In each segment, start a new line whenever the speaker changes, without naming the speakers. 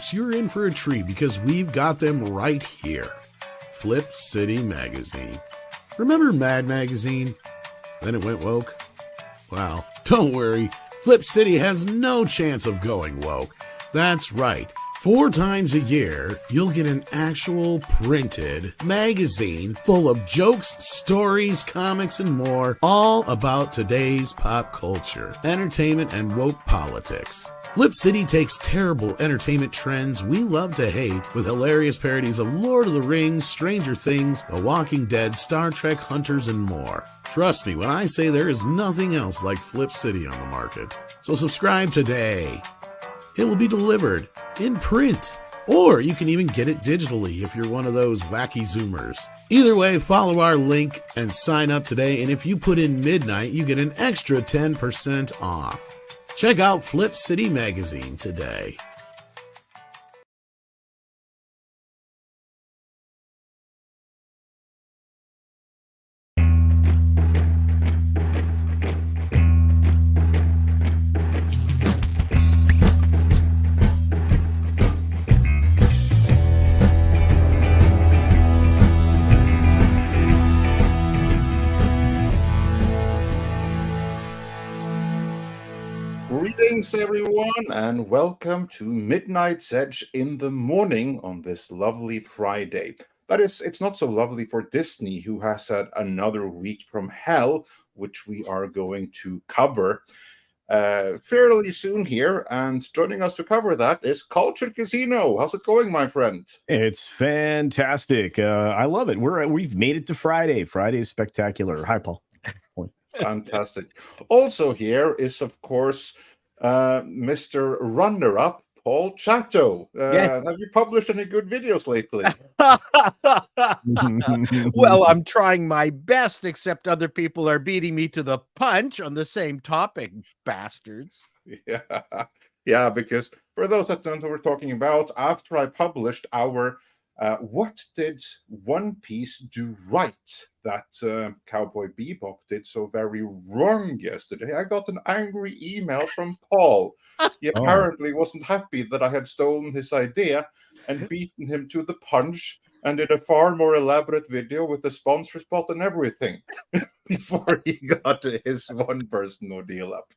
you're in for a treat because we've got them right here. Flip City Magazine. Remember Mad Magazine? Then it went woke? Well, don't worry. Flip City has no chance of going woke. That's right. 4 times a year, you'll get an actual printed magazine full of jokes, stories, comics, and more, all about today's pop culture, entertainment, and woke politics. Flip City takes terrible entertainment trends we love to hate with hilarious parodies of Lord of the Rings, Stranger Things, The Walking Dead, Star Trek, Hunters, and more. Trust me when I say there is nothing else like Flip City on the market. So subscribe today. It will be delivered in print, or you can even get it digitally if you're one of those wacky Zoomers. Either way, follow our link and sign up today, and if you put in midnight, you get an extra 10% off. Check out Flip City Magazine today.
Greetings, everyone, and welcome to Midnight's Edge in the morning on this lovely Friday. That is, it's not so lovely for Disney, who has had another week from hell, which we are going to cover fairly soon here. And joining us to cover that is Cultured Casino. How's it going, my friend?
It's fantastic. I love it. We've made it to Friday. Friday is spectacular. Hi, Paul.
Fantastic. Also here is, of course, Mr. Runner-Up, Paul Chato.
Yes.
Have you published any good videos lately?
Well, I'm trying my best, except other people are beating me to the punch on the same topic, bastards.
Yeah, because for those that don't know what we're talking about, after I published our What Did One Piece Do Right that Cowboy Bebop did so very wrong yesterday, I got an angry email from Paul. He apparently wasn't happy that I had stolen his idea and beaten him to the punch and did a far more elaborate video with the sponsor spot and everything before he got his one-person ordeal up.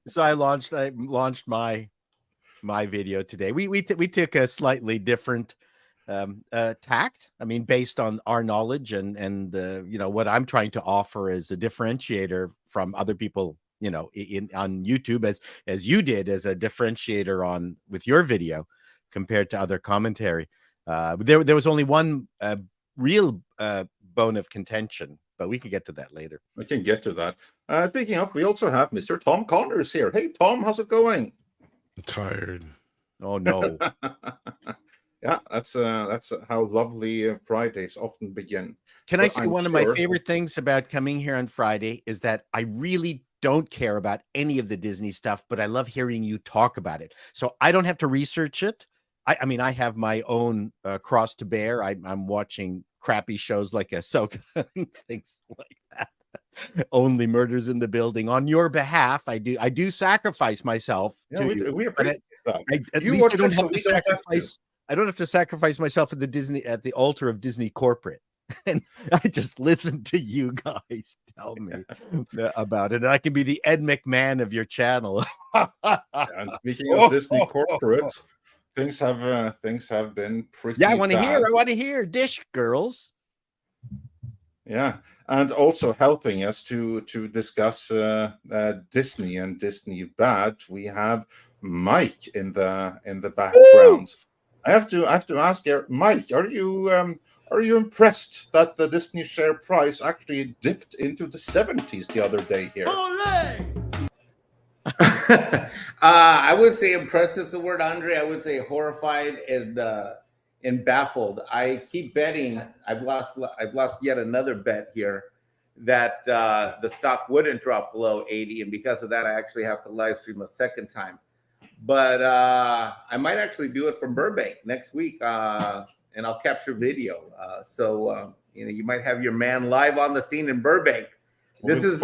So I launched my video today. We took a slightly different tact. I mean, based on our knowledge and you know, what I'm trying to offer as a differentiator from other people, you know, on YouTube, as you did as a differentiator with your video compared to other commentary. There was only one real bone of contention, but we can get to that later.
We can get to that. Speaking of, we also have Mr. Tom Connors here. Hey, Tom, how's it going?
I'm tired.
Oh no.
Yeah, that's how lovely Fridays often begin.
Can I say one of my favorite things about coming here on Friday is that I really don't care about any of the Disney stuff, but I love hearing you talk about it. So I don't have to research it. I mean, I have my own cross to bear. I'm watching crappy shows like Ahsoka and things like that. Only Murders in the Building on your behalf. I do sacrifice myself.
Yeah, we appreciate that.
At least I don't have to sacrifice. I don't have to sacrifice myself at the altar of Disney corporate. And I just listen to you guys tell me about it. And I can be the Ed McMahon of your channel.
And speaking of Disney corporate, things have been pretty
I want
bad.
to hear Dish Girls.
Yeah, and also helping us to discuss Disney and Disney bad, we have Mike in the background. I have to ask here, Mike, are you impressed that the Disney share price actually dipped into the 70s the other day here?
I would say impressed is the word, Andre. I would say horrified and baffled. I keep betting. I've lost yet another bet here that the stock wouldn't drop below 80, and because of that, I actually have to live stream a second time. But I might actually do it from Burbank next week, and I'll capture video. So you know, you might have your man live on the scene in Burbank. This is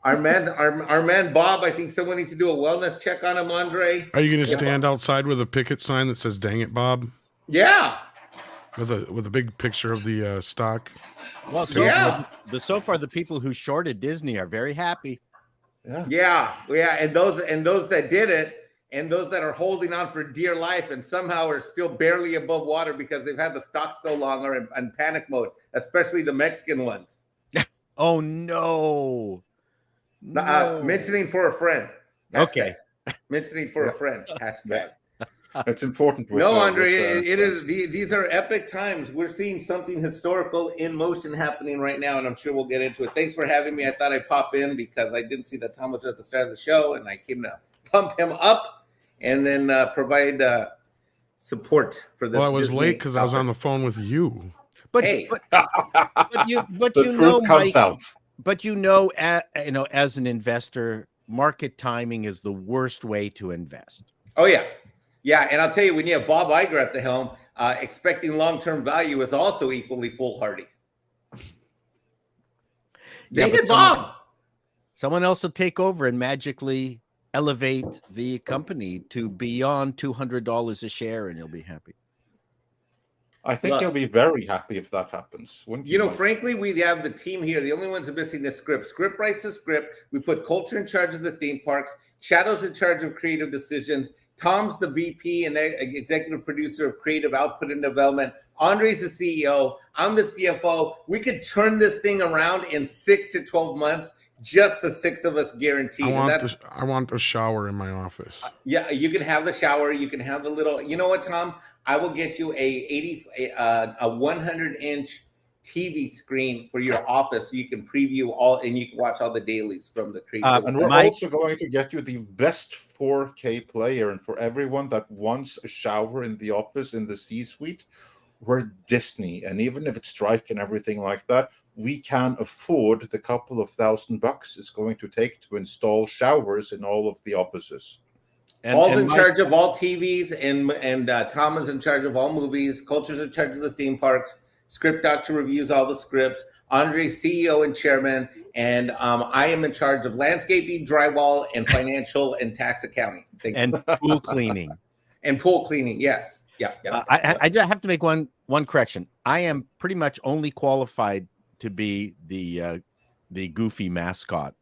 Our man Bob, I think someone needs to do a wellness check on him, Andre.
Are you going to stand outside with a picket sign that says "Dang it, Bob"?
Yeah.
With a big picture of the stock.
Well, so far the people who shorted Disney are very happy.
Yeah, and those that did it, and those that are holding on for dear life and somehow are still barely above water because they've had the stock so long are in panic mode, especially the Mexican ones.
Oh no.
Mentioning for a friend.
Okay.
Mentioning for a friend. Hashtag.
It's important.
No, Andre, it is. These are epic times. We're seeing something historical in motion happening right now, and I'm sure we'll get into it. Thanks for having me. I thought I'd pop in because I didn't see that Tom was at the start of the show, and I came to pump him up and then provide support for this.
Well, I was late because I was on the phone with you.
But
hey,
but you know, Mike, but you know, as an investor, market timing is the worst way to invest.
Oh yeah. Yeah, and I'll tell you, when you have Bob Iger at the helm, expecting long-term value is also equally foolhardy. Dang it, Bob!
Someone else will take over and magically elevate the company to beyond $200 a share, and you'll be happy.
I think you'll be very happy if that happens.
You know, frankly, we have the team here. The only ones missing the script. Script writes the script. We put Culture in charge of the theme parks. Chato's in charge of creative decisions. Tom's the VP and executive producer of creative output and development. Andre's the CEO. I'm the CFO. We could turn this thing around in 6 to 12 months. Just the 6 of us guaranteed.
I want a shower in my office.
Yeah, you can have the shower. You can have the little. You know what, Tom? I will get you a 100-inch TV screen for your office so you can preview all and you can watch all the dailies from the creative.
And we're also going to get you the best 4K player. And for everyone that wants a shower in the office in the C-suite, we're Disney. And even if it's strike and everything like that, we can afford the couple of $1,000 it's going to take to install showers in all of the offices.
Paul's in charge of all TVs, and Tom is in charge of all movies. Culture's in charge of the theme parks. Script Doctor reviews all the scripts. Andre's CEO and chairman, and I am in charge of landscaping, drywall, and financial and tax accounting.
And pool cleaning.
And pool cleaning, yes. Yeah.
I just have to make one correction. I am pretty much only qualified to be the goofy mascot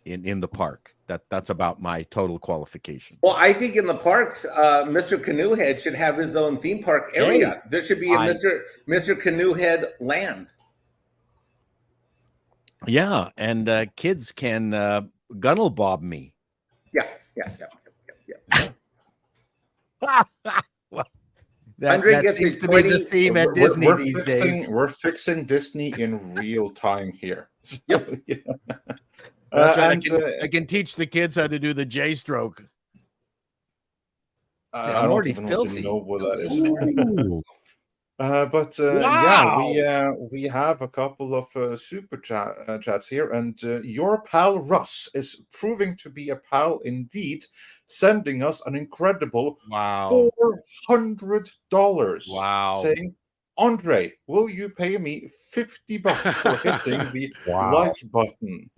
in the park. That's about my total qualification.
Well, I think in the parks, Mr. Canoehead should have his own theme park area. Hey, there should be a Mr. Canoehead land.
Yeah, and kids can gunnel bob me.
Yeah.
Well, that seems to be the theme at Disney these days.
We're fixing Disney in real time here.
Yep.
I can teach the kids how to do the J stroke.
I don't even know what that is. Yeah, we have a couple of super chats here, and your pal Russ is proving to be a pal indeed, sending us an incredible $400.
Wow!
Saying, Andre, will you pay me $50 for hitting the like button?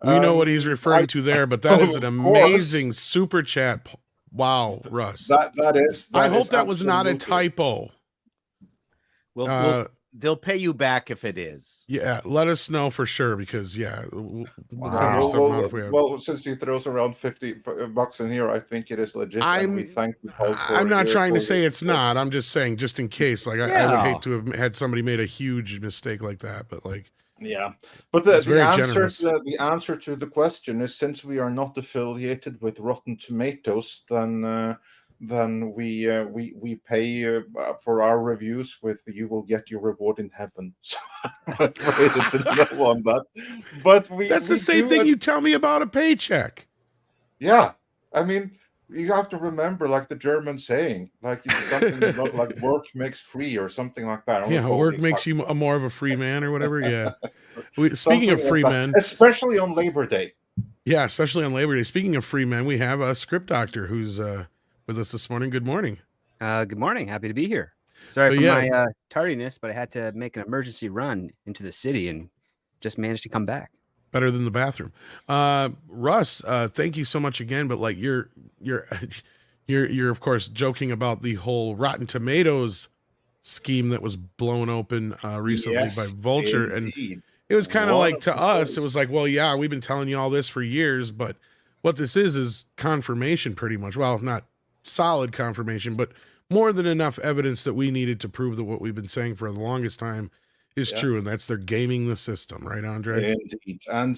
We know what he's referring to there, but that is an amazing super chat. Wow, Russ.
That is.
I hope that was not a typo.
Well, they'll pay you back if it is.
Yeah, let us know for sure because we'll
since he throws around $50 in here, I think it is legit.
I'm not trying to say it's not. I'm just saying, just in case. Like I would hate to have had somebody made a huge mistake like that, but like.
Yeah, but the answer to the question is, since we are not affiliated with Rotten Tomatoes, then we pay for our reviews with "you will get your reward in heaven." So I'm afraid it's a no on that. But
that's the same thing you tell me about a paycheck.
Yeah, I mean, you have to remember, like the German saying, like something about like work makes free or something like that.
Work makes you more of a free man or whatever. Yeah. Speaking of free men,
especially on Labor Day.
Yeah, especially on Labor Day. Speaking of free men, we have a script doctor who's with us this morning. Good morning.
Good morning. Happy to be here. Sorry for my tardiness, but I had to make an emergency run into the city and just managed to come back.
Better than the bathroom. Russ, thank you so much again. But like you're of course joking about the whole Rotten Tomatoes scheme that was blown open recently by Vulture, and it was kind of like to us, it was like, well, yeah, we've been telling you all this for years, but what this is confirmation, pretty much. Well, not solid confirmation, but more than enough evidence that we needed to prove that what we've been saying for the longest time is true, and that's they're gaming the system, right, Andre?
Indeed. And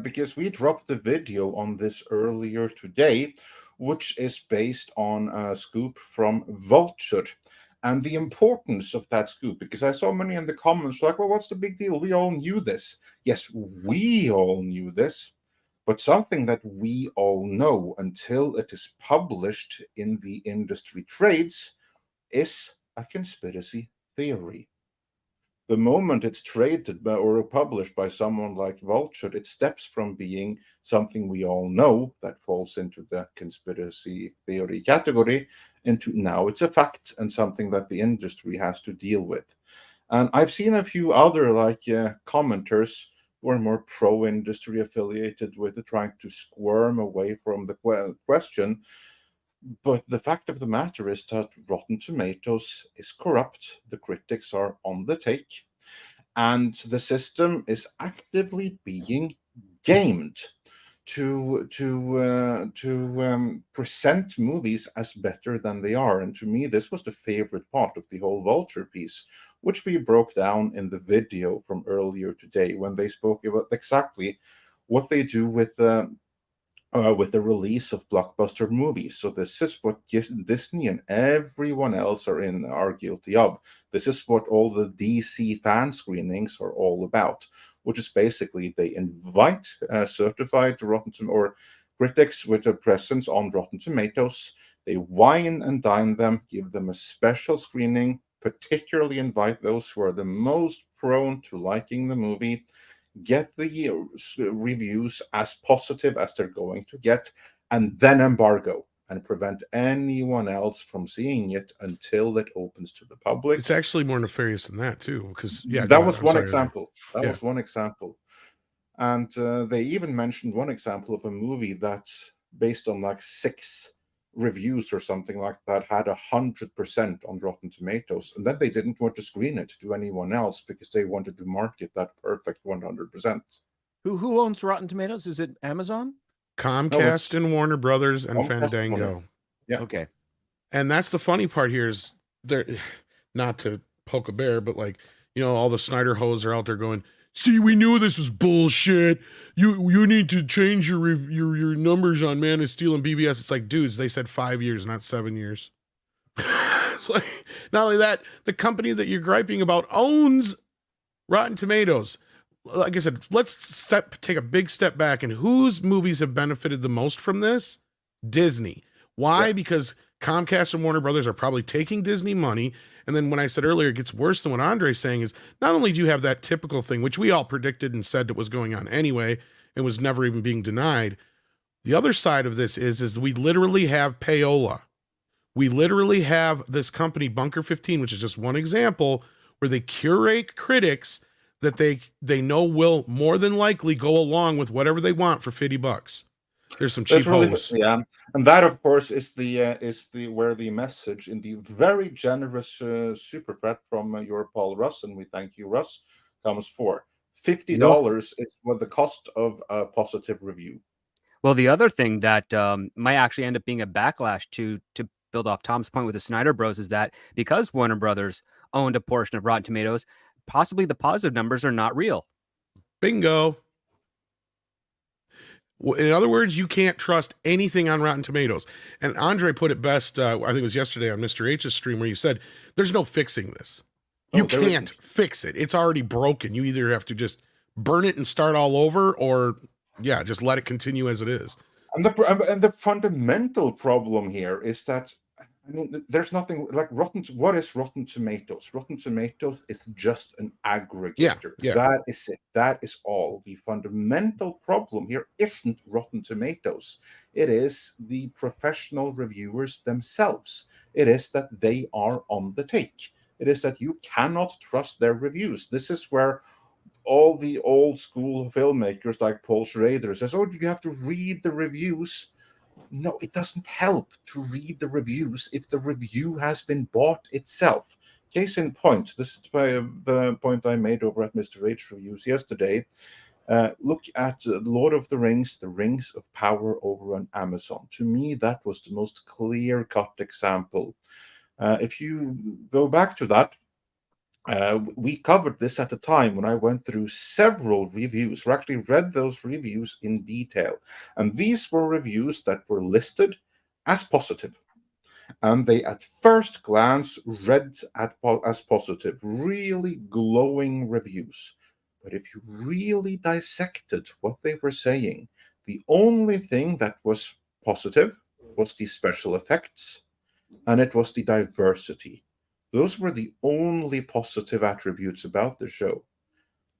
because we dropped the video on this earlier today, which is based on a scoop from Vulture. And the importance of that scoop, because I saw many in the comments like, well, what's the big deal? We all knew this. Yes, we all knew this, but something that we all know until it is published in the industry trades is a conspiracy theory. The moment it's traded by, or published by someone like Vulture, it steps from being something we all know that falls into the conspiracy theory category into now it's a fact and something that the industry has to deal with. And I've seen a few other commenters who are more pro-industry affiliated with it, trying to squirm away from the question. But the fact of the matter is that Rotten Tomatoes is corrupt. The critics are on the take, and the system is actively being gamed to present movies as better than they are. And to me, this was the favorite part of the whole Vulture piece, which we broke down in the video from earlier today when they spoke about exactly what they do with the release of blockbuster movies. So this is what Disney and everyone else are guilty of. This is what all the DC fan screenings are all about, which is basically they invite certified or critics with a presence on Rotten Tomatoes. They wine and dine them, give them a special screening, particularly invite those who are the most prone to liking the movie, get the reviews as positive as they're going to get, and then embargo and prevent anyone else from seeing it until it opens to the public.
It's actually more nefarious than that too, because
that was one example. That was one example. And they even mentioned one example of a movie that's based on like 6 reviews or something like that, had 100% on Rotten Tomatoes, and then they didn't want to screen it to anyone else because they wanted to market that perfect 100%.
Who owns Rotten Tomatoes? Is it Amazon?
Comcast and Warner Brothers and Fandango.
Yeah.
Okay.
And that's the funny part here is they're not to poke a bear, but like, all the Snyder hoes are out there going, see, we knew this was bullshit. You need to change your numbers on Man of Steel and BVS. It's like, dudes, they said 5 years, not 7 years. It's like, not only that, the company that you're griping about owns Rotten Tomatoes. Like I said, let's take a big step back. And whose movies have benefited the most from this? Disney. Why? Yeah. Because Comcast and Warner Brothers are probably taking Disney money. And then when I said earlier, it gets worse than what Andre's saying is not only do you have that typical thing, which we all predicted and said that was going on anyway, and was never even being denied. The other side of this is we literally have Payola. We literally have this company, Bunker 15, which is just one example, where they curate critics that they know will more than likely go along with whatever they want for $50. There's some cheap hoes.
Yeah, and that of course is where the message in the very generous super chat from your Paul Russ, and we thank you, Russ, comes for $50 is what the cost of a positive review.
Well, the other thing that might actually end up being a backlash to build off Tom's point with the Snyder Bros is that because Warner Brothers owned a portion of Rotten Tomatoes, possibly the positive numbers are not real.
Bingo. In other words, you can't trust anything on Rotten Tomatoes. And Andre put it best, I think it was yesterday on Mr. H's stream, where you said, there's no fixing this. You can't fix it. It's already broken. You either have to just burn it and start all over, or, just let it continue as it is.
And the fundamental problem here is that, there's nothing like what is Rotten Tomatoes? Rotten Tomatoes is just an aggregator.
Yeah.
That is it. That is all. The fundamental problem here isn't Rotten Tomatoes. It is the professional reviewers themselves. It is that they are on the take. It is that you cannot trust their reviews. This is where all the old school filmmakers like Paul Schrader says, oh, you have to read the reviews. No, it doesn't help to read the reviews if the review has been bought itself. Case in point, this is the point I made over at Mr. H Reviews yesterday. Look at Lord of the Rings of Power over on Amazon. To me, that was the most clear-cut example. If you go back to that, we covered this at the time when I went through several reviews, or actually read those reviews in detail. And these were reviews that were listed as positive. And they, at first glance, read as positive, really glowing reviews. But if you really dissected what they were saying, the only thing that was positive was the special effects, and it was the diversity. Those were the only positive attributes about the show.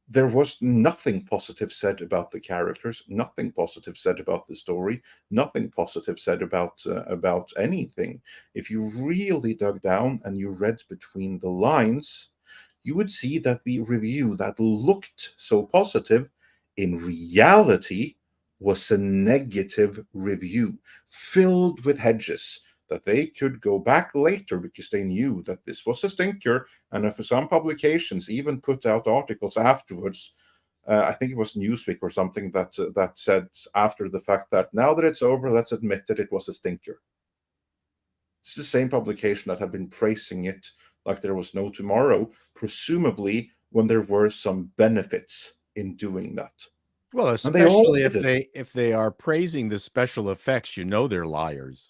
There was nothing positive said about the characters, nothing positive said about the story, nothing positive said about anything. If you really dug down and you read between the lines, you would see that the review that looked so positive, in reality, was a negative review filled with hedges that they could go back later because they knew that this was a stinker. And if some publications even put out articles afterwards, I think it was Newsweek or something that said after the fact that now that it's over, let's admit that it was a stinker. It's the same publication that had been praising it like there was no tomorrow, presumably when there were some benefits in doing that.
Well, especially if they are praising the special effects, they're liars.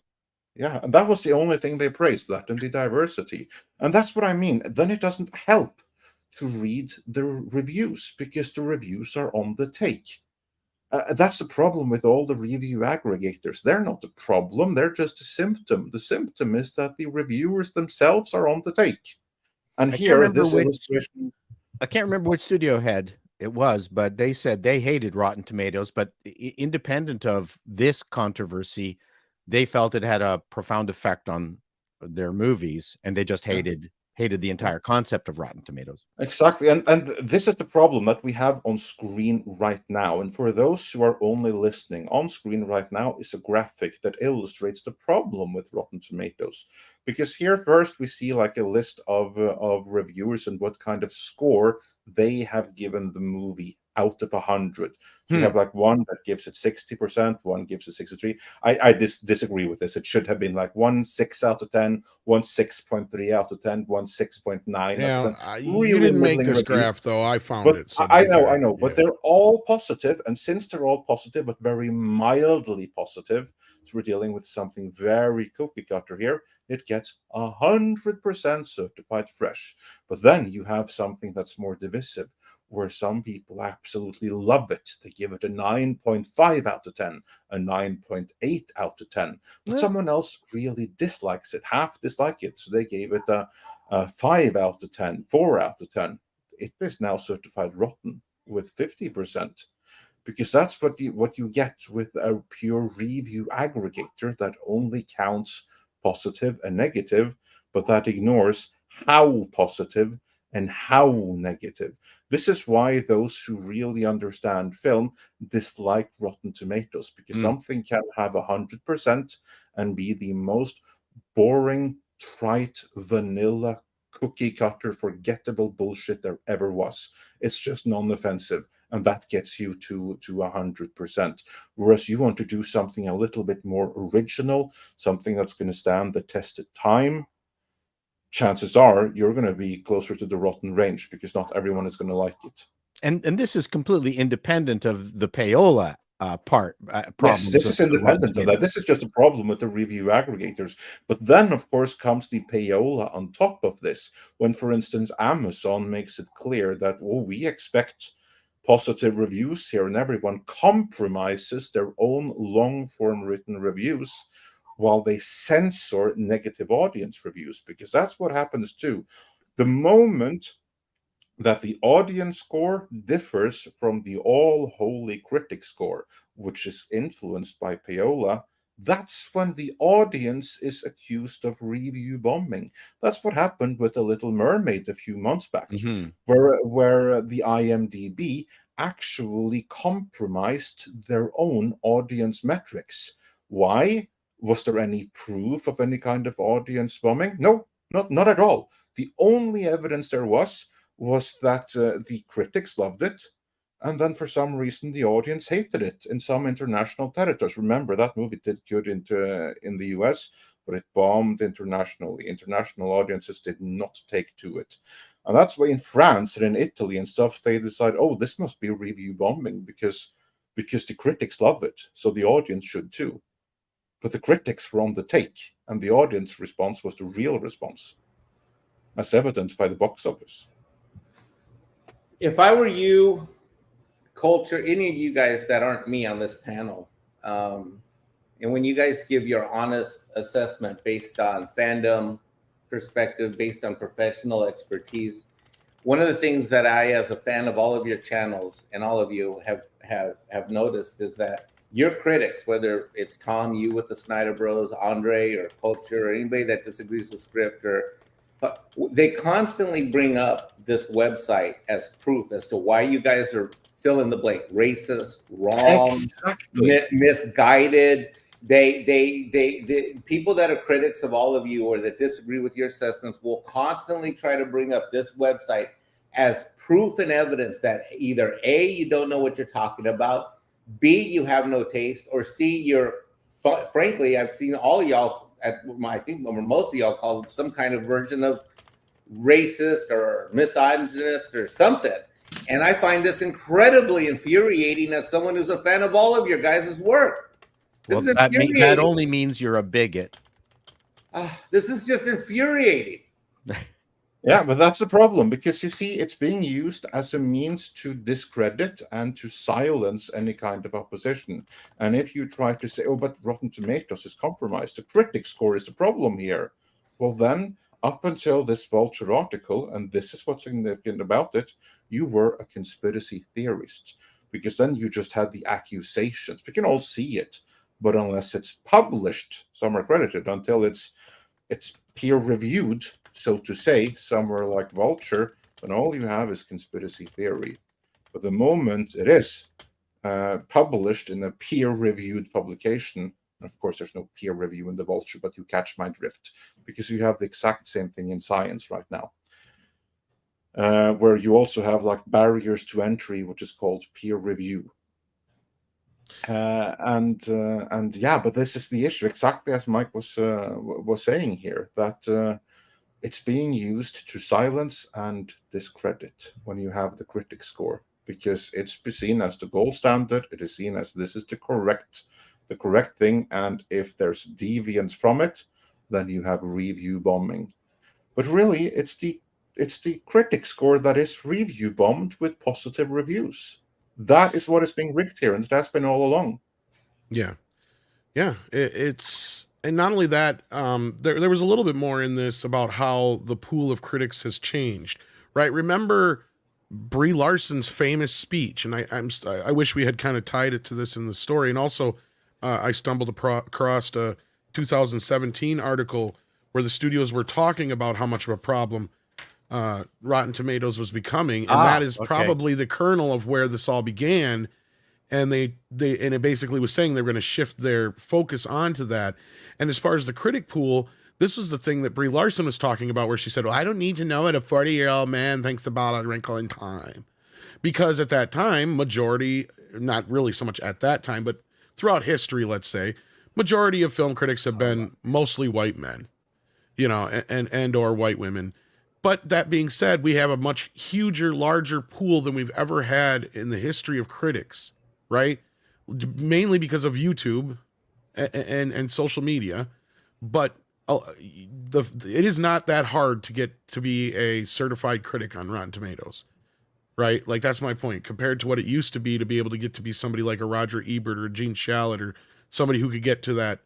Yeah, and that was the only thing they praised, that and the diversity. And that's what I mean. Then it doesn't help to read the reviews because the reviews are on the take. That's the problem with all the review aggregators. They're not the problem, they're just a symptom. The symptom is that the reviewers themselves are on the take. And here, this illustration...
I can't remember which studio head it was, but they said they hated Rotten Tomatoes, but independent of this controversy, they felt it had a profound effect on their movies, and they just hated the entire concept of Rotten Tomatoes.
Exactly. And this is the problem that we have on screen right now. And for those who are only listening, on screen right now is a graphic that illustrates the problem with Rotten Tomatoes. Because here first we see like a list of reviewers and what kind of score they have given the movie out of 100. So you have like one that gives it 60%, one gives it 63. I disagree with this. It should have been like 1 6 out of 10, 1 6.3 out of 10, 1 6.9
Yeah,
out of 10.
you didn't make this graph though. I found
but
it. So
I know, but they're all positive, and since they're all positive, but very mildly positive, so we're dealing with something very cookie cutter here. It gets 100% certified fresh. But then you have something that's more divisive, where some people absolutely love it. They give it a 9.5 out of 10, a 9.8 out of 10. But someone else really dislikes it, half dislike it. So they gave it a 5 out of 10, 4 out of 10. It is now certified rotten with 50%. Because that's what you get with a pure review aggregator that only counts positive and negative, but that ignores how positive and how negative. This is why those who really understand film dislike Rotten Tomatoes, because something can have 100% and be the most boring, trite, vanilla, cookie cutter, forgettable bullshit there ever was. It's just non-offensive, and that gets you to 100%. Whereas you want to do something a little bit more original, something that's going to stand the test of time, chances are you're going to be closer to the rotten range because not everyone is going to like it.
And this is completely independent of the Payola
Yes, this is independent of that. This is just a problem with the review aggregators. But then, of course, comes the payola on top of this. When, for instance, Amazon makes it clear that, oh, we expect positive reviews here, and everyone compromises their own long-form written reviews while they censor negative audience reviews, because that's what happens too. The moment that the audience score differs from the all-holy critic score, which is influenced by Payola, that's when the audience is accused of review bombing. That's what happened with The Little Mermaid a few months back, where the IMDb actually compromised their own audience metrics. Why? Was there any proof of any kind of audience bombing? No, not at all. The only evidence there was that the critics loved it, and then for some reason the audience hated it in some international territories. Remember, that movie did good in the US, but it bombed internationally. International audiences did not take to it. And that's why in France and in Italy and stuff, they decide, oh, this must be review bombing because the critics love it, so the audience should too. But the critics were on the take, and the audience response was the real response, as evident by the box office.
If I were you, Culture, any of you guys that aren't me on this panel, and when you guys give your honest assessment based on fandom perspective, based on professional expertise, one of the things that I, as a fan of all of your channels and all of you have noticed is that your critics, whether it's Tom, you with the Snyder Bros, Andre, or Culture, or anybody that disagrees with script, they constantly bring up this website as proof as to why you guys are fill in the blank, racist, wrong, misguided. They people that are critics of all of you or that disagree with your assessments will constantly try to bring up this website as proof and evidence that either A, you don't know what you're talking about, B, you have no taste, or C, you're frankly, I've seen all y'all I think most of y'all call it some kind of version of racist or misogynist or something. And I find this incredibly infuriating as someone who's a fan of all of your guys' work.
Well, that only means you're a bigot.
This is just infuriating.
Yeah, but that's the problem, because you see, it's being used as a means to discredit and to silence any kind of opposition. And if you try to say, oh, but Rotten Tomatoes is compromised, the critic score is the problem here, well then, up until this Vulture article, and this is what's significant about it, you were a conspiracy theorist, because then you just had the accusations. We can all see it, but unless it's published, somewhere credited, until it's peer-reviewed, so to say, somewhere like Vulture, then all you have is conspiracy theory. But the moment it is published in a peer-reviewed publication, of course, there's no peer review in the Vulture, but you catch my drift, because you have the exact same thing in science right now, where you also have like barriers to entry, which is called peer review. And yeah, but this is the issue, exactly as Mike was saying here, that it's being used to silence and discredit when you have the critic score, because it's seen as the gold standard. It is seen as this is the correct thing, and if there's deviance from it, then you have review bombing. But really, it's the critic score that is review bombed with positive reviews. That is what is being rigged here, and it has been all along.
Yeah, it's, and not only that, there was a little bit more in this about how the pool of critics has changed, right? Remember Brie Larson's famous speech, and I wish we had kind of tied it to this in the story, and also I stumbled across a 2017 article where the studios were talking about how much of a problem Rotten Tomatoes was becoming, and that is probably the kernel of where this all began. And and it basically was saying they're going to shift their focus onto that. And as far as the critic pool, this was the thing that Brie Larson was talking about, where she said, well, I don't need to know what a 40-year-old man thinks about A Wrinkle in Time. Because at that time, majority, not really so much at that time, but throughout history, let's say, majority of film critics have been mostly white men, and or white women. But that being said, we have a much larger pool than we've ever had in the history of critics, right? Mainly because of YouTube and social media. But it is not that hard to get to be a certified critic on Rotten Tomatoes, right? Like, that's my point. Compared to what it used to be able to get to be somebody like a Roger Ebert or a Gene Shalit, or somebody who could get to that,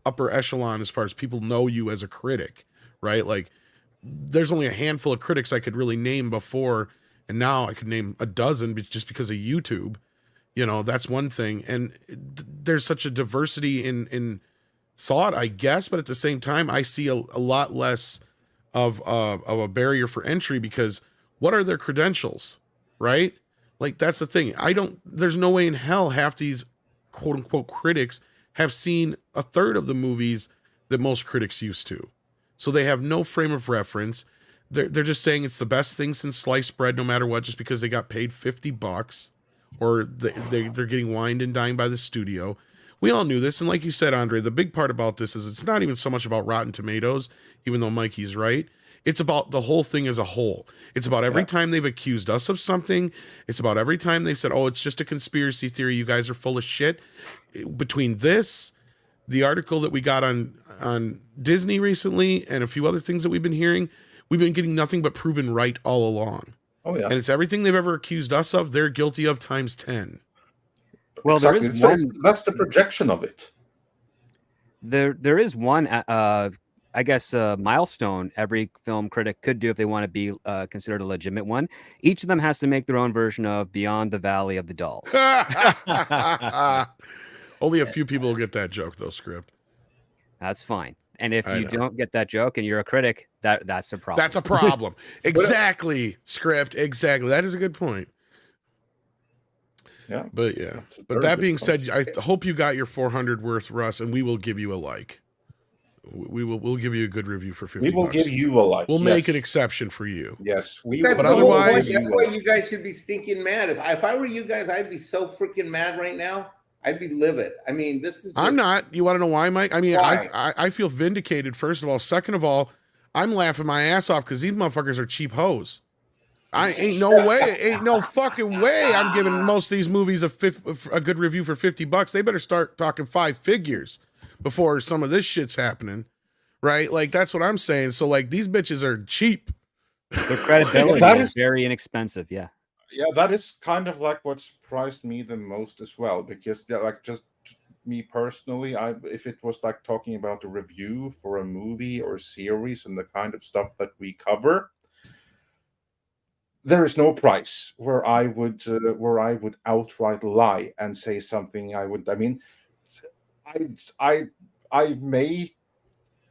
upper echelon as far as people know you as a critic, right? Like, there's only a handful of critics I could really name before, and now I could name a dozen just because of YouTube. That's one thing. And there's such a diversity in thought, I guess, but at the same time, I see a lot less of a barrier for entry, because what are their credentials, right? Like, that's the thing. There's no way in hell half these quote unquote critics have seen a third of the movies that most critics used to. So they have no frame of reference. They're just saying it's the best thing since sliced bread, no matter what, just because they got paid $50 or they're getting wined and dined by the studio. We all knew this. And like you said, Andre, the big part about this is it's not even so much about Rotten Tomatoes, even though Mikey's right. It's about the whole thing as a whole. It's about every time they've accused us of something. It's about every time they've said, oh, it's just a conspiracy theory. You guys are full of shit. Between this, the article that we got on Disney recently, and a few other things that we've been hearing, we've been getting nothing but proven right all along.
Oh, yeah.
And it's everything they've ever accused us of, they're guilty of times 10.
Well,
exactly.
there is one.
That's the projection of it.
There is one, I guess, milestone every film critic could do if they want to be considered a legitimate one. Each of them has to make their own version of Beyond the Valley of the Dolls.
Only a few people will get that joke, though, Script.
That's fine. And if you don't get that joke and you're a critic, that's a problem.
That's a problem. Exactly, Script. Exactly. That is a good point.
Yeah.
But yeah. But that being said, I hope you got your 400 worth, Russ, and we will give you a like. We'll give you a good review for $50.
We will give you a like.
We'll make an exception for you.
Yes, we
That's
will.
But otherwise,
that's why you guys should be stinking mad. If I were you guys, I'd be so freaking mad right now. I'd be livid. I mean, this is.
I'm not. You want to know why, Mike? I mean,
why?
I feel vindicated. First of all, second of all, I'm laughing my ass off because these motherfuckers are cheap hoes. Ain't no fucking way I'm giving most of these movies a good review for $50. They better start talking 5 figures before some of this shit's happening, right? Like, that's what I'm saying. So, like, these bitches are cheap.
Their credibility is very inexpensive. Yeah.
Yeah, that is kind of like what surprised me the most as well, because like, just me personally, if it was like talking about a review for a movie or series and the kind of stuff that we cover, there is no price where I would outright lie and say something I may,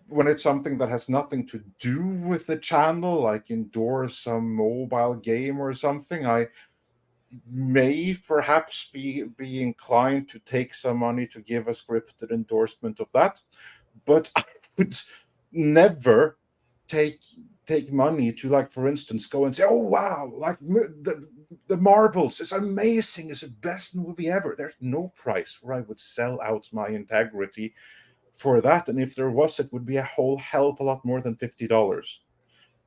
when it's something that has nothing to do with the channel, like endorse some mobile game or something, I may perhaps be inclined to take some money to give a scripted endorsement of that. But I would never take money to, like, for instance, go and say, oh, wow, like the Marvels is amazing, it's the best movie ever. There's no price where I would sell out my integrity for that. And if there was, it would be a whole hell of a lot more than $50.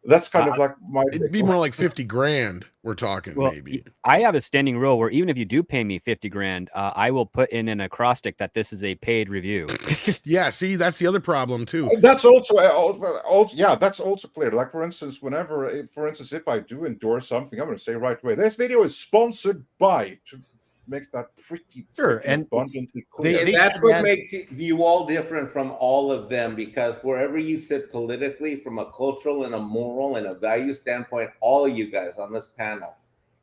That's kind of like my.
It'd be more like 50 grand. We're talking, maybe.
I have a standing rule where even if you do pay me 50 grand, I will put in an acrostic that this is a paid review.
Yeah, see, that's the other problem too.
That's also yeah, that's also clear. Like, for instance, if I do endorse something, I'm going to say right away, this video is sponsored by, to make that pretty
and
abundantly clear.
And that's what makes you all different from all of them, because wherever you sit politically, from a cultural and a moral and a value standpoint, all of you guys on this panel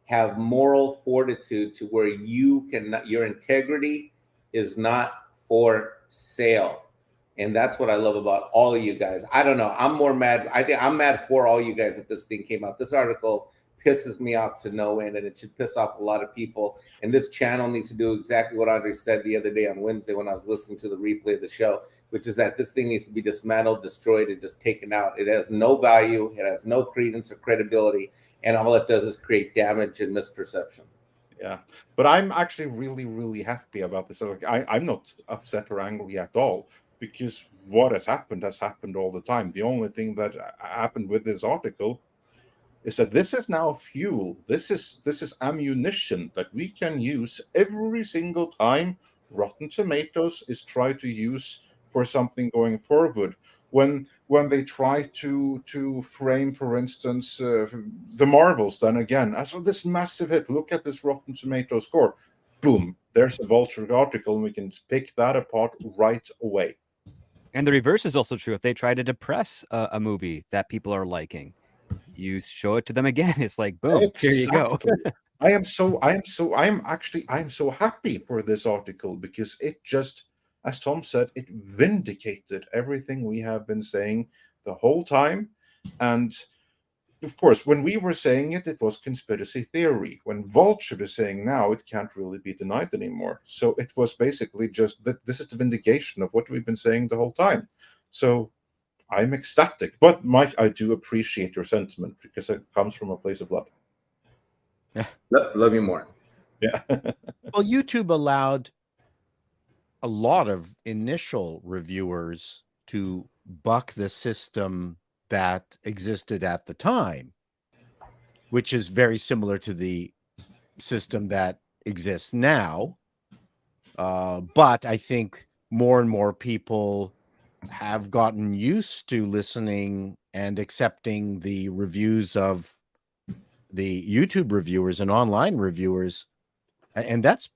have moral fortitude to where your integrity is not for sale. And that's what I love about all of you guys. I don't know. I'm more mad. I think I'm mad for all you guys that this thing came out. This article pisses me off to no end, and it should piss off a lot of people. And this channel needs to do exactly what Andre said the other day on Wednesday when I was listening to the replay of the show, which is that this thing needs to be dismantled, destroyed, and just taken out. It has no value. It has no credence or credibility. And all it does is create damage and misperception.
Yeah, but I'm actually really, really happy about this. So, like, I'm not upset or angry at all, because what has happened all the time. The only thing that happened with this article is that this is now fuel. This is ammunition that we can use every single time Rotten Tomatoes is tried to use for something going forward. When they try to frame, for instance, the Marvels, then again, as this massive hit, look at this Rotten Tomatoes score. Boom, there's a Vulture article, and we can pick that apart right away.
And the reverse is also true. If they try to depress a movie that people are liking, you show it to them again. It's like, boom, Here you go.
I am so happy for this article because it just, as Tom said, it vindicated everything we have been saying the whole time. And of course, when we were saying it, it was conspiracy theory. When Vulture is saying now, it can't really be denied anymore. So it was basically just that this is the vindication of what we've been saying the whole time. So I'm ecstatic. But Mike, I do appreciate your sentiment because it comes from a place of love.
Love you more.
Yeah.
Well, YouTube allowed a lot of initial reviewers to buck the system that existed at the time, which is very similar to the system that exists now. But I think more and more people have gotten used to listening and accepting the reviews of the YouTube reviewers and online reviewers, and that's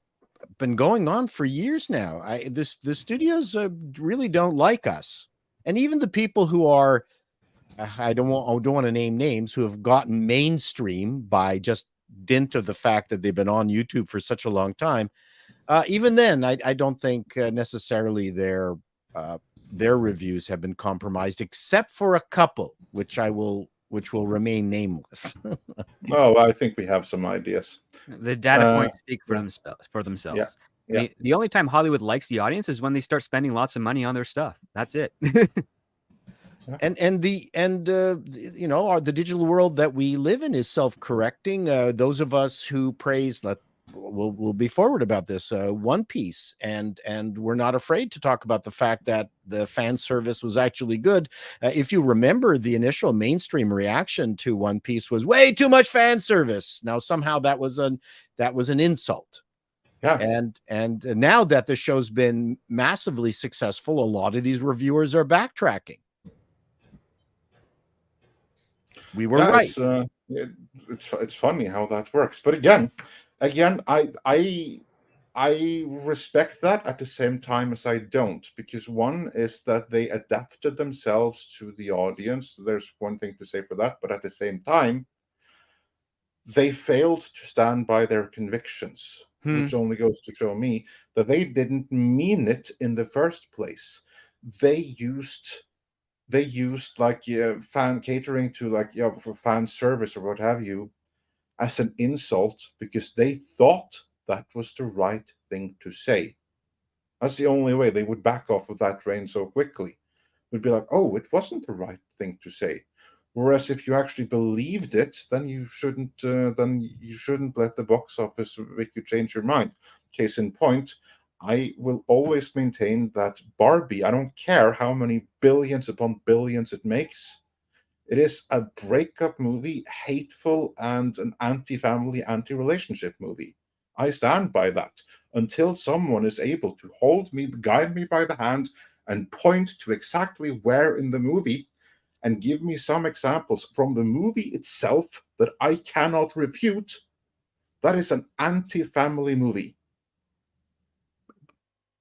been going on for years now. The studios really don't like us, and even the people who are, I don't want to name names, who have gotten mainstream by just dint of the fact that they've been on YouTube for such a long time. Even then, I don't think necessarily their reviews have been compromised, except for a couple, which will remain nameless.
Oh, I think we have some ideas.
The data points speak for
yeah.
themselves.
Yeah.
I mean, the only time Hollywood likes the audience is when they start spending lots of money on their stuff. That's it.
And you know, the digital world that we live in is self-correcting. Those of us who praise, we'll be forward about this, One Piece, and we're not afraid to talk about the fact that the fan service was actually good. If you remember, the initial mainstream reaction to One Piece was way too much fan service. Now somehow that was an insult.
Yeah.
And now that the show's been massively successful, a lot of these reviewers are backtracking. We were right.
It's funny how that works, but again, I respect that at the same time as I don't, because one is that they adapted themselves to the audience. There's one thing to say for that, but at the same time, they failed to stand by their convictions, which only goes to show me that they didn't mean it in the first place. They used like fan catering to for fan service or what have you as an insult because they thought that was the right thing to say. That's the only way they would back off of that train so quickly. Would be like, oh, it wasn't the right thing to say. Whereas if you actually believed it, then you shouldn't let the box office make you change your mind. Case in point, I will always maintain that Barbie, I don't care how many billions upon billions it makes, it is a breakup movie, hateful, and an anti-family, anti-relationship movie. I stand by that until someone is able to hold me, guide me by the hand, and point to exactly where in the movie and give me some examples from the movie itself that I cannot refute. That is an anti-family movie.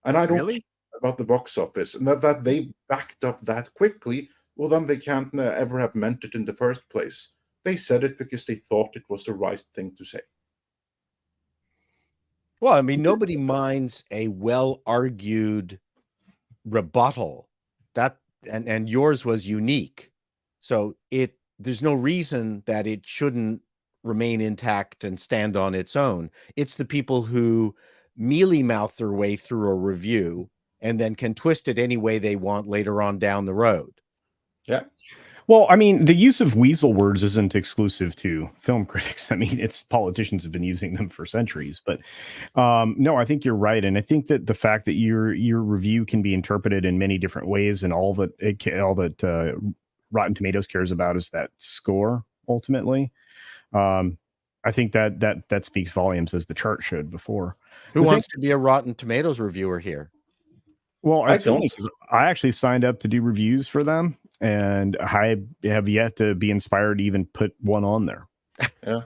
And I don't care about the box office, and that they backed up that quickly. Well, then they can't ever have meant it in the first place. They said it because they thought it was the right thing to say.
Well, I mean, nobody minds a well-argued rebuttal. And yours was unique. So there's no reason that it shouldn't remain intact and stand on its own. It's the people who mealy-mouth their way through a review and then can twist it any way they want later on down the road.
Yeah.
Well, I mean, the use of weasel words isn't exclusive to film critics. I mean, politicians have been using them for centuries. But no, I think you're right, and I think that the fact that your review can be interpreted in many different ways, and all that Rotten Tomatoes cares about is that score ultimately. I think that speaks volumes, as the chart showed before.
Who wants to be a Rotten Tomatoes reviewer here?
Well, it's funny because I actually signed up to do reviews for them, and I have yet to be inspired to even put one on there.
Yeah.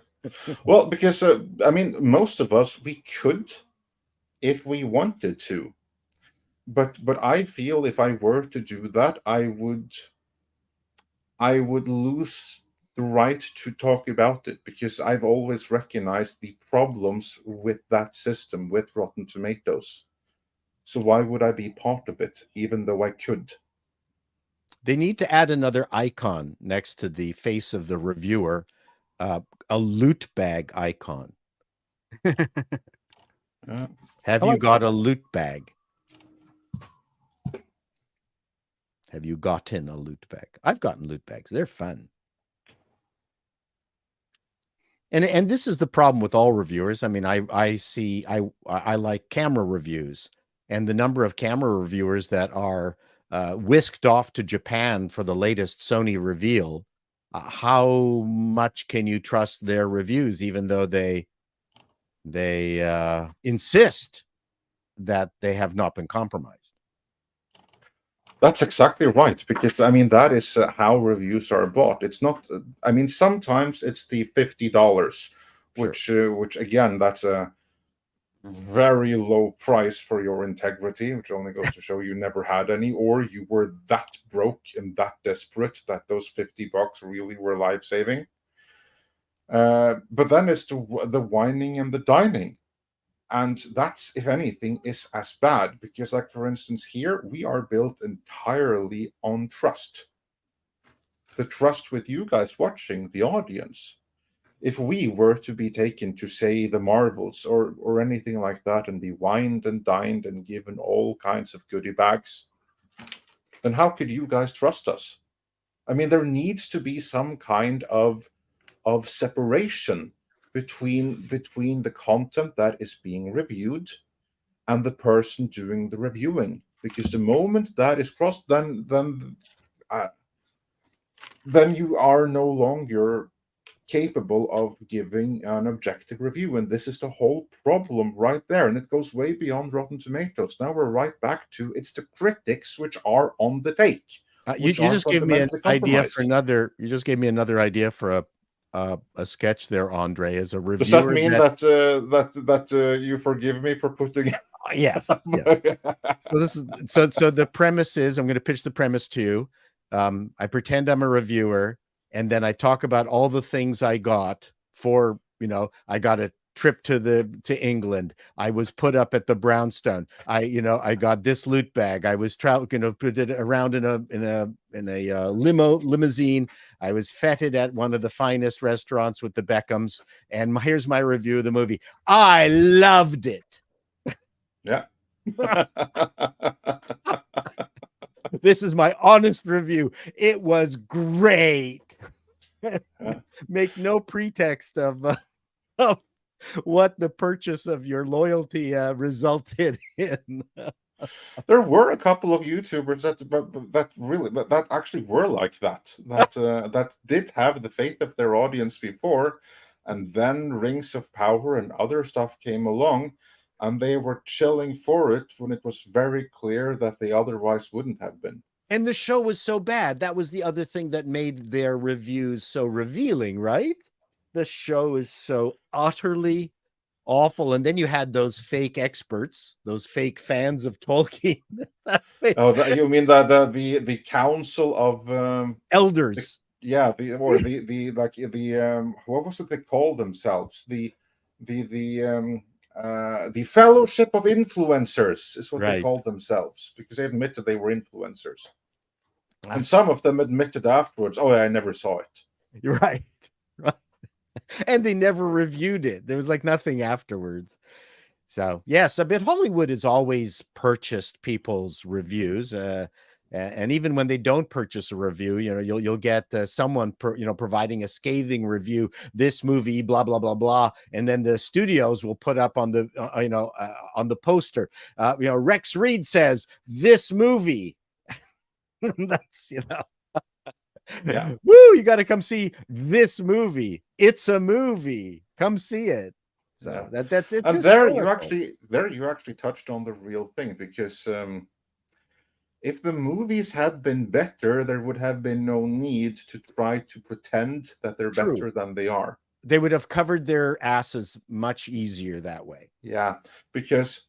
Well, because I mean, most of us, we could if we wanted to, but I feel if I were to do that, I would lose the right to talk about it, because I've always recognized the problems with that system, with Rotten Tomatoes. So why would I be part of it, even though I could?
They need to add another icon next to the face of the reviewer, a loot bag icon. Have you got a loot bag? Have you gotten a loot bag? I've gotten loot bags. They're fun. And this is the problem with all reviewers. I mean, I like camera reviews, and the number of camera reviewers that are whisked off to Japan for the latest Sony reveal. How much can you trust their reviews, even though they insist that they have not been compromised?
That's exactly right, because I mean that is how reviews are bought. It's not. I mean, sometimes it's the $50, which again, that's a very low price for your integrity, which only goes to show you never had any, or you were that broke and that desperate that those $50 really were life-saving. But then it's the whining and the dining. And that's, if anything, is as bad, because, like, for instance, here we are built entirely on trust. The trust with you guys watching, the audience. If we were to be taken to, say, the Marvels or anything like that and be wined and dined and given all kinds of goodie bags, then how could you guys trust us? I mean, there needs to be some kind of separation between the content that is being reviewed and the person doing the reviewing, because the moment that is crossed, then you are no longer capable of giving an objective review, and this is the whole problem right there, and it goes way beyond Rotten Tomatoes. Now we're right back to it's the critics which are on the take.
You just gave me an idea for another. You just gave me another idea for a sketch there, Andre, as a reviewer.
Does that mean that you forgive me for putting?
Yes. Yes. So this is so the premise is, I'm going to pitch the premise to you. I pretend I'm a reviewer, and then I talk about all the things I got for, I got a trip to England. I was put up at the brownstone. I got this loot bag. I was put it around in a limousine. I was feted at one of the finest restaurants with the Beckhams. And here's my review of the movie. I loved it.
Yeah.
This is my honest review. It was great. Make no pretext of what the purchase of your loyalty resulted in.
There were a couple of YouTubers that actually were like that. That did have the faith of their audience before, and then Rings of Power and other stuff came along, and they were chilling for it when it was very clear that they otherwise wouldn't have been.
And the show was so bad. That was the other thing that made their reviews so revealing, right? The show is so utterly awful. And then you had those fake experts, those fake fans of Tolkien.
You mean the council of
elders?
What was it they called themselves? The Fellowship of Influencers is what they called themselves, because they admitted they were influencers. And some of them admitted afterwards, oh, I never saw it.
You're right. And they never reviewed it. There was like nothing afterwards. So yes, a bit Hollywood has always purchased people's reviews. And even when they don't purchase a review, you'll get someone providing a scathing review. This movie, blah blah blah blah, and then the studios will put up on the on the poster. Rex Reed says this movie. That's
yeah.
Woo! You got to come see this movie. It's a movie. Come see it. So that's it's
and there you actually touched on the real thing, because if the movies had been better, there would have been no need to try to pretend that they're better than they are.
They would have covered their asses much easier that way.
Yeah, because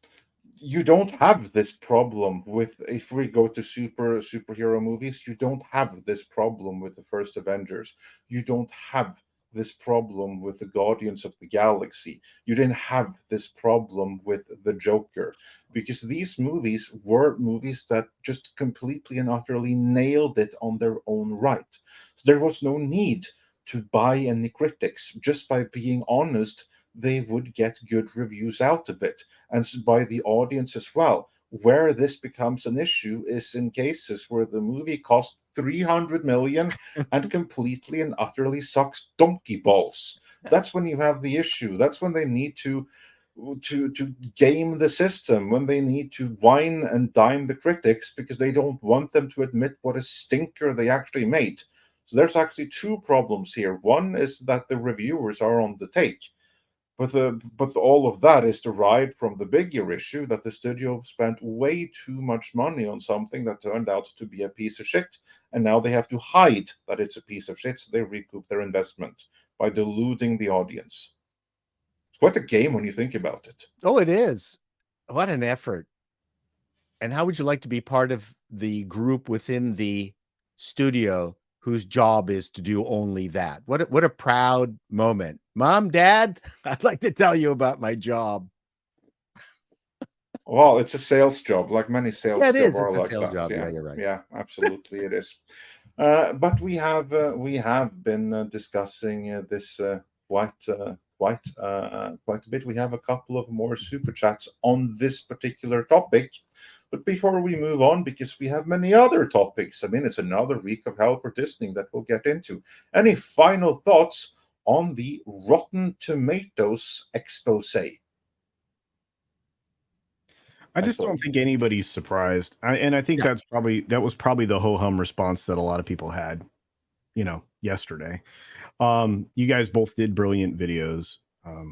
you don't have this problem with, if we go to superhero movies, you don't have this problem with the first Avengers. You don't have this problem with the Guardians of the Galaxy. You didn't have this problem with the Joker, because these movies were movies that just completely and utterly nailed it on their own right. So there was no need to buy any critics. Just by being honest, they would get good reviews out of it, and by the audience as well. Where this becomes an issue is in cases where the movie cost 300 million and completely and utterly sucks donkey balls. That's when you have the issue. That's when they need to game the system, when they need to wine and dine the critics because they don't want them to admit what a stinker they actually made. So there's actually two problems here. One is that the reviewers are on the take. But all of that is derived from the bigger issue that the studio spent way too much money on something that turned out to be a piece of shit, and now they have to hide that it's a piece of shit, so they recoup their investment by deluding the audience. It's quite a game when you think about it.
Oh, it is. What an effort. And how would you like to be part of the group within the studio whose job is to do only that? What a proud moment. Mom, Dad, I'd like to tell you about my job.
Well, it's a sales job, like many sales jobs are
It's a
like
sales
that.
job.
Yeah,
You're right.
Yeah, absolutely, it is. But we have been discussing this quite a bit. We have a couple of more super chats on this particular topic. But before we move on, because we have many other topics, I mean, it's another week of hell for Disney that we'll get into. Any final thoughts on the Rotten Tomatoes expose?
I just don't think anybody's surprised. I think that was probably the ho-hum response that a lot of people had, yesterday. You guys both did brilliant videos. I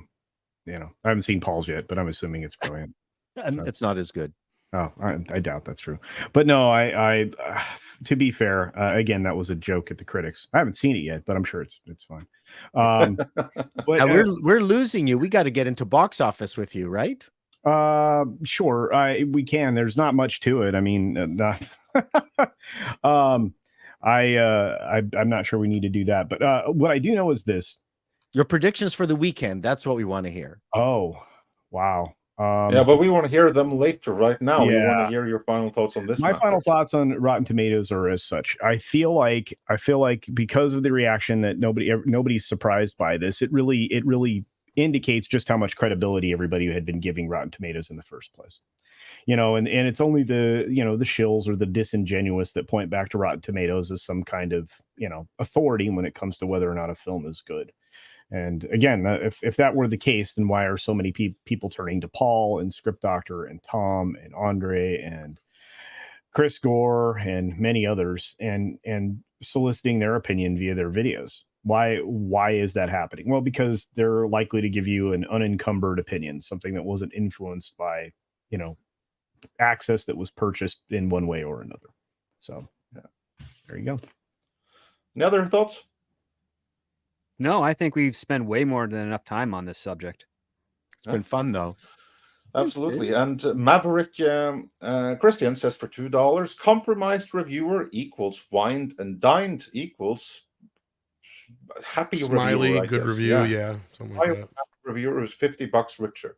haven't seen Paul's yet, but I'm assuming it's brilliant.
It's not as good.
Oh, I doubt that's true. But no, I to be fair, again, that was a joke at the critics. I haven't seen it yet, but I'm sure it's fine. But
now we're losing you. We got to get into box office with you, right?
Sure. We can. There's not much to it. I mean, I'm not sure we need to do that. But what I do know is this:
your predictions for the weekend. That's what we want to hear.
Oh, wow.
Yeah, but we want to hear them later. Right now, we want to hear your final thoughts on this.
My final thoughts on Rotten Tomatoes are as such. I feel like because of the reaction that nobody's surprised by this, it really indicates just how much credibility everybody had been giving Rotten Tomatoes in the first place. And it's only the the shills or the disingenuous that point back to Rotten Tomatoes as some kind of authority when it comes to whether or not a film is good. And again, if that were the case, then why are so many people turning to Paul and Script Doctor and Tom and Andre and Chris Gore and many others and soliciting their opinion via their videos? Why is that happening? Well, because they're likely to give you an unencumbered opinion, something that wasn't influenced by access that was purchased in one way or another. So there you go.
Any other thoughts?
No, I think we've spent way more than enough time on this subject.
It's been fun, though.
Absolutely. And Maverick Christian says for $2, compromised reviewer equals wined and dined equals happy
smiley
reviewer,
good review. Yeah. Something like that.
Reviewer who's $50 richer.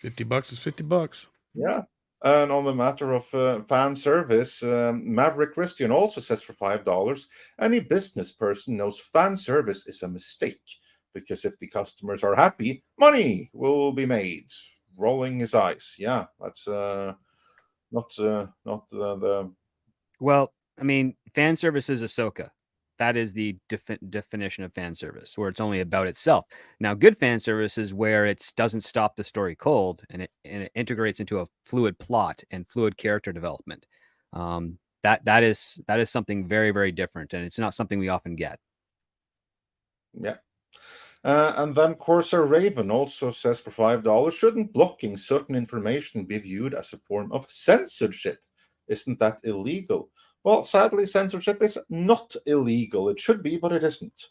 $50 is $50.
Yeah. And on the matter of fan service, Maverick Christian also says for $5, any business person knows fan service is a mistake because if the customers are happy, money will be made. Rolling his eyes. Yeah, that's not the.
Well, I mean, fan service is Ahsoka. That is the definition of fan service, where it's only about itself. Now, good fan service is where it doesn't stop the story cold and it integrates into a fluid plot and fluid character development. That is something very, very different, and it's not something we often get.
Yeah. And then Corsair Raven also says for $5, shouldn't blocking certain information be viewed as a form of censorship? Isn't that illegal? Well, sadly, censorship is not illegal. It should be, but it isn't.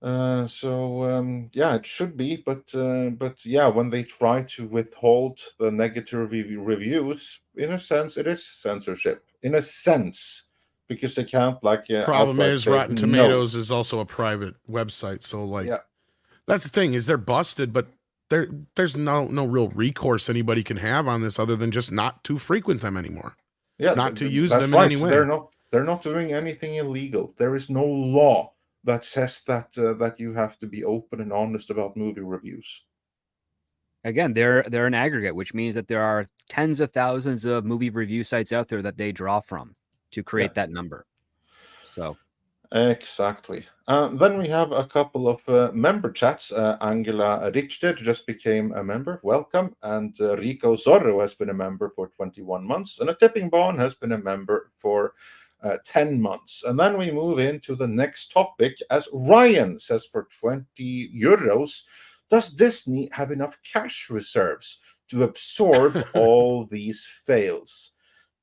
Yeah, it should be, but yeah, when they try to withhold the negative reviews, in a sense, it is censorship. In a sense, because they can't
Problem
outright
is,
say
Rotten
no.
Tomatoes is also a private website, so like,
Yeah,
that's the thing, is they're busted, but there's no real recourse anybody can have on this other than just not to frequent them anymore,
yeah,
not to use
that's
them
right.
in any way.
They're not doing anything illegal. There is no law that says that you have to be open and honest about movie reviews.
Again, they're an aggregate, which means that there are tens of thousands of movie review sites out there that they draw from to create that number. So
exactly. Then we have a couple of member chats. Angela Richter just became a member. Welcome. And Rico Zorro has been a member for 21 months. And a Tipping Bond has been a member for 10 months. And then we move into the next topic, as Ryan says, for 20 euros. Does Disney have enough cash reserves to absorb all these fails?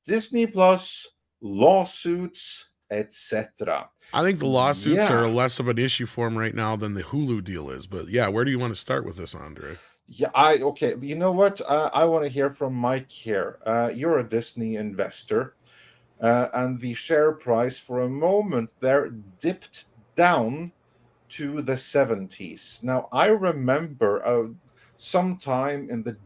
Disney Plus, lawsuits, etc.
I think the lawsuits are less of an issue for them right now than the Hulu deal is. But yeah, where do you want to start with this, Andre?
Yeah, okay. You know what? I want to hear from Mike here. You're a Disney investor, and the share price for a moment there dipped down to the 70s. Now, I remember sometime in the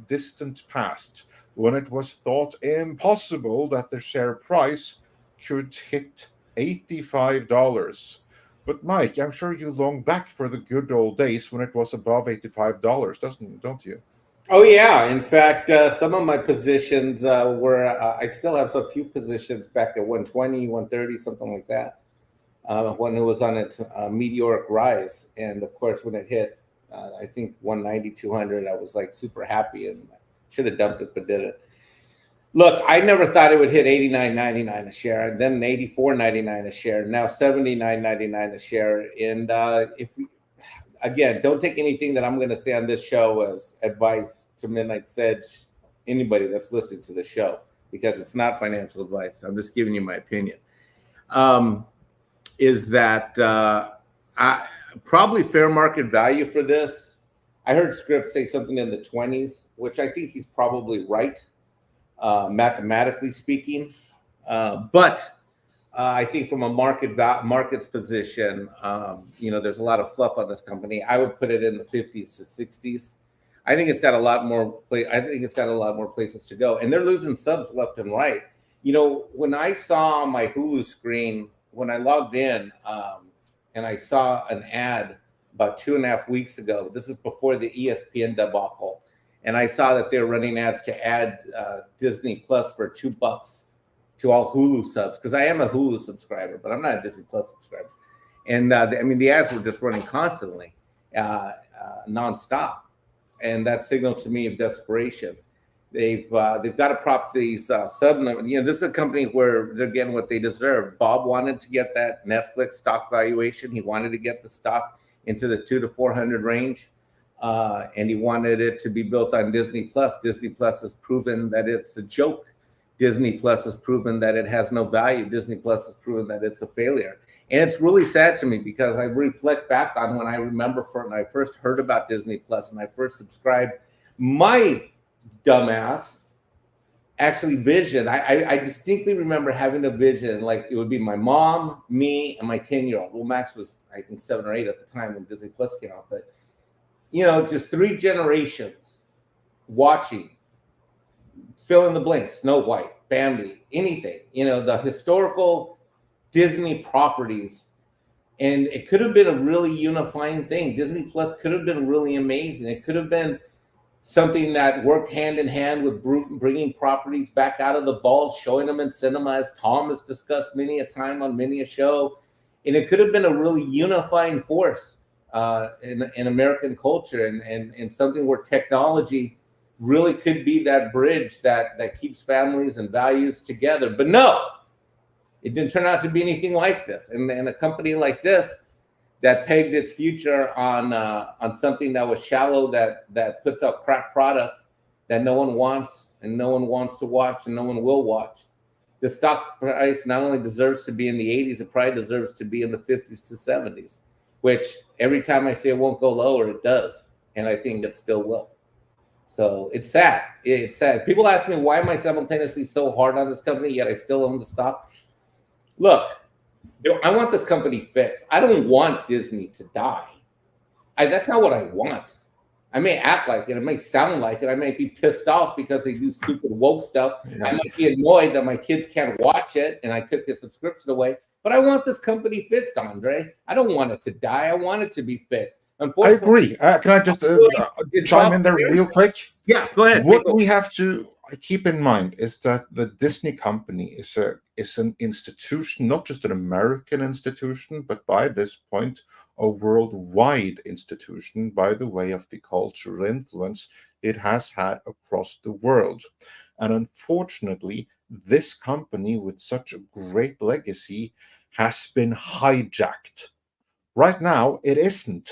distant past when it was thought impossible that the share price could hit $85. But Mike, I'm sure you long back for the good old days when it was above $85, don't you?
Oh yeah. In fact, some of my positions were I still have a few positions back at 120, 130, something like that. When it was on its meteoric rise. And of course, when it hit, I think 190, 200, I was like super happy and should have dumped it, but did it. Look, I never thought it would hit 89.99 a share, and then 84.99 a share, now 79.99 a share. And again, don't take anything that I'm going to say on this show as advice to Midnight Sedge, anybody that's listening to the show, because it's not financial advice. I'm just giving you my opinion. Is that probably fair market value for this? I heard Script say something in the 20s, which I think he's probably right, mathematically speaking. But I think from a market's position, there's a lot of fluff on this company. I would put it in the 50s to 60s. I think it's got a lot more places to go, and they're losing subs left and right. When I saw my Hulu screen, when I logged in, and I saw an ad about 2.5 weeks ago, this is before the ESPN debacle, and I saw that they're running ads to add Disney Plus for $2 to all Hulu subs, because I am a Hulu subscriber, but I'm not a Disney Plus subscriber. And the ads were just running constantly, nonstop, and that signaled to me of desperation. They've got to prop these sub numbers. This is a company where they're getting what they deserve. Bob wanted to get that Netflix stock valuation. He wanted to get the stock into the 200 to 400 range, and he wanted it to be built on Disney Plus. Disney Plus has proven that it's a joke. Disney Plus has proven that it has no value. Disney Plus has proven that it's a failure. And it's really sad to me, because I reflect back on when I remember when I first heard about Disney Plus and I first subscribed. My dumbass actually vision. I distinctly remember having a vision, like it would be my mom, me, and my 10-year-old. Well, Max was, I think, 7 or 8 at the time when Disney Plus came out. But, just 3 generations watching, fill in the blanks, Snow White, Bambi, anything, the historical Disney properties. And it could have been a really unifying thing. Disney Plus could have been really amazing. It could have been something that worked hand in hand with bringing properties back out of the vault, showing them in cinema, as Tom has discussed many a time on many a show. And it could have been a really unifying force in American culture, and something where technology really could be that bridge that keeps families and values together. But no, it didn't turn out to be anything like this. And a company like this that pegged its future on something that was shallow, that puts out crap product that no one wants, and no one wants to watch, and no one will watch. The stock price not only deserves to be in the 80s, it probably deserves to be in the 50s to 70s. which every time I say it won't go lower, it does. And I think it still will. So it's sad. It's sad. People ask me, why am I simultaneously so hard on this company, yet I still own the stock? Look, I want this company fixed. I don't want Disney to die. That's not what I want. I may act like it. It may sound like it. I may be pissed off because they do stupid woke stuff. Yeah. I might be annoyed that my kids can't watch it and I took the subscription away. But I want this company fixed, Andre. I don't want it to die. I want it to be fixed.
I agree. Can I just chime in there real quick?
Yeah, go ahead.
What we have to keep in mind is that the Disney company is an institution, not just an American institution, but by this point, a worldwide institution by the way of the cultural influence it has had across the world. And unfortunately, this company with such a great legacy has been hijacked. Right now, it isn't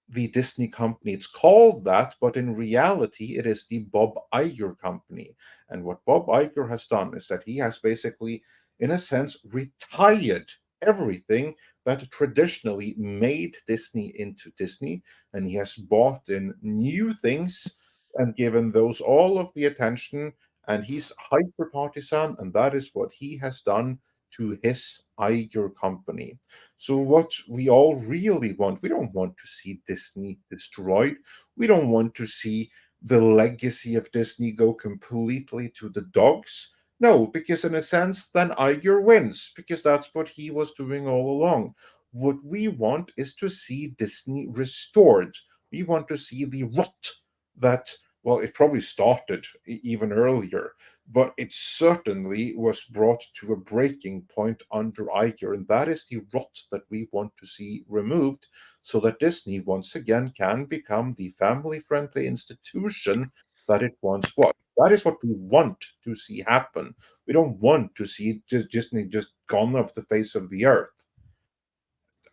the Disney company. It's called that, but in reality, it is the Bob Iger company. And what Bob Iger has done is that he has basically, in a sense, retired everything that traditionally made Disney into Disney, and he has bought in new things and given those all of the attention, and he's hyper partisan, and that is what he has done to his Iger company. So what we all really want, we don't want to see Disney destroyed. We don't want to see the legacy of Disney go completely to the dogs. No, because in a sense, then Iger wins, because that's what he was doing all along. What we want is to see Disney restored. We want to see the rot that, well, it probably started even earlier, but it certainly was brought to a breaking point under Iger, and that is the rot that we want to see removed so that Disney once again can become the family-friendly institution that it once was. That is what we want to see happen. We don't want to see Disney just gone off the face of the earth.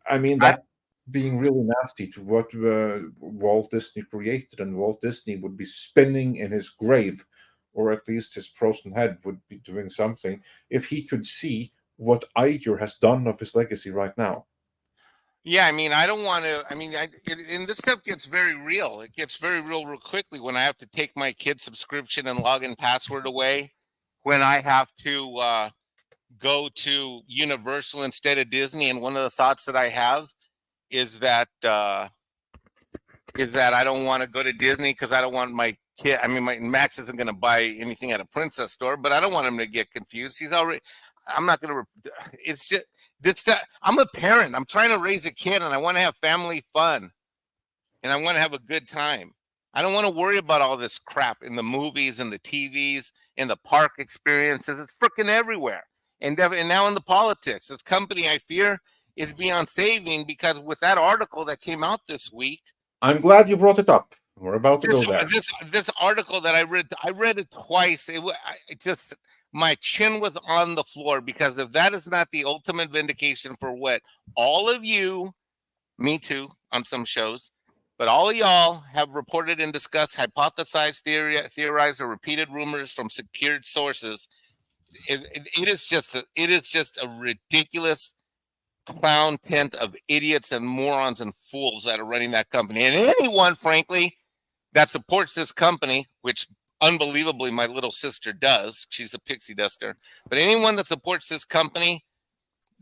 I mean, that being really nasty to what Walt Disney created, and Walt Disney would be spinning in his grave, or at least his frozen head would be doing something, if he could see what Iger has done of his legacy right now.
Yeah, I mean, I don't want to. I mean, and this stuff gets very real. It gets very real quickly when I have to take my kid's subscription and login password away. When I have to go to Universal instead of Disney, and one of the thoughts that I have is that I don't want to go to Disney because I don't want my kid. I mean, Max isn't going to buy anything at a Princess store, but I don't want him to get confused. He's already. I'm not going to. It's just. I'm a parent. I'm trying to raise a kid, and I want to have family fun, and I want to have a good time. I don't want to worry about all this crap in the movies and the TVs and the park experiences. It's freaking everywhere, and now in the politics. This company, I fear, is beyond saving, because with that article that came out this week.
I'm glad you brought it up. We're about to go there.
This article that I read it twice. It just. My chin was on the floor, because if that is not the ultimate vindication for what all of you, me too, on some shows, but all of y'all have reported and discussed, hypothesized, theorized, or repeated rumors from secured sources, it is just a ridiculous clown tent of idiots and morons and fools that are running that company. And anyone, frankly, that supports this company, which unbelievably my little sister does, she's a pixie duster, but anyone that supports this company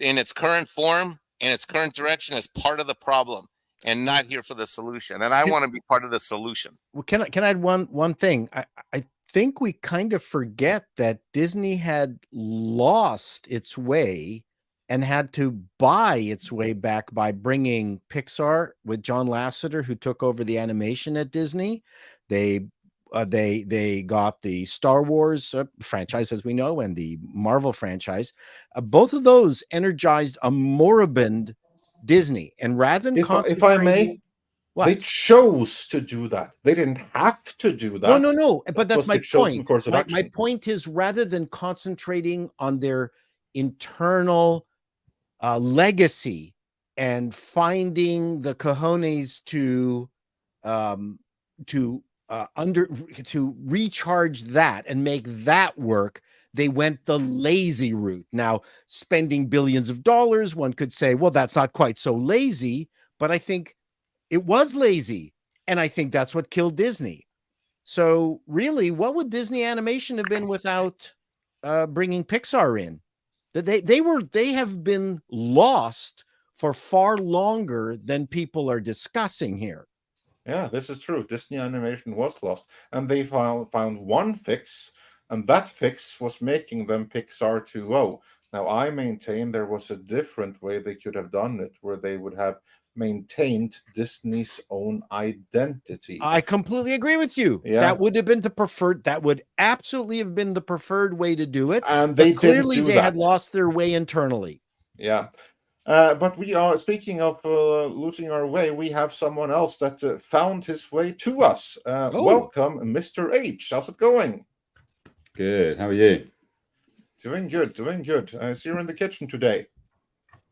in its current form and its current direction is part of the problem and not here for the solution. And I want to be part of the solution.
Well, can I add one thing? I think we kind of forget that Disney had lost its way and had to buy its way back by bringing Pixar with John Lasseter, who took over the animation at Disney. They got the Star Wars franchise, as we know, and the Marvel franchise. Both of those energized a moribund Disney. And rather than
if I may, what? They chose to do that. They didn't have to do that.
No. But that's my point. My point is, rather than concentrating on their internal legacy and finding the cojones to recharge that and make that work, they went the lazy route. Now, spending billions of dollars, one could say, well, that's not quite so lazy, but I think it was lazy. And I think that's what killed Disney. So really, what would Disney Animation have been without bringing Pixar in? They have been lost for far longer than people are discussing here.
Yeah, this is true. Disney Animation was lost, and they found one fix, and that fix was making them Pixar 2.0. Now, I maintain there was a different way they could have done it, where they would have maintained Disney's own identity.
I completely agree with you.
Yeah.
That would have been the preferred. That would absolutely have been the preferred way to do it.
And they
clearly
didn't do
they had
that.
lost their way internally.
Yeah. But we are, speaking of losing our way, we have someone else that found his way to us. Welcome, Mr. H. How's it going?
Good. How are you?
Doing good, doing good. I see you're in the kitchen today.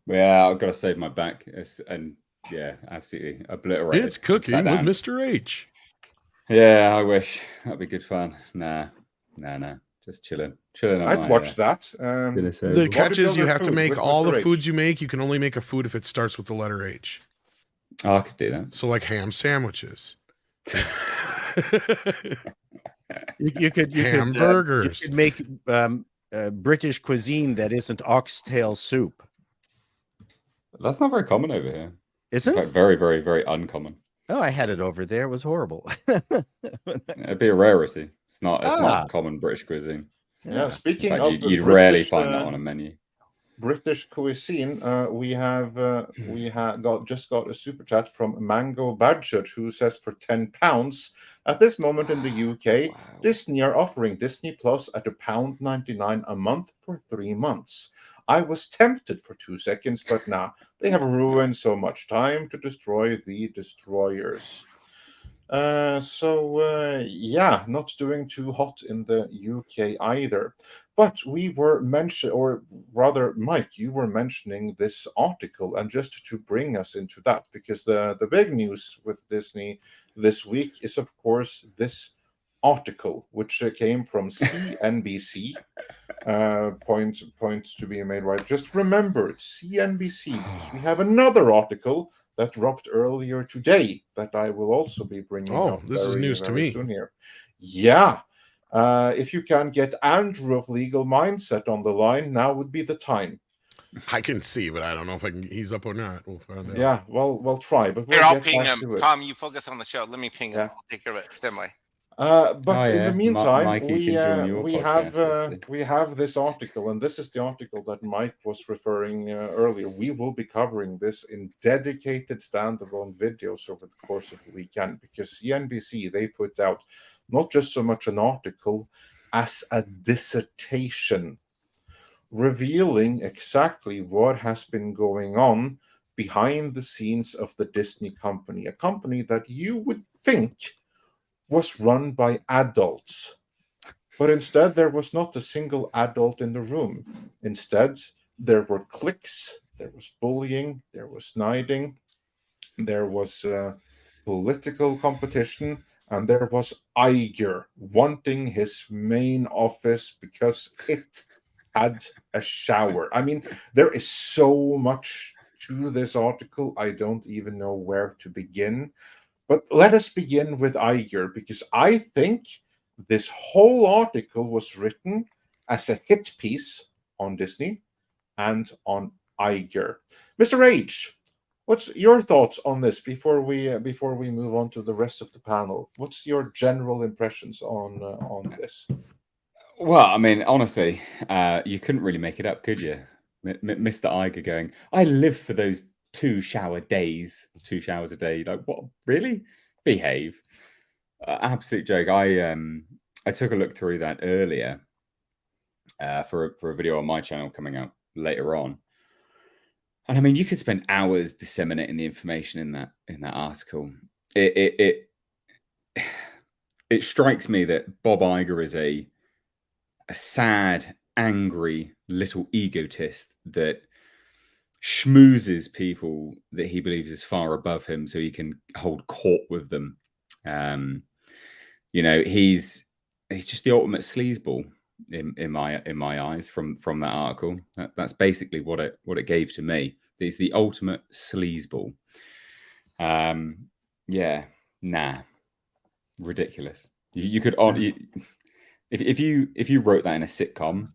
Yeah, I've got to save my back. And yeah, absolutely obliterated.
It's cooking with Mr. H.
Yeah, I wish. That'd be good fun. Nah. Just chilling.
I'd watch that.
The catch is you have to make all the foods
H.
you make. You can only make a food if it starts with the letter H.
Oh, I could do that.
So like ham sandwiches.
You could
Hamburgers.
You could make British cuisine that isn't oxtail soup.
That's not very common over here.
Isn't?
In fact, very, very, very uncommon.
Oh, I had it over there. It was horrible.
It'd be a rarity. It's not common British cuisine.
Yeah, speaking
In fact,
of
you'd rarely find that on a menu.
British cuisine, we just got a super chat from Mango Badger, who says for £10 at this moment in the UK, Disney are offering Disney Plus at £1.99 a month for 3 months. I was tempted for 2 seconds, but nah, they have ruined so much time to destroy the destroyers. Yeah, not doing too hot in the UK either. But we were or rather, Mike, you were mentioning this article, and just to bring us into that, because the big news with Disney this week is, of course, this article, which came from CNBC. Point to be made, right? Just remember, it's CNBC, because we have another article that dropped earlier today that I will also be bringing up.
This is news to me.
Soon here. Yeah. If you can get Andrew of Legal Mindset on the line, now would be the time.
I can see, but I don't know if he's up or not. We'll find out.
Yeah, we'll try. But
Here, I'll ping him. Tom, you focus on the show. Let me ping him. I'll take care of it. Stand by.
But in the meantime,
Mikey
we have this article, and this is the article that Mike was referring earlier. We will be covering this in dedicated standalone videos over the course of the weekend, because CNBC, they put out not just so much an article as a dissertation revealing exactly what has been going on behind the scenes of the Disney company, a company that you would think was run by adults. But instead, there was not a single adult in the room. Instead, there were cliques, there was bullying, there was sniding, there was political competition, and there was Iger wanting his main office because it had a shower. I mean, there is so much to this article, I don't even know where to begin. But let us begin with Iger, because I think this whole article was written as a hit piece on Disney and on Iger. Mr. H, what's your thoughts on this before we move on to the rest of the panel? What's your general impressions on this?
Well, I mean, honestly, you couldn't really make it up, could you? Mr. Iger going, I live for those 2 shower days, 2 showers a day. Like, what? Really? Behave. Absolute joke. I took a look through that earlier for a video on my channel coming out later on. And I mean, you could spend hours disseminating the information in that article. It strikes me that Bob Iger is a sad, angry little egotist that schmoozes people that he believes is far above him so he can hold court with them. You know, he's just the ultimate sleazeball in my eyes from that article. That's basically what it gave to me. It's the ultimate sleazeball. Yeah, nah, ridiculous. You could if you wrote that in a sitcom,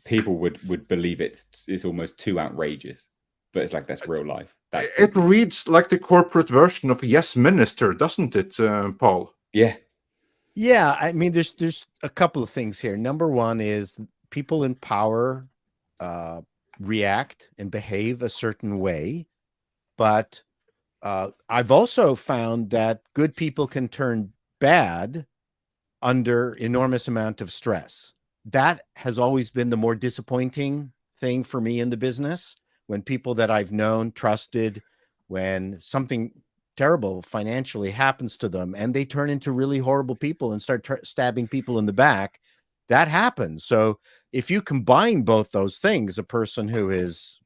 people would believe it's almost too outrageous. But it's like that's real life.
It reads like the corporate version of Yes Minister, doesn't it, Paul?
Yeah.
Yeah, I mean, there's a couple of things here. Number one is people in power react and behave a certain way, but I've also found that good people can turn bad under enormous amount of stress. That has always been the more disappointing thing for me in the business, when people that I've known, trusted, when something terrible financially happens to them and they turn into really horrible people and start stabbing people in the back. That happens. So if you combine both those things, a person who is,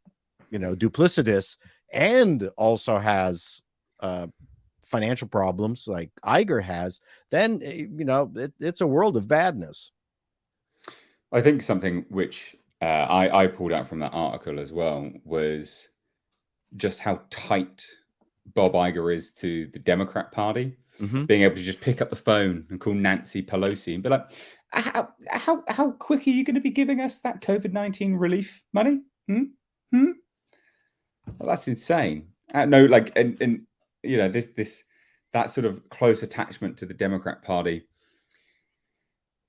duplicitous and also has financial problems like Iger has, then it's a world of badness.
I think something which I pulled out from that article as well was just how tight Bob Iger is to the Democrat Party, being able to just pick up the phone and call Nancy Pelosi and be like, how quick are you going to be giving us that COVID-19 relief money? Well, that's insane. No, like, and that sort of close attachment to the Democrat Party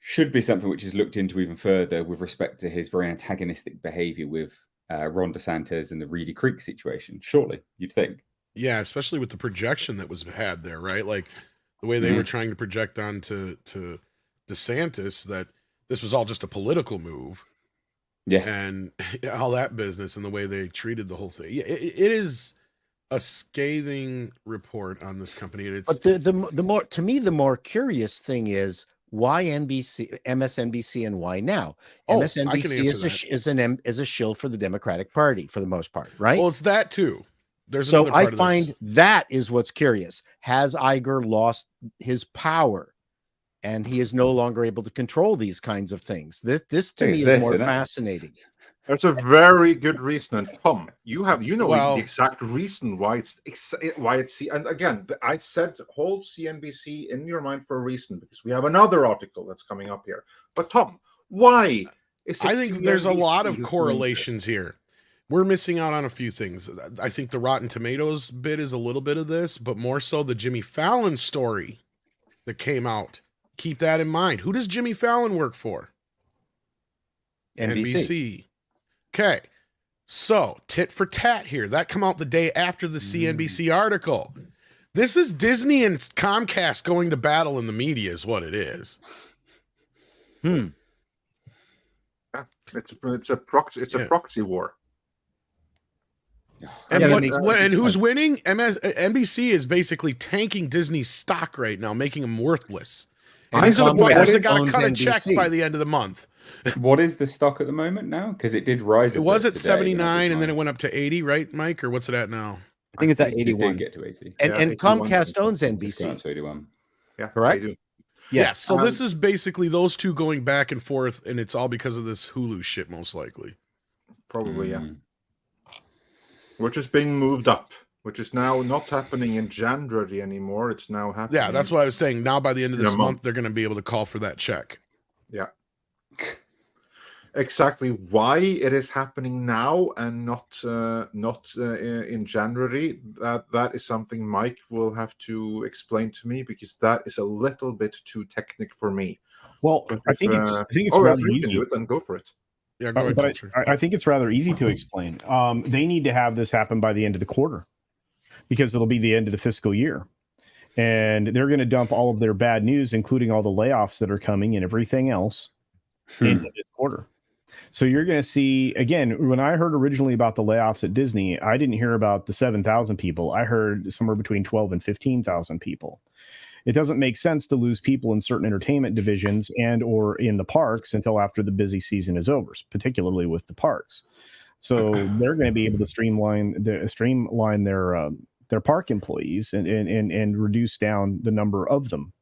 should be something which is looked into even further with respect to his very antagonistic behavior with Ron DeSantis and the Reedy Creek situation. Surely, you'd think.
Yeah, especially with the projection that was had there, right? Like the way they were trying to project onto DeSantis that this was all just a political move.
Yeah.
And all that business and the way they treated the whole thing. Yeah, it is a scathing report on this company. And it's
but the more curious thing is why MSNBC, and why now? MSNBC is a shill for the Democratic Party for the most part, right?
Well, it's that too. There's
so
another part
I find that is what's curious. Has Iger lost his power, and he is no longer able to control these kinds of things? This to me is more fascinating.
That's a very good reason. And Tom, you know the exact reason why it's and again, I said hold CNBC in your mind for a reason, because we have another article that's coming up here. But Tom, why is it
I think there's a lot of correlations here. We're missing out on a few things. I think the Rotten Tomatoes bit is a little bit of this, but more so the Jimmy Fallon story that came out. Keep that in mind. Who does Jimmy Fallon work for? NBC. Okay. So, tit for tat here. That come out the day after the CNBC article. This is Disney and Comcast going to battle in the media is what it is.
Yeah, it's a proxy war.
And, and who's winning? NBC is basically tanking Disney's stock right now, making them worthless. And these are the players that got to cut a check by the end of the month.
What is the stock at the moment now? Because it did rise.
It was at 79, and then it went up to 80, right, Mike? Or what's it at now?
I think it's at 81.
It did get to 80.
And Comcast owns NBC.
To 81.
Yeah,
correct?
Yes. So this is basically those two going back and forth, and it's all because of this Hulu shit, most likely.
Probably, yeah. Which is being moved up, which is now not happening in January anymore. It's now happening.
Yeah, that's what I was saying. Now, by the end of this month, they're going to be able to call for that check.
Yeah. Exactly why it is happening now and not in January, that is something Mike will have to explain to me, because that is a little bit too technical for me.
Well, I think it's rather easy.
Do it, then go for it.
Yeah, go ahead,
but I think it's rather easy to explain. They need to have this happen by the end of the quarter, because it'll be the end of the fiscal year. And they're going to dump all of their bad news, including all the layoffs that are coming and everything else, into this quarter. So you're going to see, again, when I heard originally about the layoffs at Disney, I didn't hear about the 7,000 people. I heard somewhere between 12 and 15,000 people. It doesn't make sense to lose people in certain entertainment divisions and or in the parks until after the busy season is over, particularly with the parks. So they're going to be able to streamline their park employees and reduce down the number of them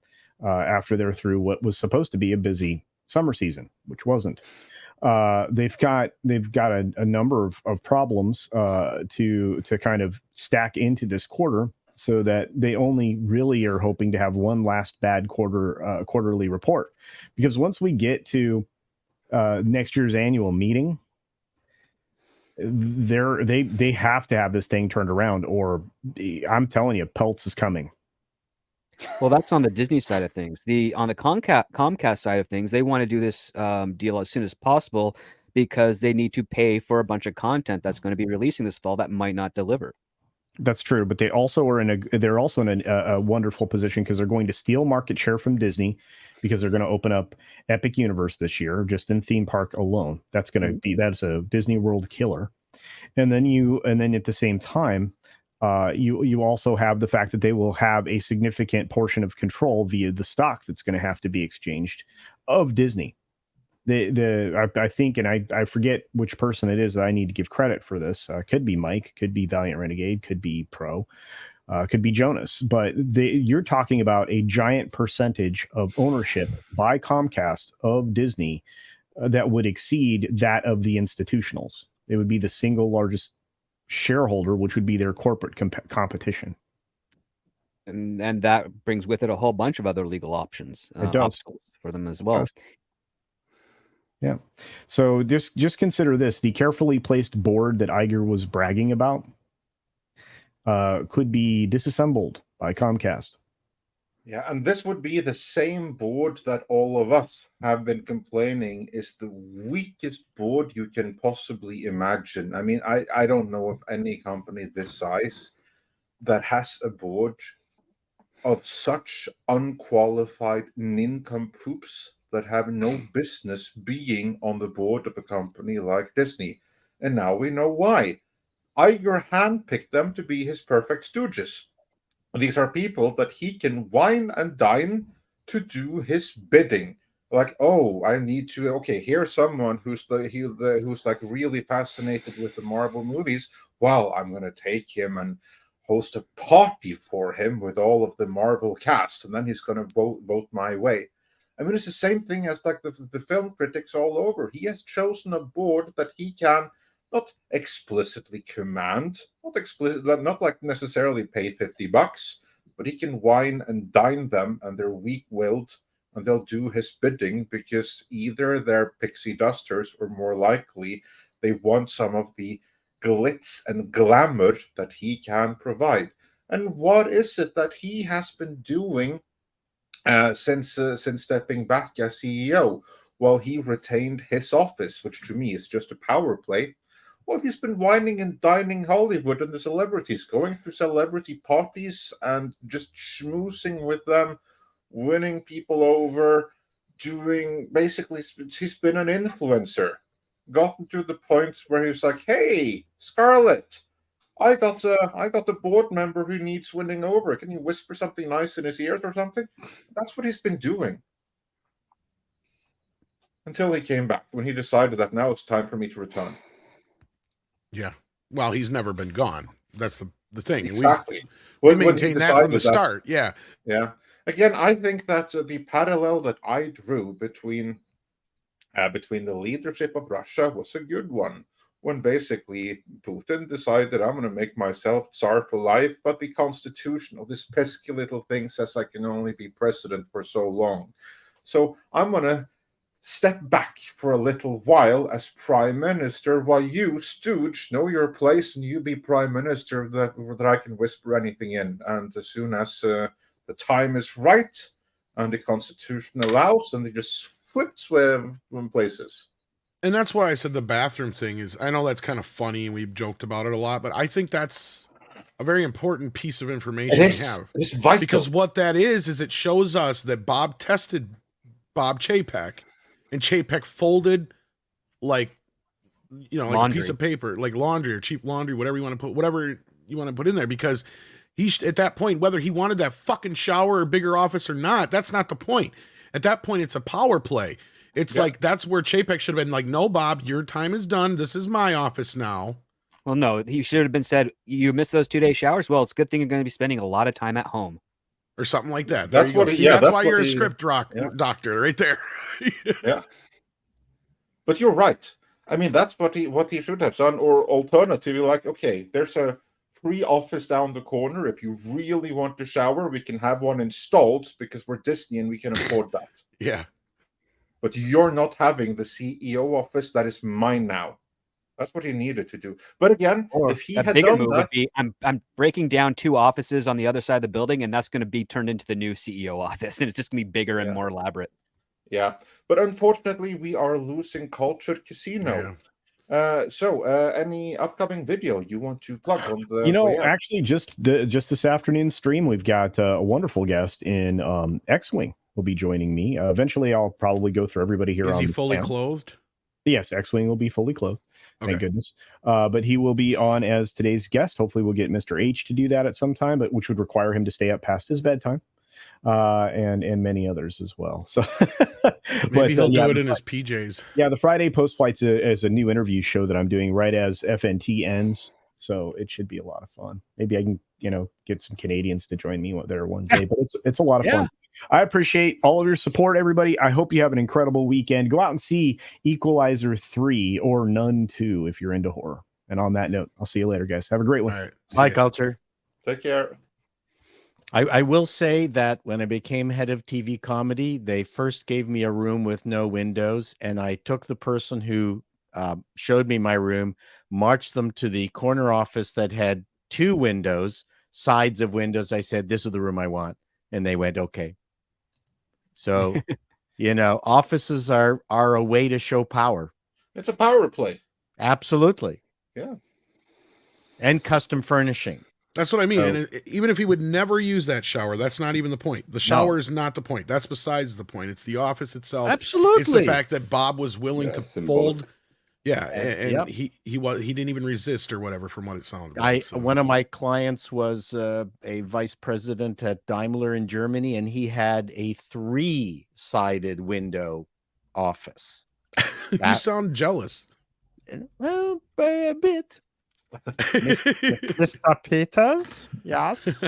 after they're through what was supposed to be a busy summer season, which wasn't. they've got a number of problems to kind of stack into this quarter, so that they only really are hoping to have one last bad quarterly report. Because once we get to next year's annual meeting, they have to have this thing turned around, or I'm telling you, Peltz is coming.
Well, that's on the Disney side of things. On the Comcast side of things, they want to do this deal as soon as possible, because they need to pay for a bunch of content that's going to be releasing this fall that might not deliver.
That's true, but they also are they're also in a wonderful position, because they're going to steal market share from Disney, because they're going to open up Epic Universe this year, just in theme park alone. That's going to be, that's a Disney World killer. And then at the same time, you also have the fact that they will have a significant portion of control via the stock that's going to have to be exchanged of Disney. I think, and I forget which person it is that I need to give credit for this. Could be Mike, could be Valiant Renegade, could be Pro, could be Jonas. But you're talking about a giant percentage of ownership by Comcast of Disney that would exceed that of the institutionals. It would be the single largest shareholder, which would be their corporate competition.
And that brings with it a whole bunch of other legal options, obstacles for them as well.
Yeah. So just consider this: the carefully placed board that Iger was bragging about could be disassembled by Comcast.
Yeah, and this would be the same board that all of us have been complaining is the weakest board you can possibly imagine. I mean, I don't know of any company this size that has a board of such unqualified nincompoops that have no business being on the board of a company like Disney. And now we know why. Iger handpicked them to be his perfect stooges. These are people that he can wine and dine to do his bidding. Like, oh, I need to. Okay, here's someone who's like really fascinated with the Marvel movies. Well, I'm gonna take him and host a party for him with all of the Marvel cast, and then he's gonna vote my way. I mean, it's the same thing as like the film critics all over. He has chosen a board that he can not explicitly command, not like necessarily pay $50, but he can wine and dine them, and they're weak-willed, and they'll do his bidding because either they're pixie dusters, or more likely they want some of the glitz and glamour that he can provide. And what is it that he has been doing since stepping back as CEO? Well, he retained his office, which to me is just a power play. Well, he's been wining and dining Hollywood and the celebrities, going to celebrity parties and just schmoozing with them, winning people over, basically, he's been an influencer. Gotten to the point where he's like, hey, Scarlett, I got a board member who needs winning over. Can you whisper something nice in his ears or something? That's what he's been doing. Until he came back, when he decided that now it's time for me to return.
Yeah. Well, he's never been gone. That's the thing.
Exactly.
We maintain that from the start. Yeah.
Yeah. Again, I think that the parallel that I drew between the leadership of Russia was a good one. When basically Putin decided, I'm going to make myself Tsar for life, but the constitution of this pesky little thing says I can only be president for so long. So I'm going to step back for a little while as prime minister, while you, stooge, know your place and you be prime minister, that I can whisper anything in. And as soon as the time is right and the constitution allows, and they just flipped in places.
And that's why I said the bathroom thing is, I know that's kind of funny and we've joked about it a lot, but I think that's a very important piece of information we have.
It's vital.
Because what that is it shows us that Bob tested Bob Chapek, and Chapek folded like a piece of paper, like laundry or cheap laundry, whatever you want to put in there, because at that point, whether he wanted that fucking shower or bigger office or not, that's not the point. At that point, it's a power play. It's like, that's where Chapek should have been like, no, Bob, your time is done. This is my office now.
Well, no, he should have been said, you missed those 2-day showers. Well, it's a good thing you're going to be spending a lot of time at home.
Or something like that.
That's
why you're a script doctor right there.
Yeah. But you're right. I mean, that's what he should have done. Or alternatively, like, okay, there's a free office down the corner. If you really want to shower, we can have one installed because we're Disney and we can afford that.
Yeah.
But you're not having the CEO office. That is mine now. That's what he needed to do. But again,
Or
if he
a
had
bigger
done
move
that,
would be I'm breaking down 2 offices on the other side of the building, and that's going to be turned into the new CEO office, and it's just going to be bigger and more elaborate.
Yeah, but unfortunately, we are losing Cultured Casino. Any upcoming video you want to plug on the way out?
Actually, just this afternoon's stream, we've got a wonderful guest in X-Wing will be joining me. Eventually, I'll probably go through everybody here.
Is
on
he
the
fully
panel.
clothed?
Yes, X-Wing will be fully clothed. Thank
Okay.
goodness. But he will be on as today's guest. Hopefully, we'll get Mr. H to do that at some time, but which would require him to stay up past his bedtime, and many others as well. So
Maybe he'll do it in his PJs.
Yeah, the Friday post flights is a new interview show that I'm doing right as FNT ends. So it should be a lot of fun. Maybe I can, get some Canadians to join me there one day. But it's a lot of fun. I appreciate all of your support, everybody. I hope you have an incredible weekend. Go out and see Equalizer 3 or Nun 2 if you're into horror. And on that note, I'll see you later, guys. Have a great one.
All right.
Bye, Culture.
Take care.
I will say that when I became head of TV comedy, they first gave me a room with no windows, and I took the person who showed me my room, marched them to the corner office that had 2 windows, sides of windows. I said, "This is the room I want," and they went, "Okay." So, offices are a way to show power.
It's a power play.
Absolutely.
Yeah.
And custom furnishing.
That's what I mean. And even if he would never use that shower, that's not even the point. The shower is not the point. That's besides the point. It's the office itself.
Absolutely.
It's the fact that Bob was willing to
symbolic.
fold. Yeah, and
Yep.
he didn't even resist or whatever from what it sounded like.
One of my clients was a vice president at Daimler in Germany, and he had a 3-sided window office.
You sound jealous.
Well, a bit. Mr. Peters, yes.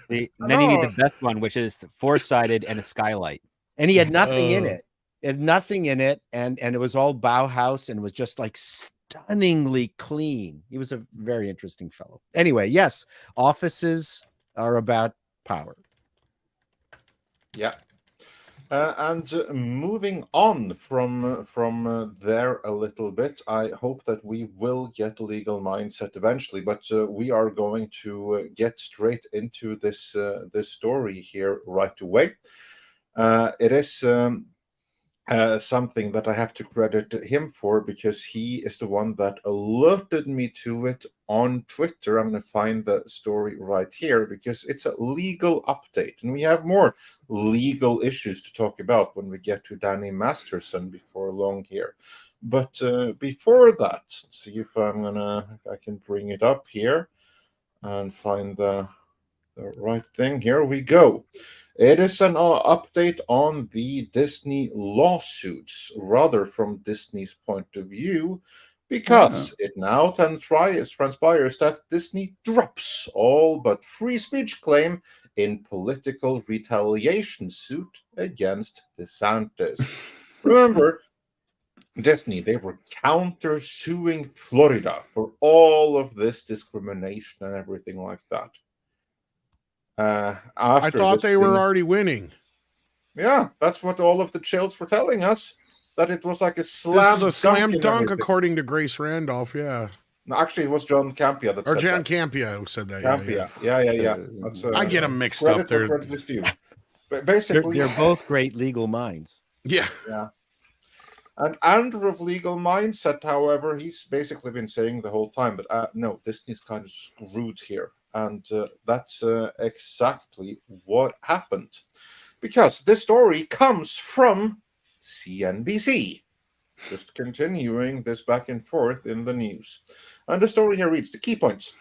Then you need the best one, which is 4-sided and a skylight.
And he had nothing in it. It had nothing in it, and it was all Bauhaus, and it was just like stunningly clean. He was a very interesting fellow. Anyway, yes, offices are about power.
Yeah. And moving on from there a little bit, I hope that we will get Legal Mindset eventually, but we are going to get straight into this story here right away. It is something that I have to credit him for because he is the one that alerted me to it on Twitter. I'm going to find the story right here because it's a legal update, and we have more legal issues to talk about when we get to Danny Masterson before long here. But before that, let's see if I can bring it up here and find the right thing. Here we go. It is an update on the Disney lawsuits, rather from Disney's point of view, because it now transpires that Disney drops all but free speech claim in political retaliation suit against DeSantis. Remember, Disney, they were counter-suing Florida for all of this discrimination and everything like that.
I thought they were already winning.
Yeah, that's what all of the chills were telling us. That it was like a slam
dunk, according to Grace Randolph. Yeah.
No, actually, it was John Campia that
or
said
John
that.
Campia who said that.
Campia. Yeah. That's,
I get them mixed up there.
But basically,
they're both great legal minds.
Yeah. And Andrew of Legal Mindset, however, he's basically been saying the whole time that no, Disney's kind of screwed here. And that's exactly what happened. Because this story comes from CNBC. Just continuing this back and forth in the news. And the story here reads, the key points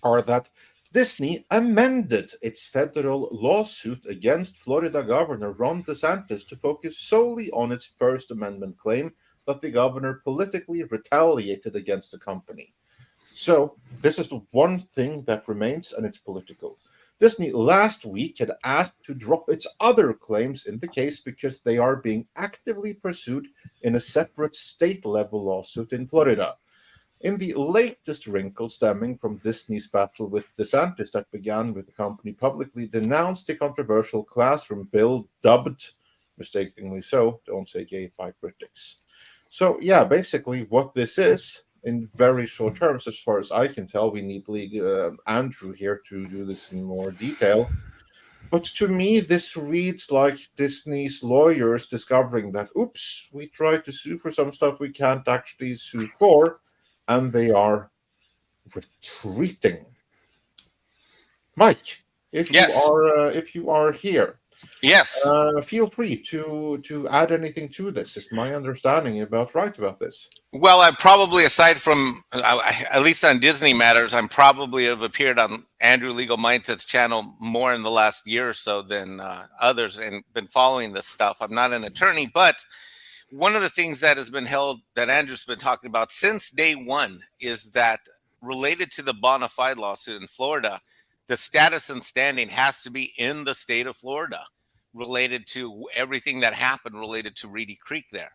are that Disney amended its federal lawsuit against Florida Governor Ron DeSantis to focus solely on its First Amendment claim that the governor politically retaliated against the company. So this is the one thing that remains, and it's political. Disney last week had asked to drop its other claims in the case because they are being actively pursued in a separate state-level lawsuit in Florida. In the latest wrinkle stemming from Disney's battle with DeSantis that began with the company publicly denounced the controversial classroom bill dubbed, mistakenly so, don't say gay, by critics. So yeah, basically what this is, in very short terms, as far as I can tell, we need Andrew here to do this in more detail. But to me, this reads like Disney's lawyers discovering that, oops, we tried to sue for some stuff we can't actually sue for, and they are retreating. Mike, if you are here,
Yes.
feel free to add anything to this. Is my understanding right about this?
Well, I probably, aside from at least on Disney matters, I'm probably have appeared on Andrew Legal Mindset's channel more in the last year or so than others, and been following this stuff. I'm not an attorney, but one of the things that has been held, that Andrew's been talking about since day one, is that related to the bona fide lawsuit in Florida, the status and standing has to be in the state of Florida, related to everything that happened related to Reedy Creek there.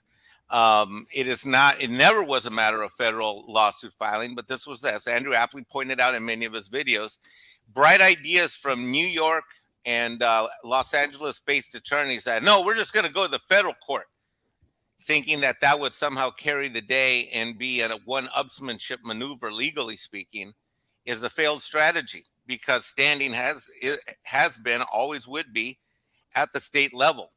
It never was a matter of federal lawsuit filing, but this was, as Andrew aptly pointed out in many of his videos, bright ideas from New York and Los Angeles-based attorneys that, no, we're just going to go to the federal court, thinking that that would somehow carry the day and be a one-upsmanship maneuver, legally speaking, is a failed strategy, because standing has been, always would be, at the state level.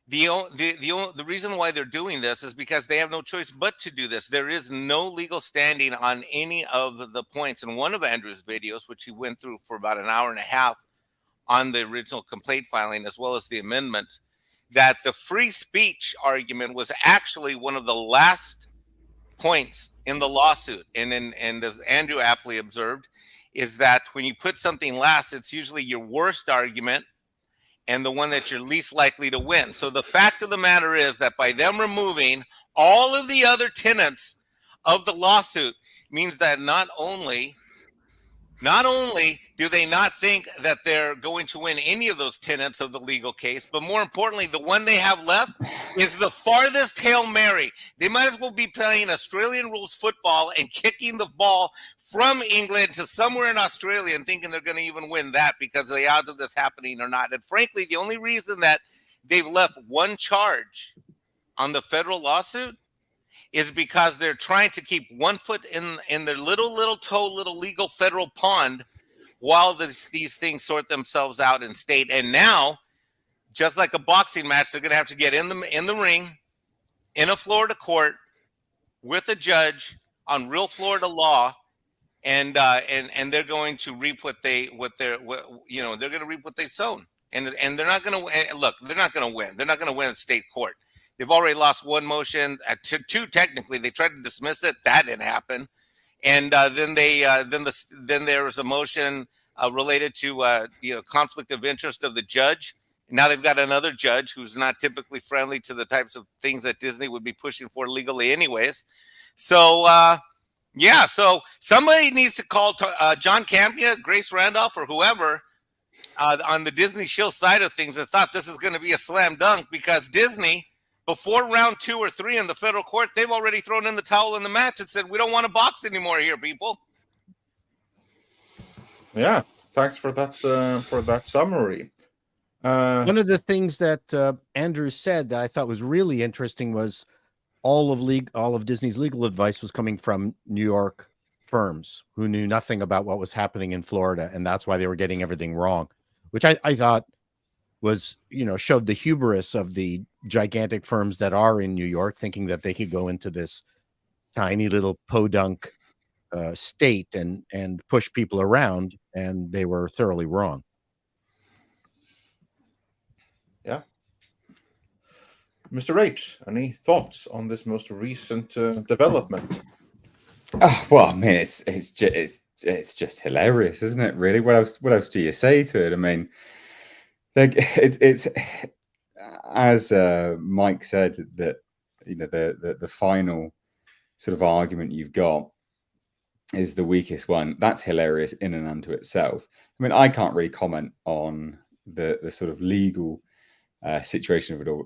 The reason why they're doing this is because they have no choice but to do this. There is no legal standing on any of the points. In one of Andrew's videos, which he went through for about an hour and a half on the original complaint filing, as well as the amendment, that the free speech argument was actually one of the last points in the lawsuit. And as Andrew aptly observed, is that when you put something last, it's usually your worst argument and the one that you're least likely to win. So the fact of the matter is that by them removing all of the other tenets of the lawsuit means that not only do they not think that they're going to win any of those tenets of the legal case, but more importantly, the one they have left is the farthest Hail Mary. They might as well be playing Australian rules football and kicking the ball from England to somewhere in Australia and thinking they're going to even win that, because the odds of this happening are not. And frankly, the only reason that they've left one charge on the federal lawsuit is because they're trying to keep one foot in their little legal federal pond while these things sort themselves out in state. And now, just like a boxing match, they're going to have to get in the ring in a Florida court with a judge on real Florida law, and they're going to reap they're going to reap what they've sown. And they're not going to look. They're not going to win. They're not going to win in state court. They've already lost one motion, two technically. They tried to dismiss it. That didn't happen. And then there was a motion related to conflict of interest of the judge. Now they've got another judge who's not typically friendly to the types of things that Disney would be pushing for legally anyways. So, so somebody needs to call John Campia, Grace Randolph, or whoever on the Disney Shield side of things, and thought this is going to be a slam dunk, because Disney, before round 2 or 3 in the federal court, they've already thrown in the towel in the match and said, we don't want to box anymore here, people.
Yeah, thanks for that summary.
One of the things that Andrew said that I thought was really interesting was all of Disney's legal advice was coming from New York firms who knew nothing about what was happening in Florida, and that's why they were getting everything wrong, which I thought was, showed the hubris of the gigantic firms that are in New York, thinking that they could go into this tiny little podunk state and push people around, and they were thoroughly wrong.
Yeah. Mr. H, any thoughts on this most recent development?
Oh, well, I mean, it's just hilarious, isn't it? Really, what else do you say to it? I mean, it's as Mike said, that the final sort of argument you've got is the weakest one. That's hilarious in and unto itself. I mean, I can't really comment on the sort of legal situation of it all.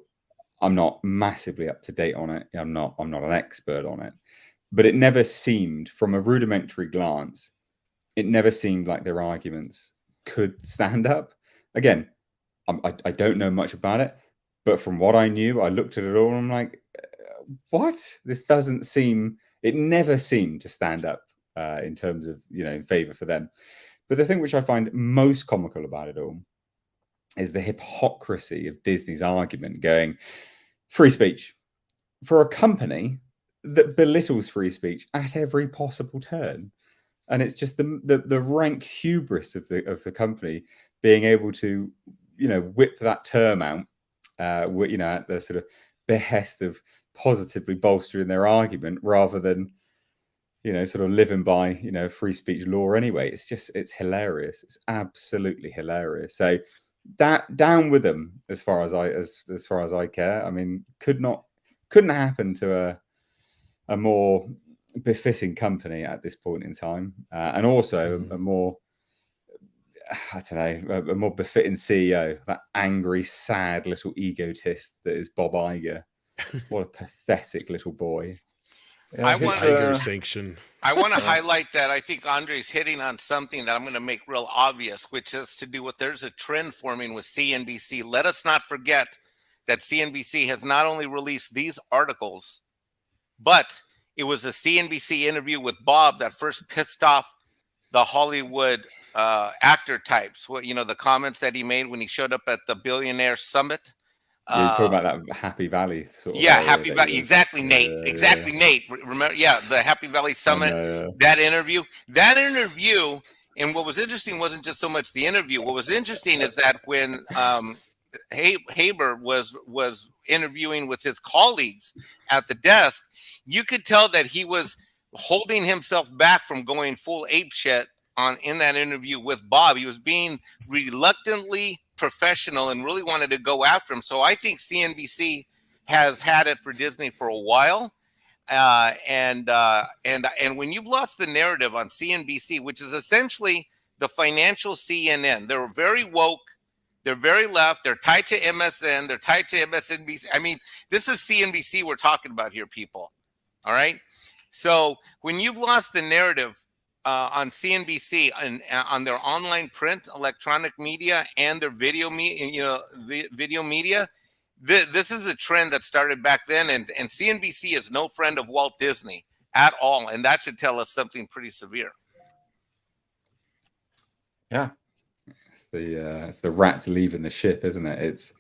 I'm not massively up to date on it. I'm not an expert on it, but it never seemed, from a rudimentary glance, it never seemed like their arguments could stand up. Again, I don't know much about it, but from what I knew, I looked at it all and I'm like, what? This doesn't seem. It never seemed to stand up in terms of, in favor for them. But the thing which I find most comical about it all is the hypocrisy of Disney's argument going, free speech for a company that belittles free speech at every possible turn. And it's just the rank hubris of the company being able to, whip that term out, at the sort of behest of positively bolstering their argument rather than, sort of living by, free speech law anyway. It's hilarious. It's absolutely hilarious. So down with them as far as I care. I mean, couldn't happen to a more befitting company at this point in time, and also a more, I don't know, a more befitting CEO. That angry, sad little egotist that is Bob Iger. What a pathetic little boy.
Yeah,
I
his,
want
Iger sanction.
I want to highlight that I think Andre's hitting on something that I'm going to make real obvious, which has to do with there's a trend forming with CNBC. Let us not forget that CNBC has not only released these articles, but it was a CNBC interview with Bob that first pissed off the Hollywood actor types. What, the comments that he made when he showed up at the Billionaire Summit.
You're talking about that Happy Valley sort of.
Yeah,
area
Happy
that
Valley.
he was-
Exactly, Nate.
Yeah,
Exactly, Nate. Remember? Yeah, the Happy Valley Summit. That interview. And what was interesting wasn't just so much the interview. What was interesting is that when Haber was interviewing with his colleagues at the desk, you could tell that he was holding himself back from going full apeshit in that interview with Bob. He was being reluctantly professional and really wanted to go after him. So I think CNBC has had it for Disney for a while. And when you've lost the narrative on CNBC, which is essentially the financial CNN, they're very woke, they're very left, they're tied to MSN, they're tied to MSNBC. I mean, this is CNBC we're talking about here, people. All right. So when you've lost the narrative on CNBC and on their online print, electronic media, and their video media, this is a trend that started back then, and CNBC is no friend of Walt Disney at all, and that should tell us something pretty severe.
yeah.
It's the rats leaving the ship, isn't it?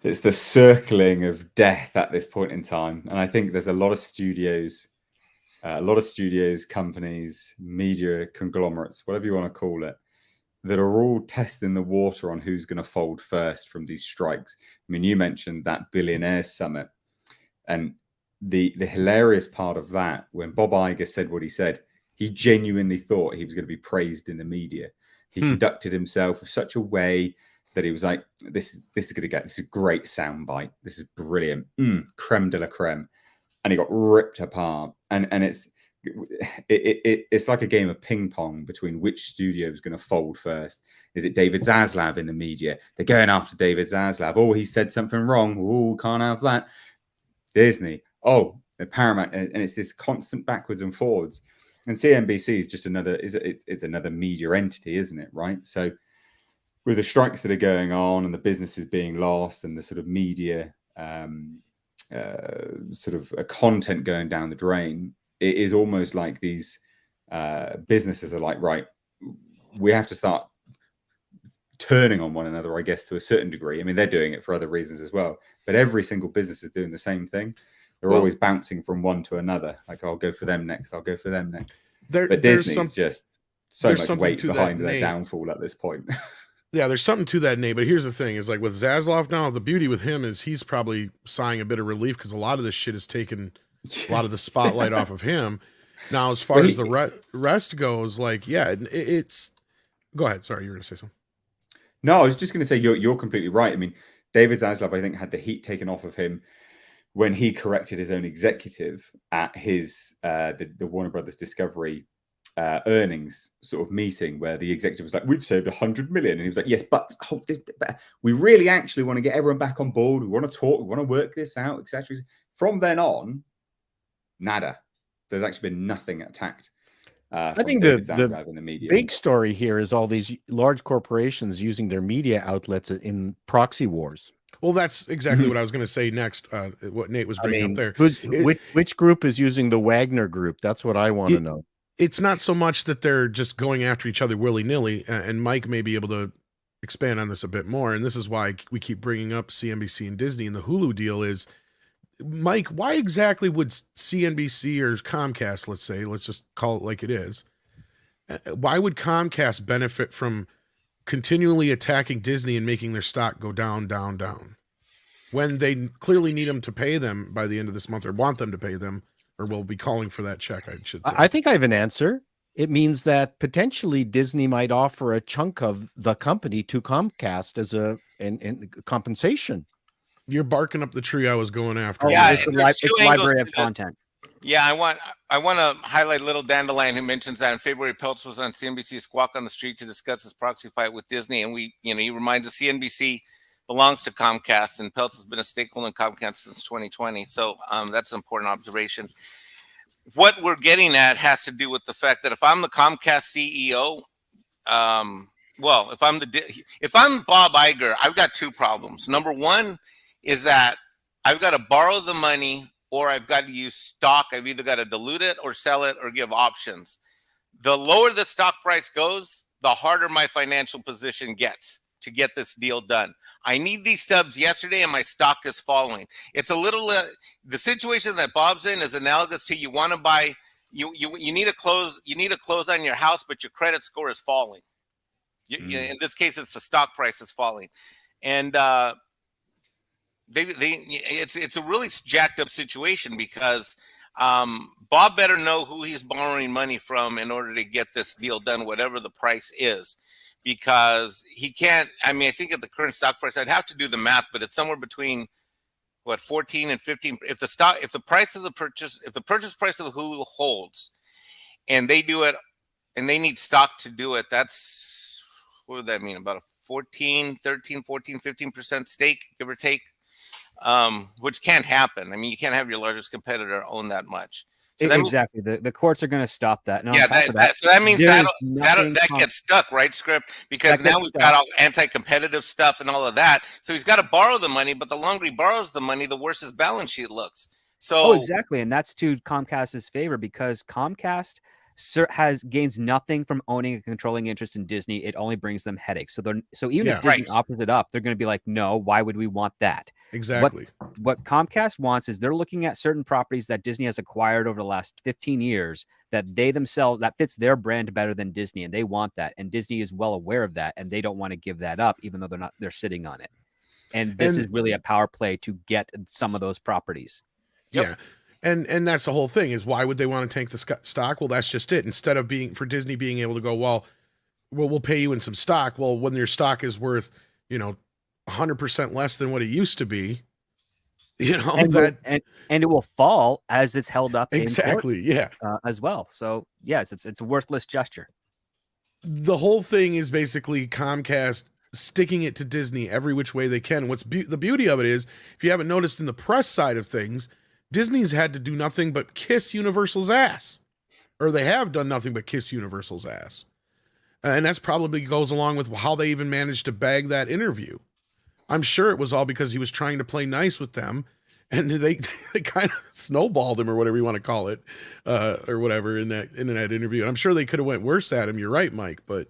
It's the circling of death at this point in time, and I think there's a lot of studios, companies, media conglomerates, whatever you want to call it, that are all testing the water on who's going to fold first from these strikes. I mean, you mentioned that Billionaires Summit, and the hilarious part of that, when Bob Iger said what he said, he genuinely thought he was going to be praised in the media. He conducted himself in such a way that he was like, this is a great soundbite. This is brilliant. Creme de la creme. And he got ripped apart. And it's like a game of ping pong between which studio is going to fold first. Is it David Zaslav in the media? They're going after David Zaslav. Oh, he said something wrong. Oh, can't have that. Disney. Oh, the Paramount. And it's this constant backwards and forwards. And CNBC is just it's another media entity, isn't it? Right. So with the strikes that are going on and the businesses being lost and the sort of media sort of content going down the drain, it is almost like these businesses are like, right, we have to start turning on one another, I guess, to a certain degree. I mean, they're doing it for other reasons as well, but every single business is doing the same thing. They're always bouncing from one to another. Like, I'll go for them next. I'll go for them next. But Disney's just so much weight behind their downfall at this point.
Yeah, there's something to that, Nate. But here's the thing: is like with Zaslav now, the beauty with him is he's probably sighing a bit of relief because a lot of this shit has taken a lot of the spotlight off of him. Now, as far as the rest goes, like, yeah, it's. Go ahead. Sorry, you were going to say something.
No, I was just going to say you're completely right. I mean, David Zaslav, I think, had the heat taken off of him when he corrected his own executive at his the Warner Brothers Discovery earnings sort of meeting where the executive was like, "We've saved 100 million," and he was like, "Yes, but we really actually want to get everyone back on board. We want to talk. We want to work this out, etc." From then on, nada. There's actually been nothing attacked.
I think the
media.
Big story here is all these large corporations using their media outlets in proxy wars.
Well, that's exactly what I was going to say next. What Nate was bringing up there.
Which group is using the Wagner group? That's what I want to know.
It's not so much that they're just going after each other willy-nilly, and Mike may be able to expand on this a bit more, and this is why we keep bringing up CNBC and Disney, and the Hulu deal is, Mike, why exactly would CNBC or Comcast, let's just call it like it is, why would Comcast benefit from continually attacking Disney and making their stock go down, down, down, when they clearly need them to pay them by the end of this month, or want them to pay them, or will be calling for that check, I should say?
I think I have an answer. It means that potentially Disney might offer a chunk of the company to Comcast as in compensation.
You're barking up the tree I was going after.
Yeah, it's a library of content.
Yeah, I want to highlight Little Dandelion, who mentions that in February, Peltz was on CNBC Squawk on the Street to discuss his proxy fight with Disney, and he reminds us CNBC belongs to Comcast, and Peltz has been a stakeholder in Comcast since 2020. So that's an important observation. What we're getting at has to do with the fact that if I'm the Comcast CEO, if I'm Bob Iger, I've got two problems. Number one is that I've got to borrow the money, or I've got to use stock. I've either got to dilute it or sell it or give options. The lower the stock price goes, the harder my financial position gets to get this deal done. I need these subs yesterday, and my stock is falling. It's a little the situation that Bob's in is analogous to you want to buy. You need to close. You need to close on your house, but your credit score is falling. In this case, it's the stock price is falling, and it's a really jacked up situation because Bob better know who he's borrowing money from in order to get this deal done, whatever the price is, because he can't. I mean, I think at the current stock price, I'd have to do the math, but it's somewhere between 14 and 15. If the purchase price of the Hulu holds, and they do it, and they need stock to do it, that's, what would that mean? About a 13, 14, 15% stake, give or take. Which can't happen. I mean, you can't have your largest competitor own that much. So
exactly. The courts are going to stop that.
Yeah, so that means that gets stuck, right, Script? Because now we've got all anti-competitive stuff and all of that. So he's got to borrow the money, but the longer he borrows the money, the worse his balance sheet looks. So
exactly, and that's to Comcast's favor, because Comcast gains nothing from owning a controlling interest in Disney. It only brings them headaches. So even if Disney offers it up, they're going to be like, no, why would we want that?
Exactly.
What Comcast wants is they're looking at certain properties that Disney has acquired over the last 15 years that they themselves, that fits their brand better than Disney, and they want that. And Disney is well aware of that, and they don't want to give that up, even though they're sitting on it. And this is really a power play to get some of those properties.
Yep. Yeah. And that's the whole thing, is why would they want to tank the stock? Well, that's just it. Instead of for Disney being able to go, well, we'll pay you in some stock. Well, when your stock is worth, 100% less than what it used to be, and
it will fall as it's held up.
Exactly.
In court, as well. So yes, it's a worthless gesture.
The whole thing is basically Comcast sticking it to Disney every which way they can. What's the beauty of it is, if you haven't noticed in the press side of things, Disney's had to do nothing but kiss Universal's ass, or they have done nothing but kiss Universal's ass. And that's probably goes along with how they even managed to bag that interview. I'm sure it was all because he was trying to play nice with them, and they kind of snowballed him, or whatever you want to call it, or whatever in that interview. And I'm sure they could have went worse at him. You're right, Mike, but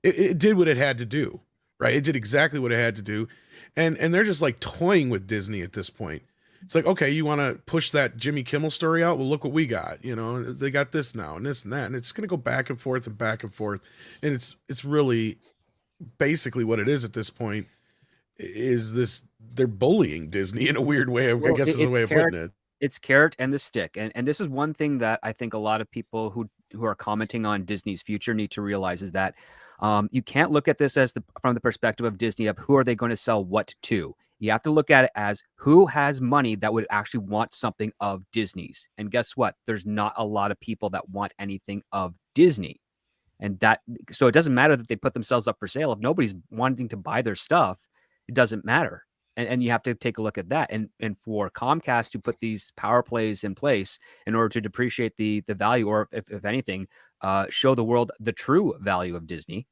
it did what it had to do, right? It did exactly what it had to do. And they're just like toying with Disney at this point. It's like, okay, you want to push that Jimmy Kimmel story out? Well, look what we got. They got this now and this and that, and it's going to go back and forth and back and forth. And it's really basically what it is at this point. Is this they're bullying Disney in a weird way? I guess is the way of putting it.
It's carrot and the stick, and this is one thing that I think a lot of people who are commenting on Disney's future need to realize, is that you can't look at this from the perspective of Disney of who are they going to sell what to. You have to look at it as who has money that would actually want something of Disney's. And guess what? There's not a lot of people that want anything of Disney. And so it doesn't matter that they put themselves up for sale. If nobody's wanting to buy their stuff, it doesn't matter. And you have to take a look at that. And for Comcast to put these power plays in place in order to depreciate the value, or if anything, show the world the true value of Disney,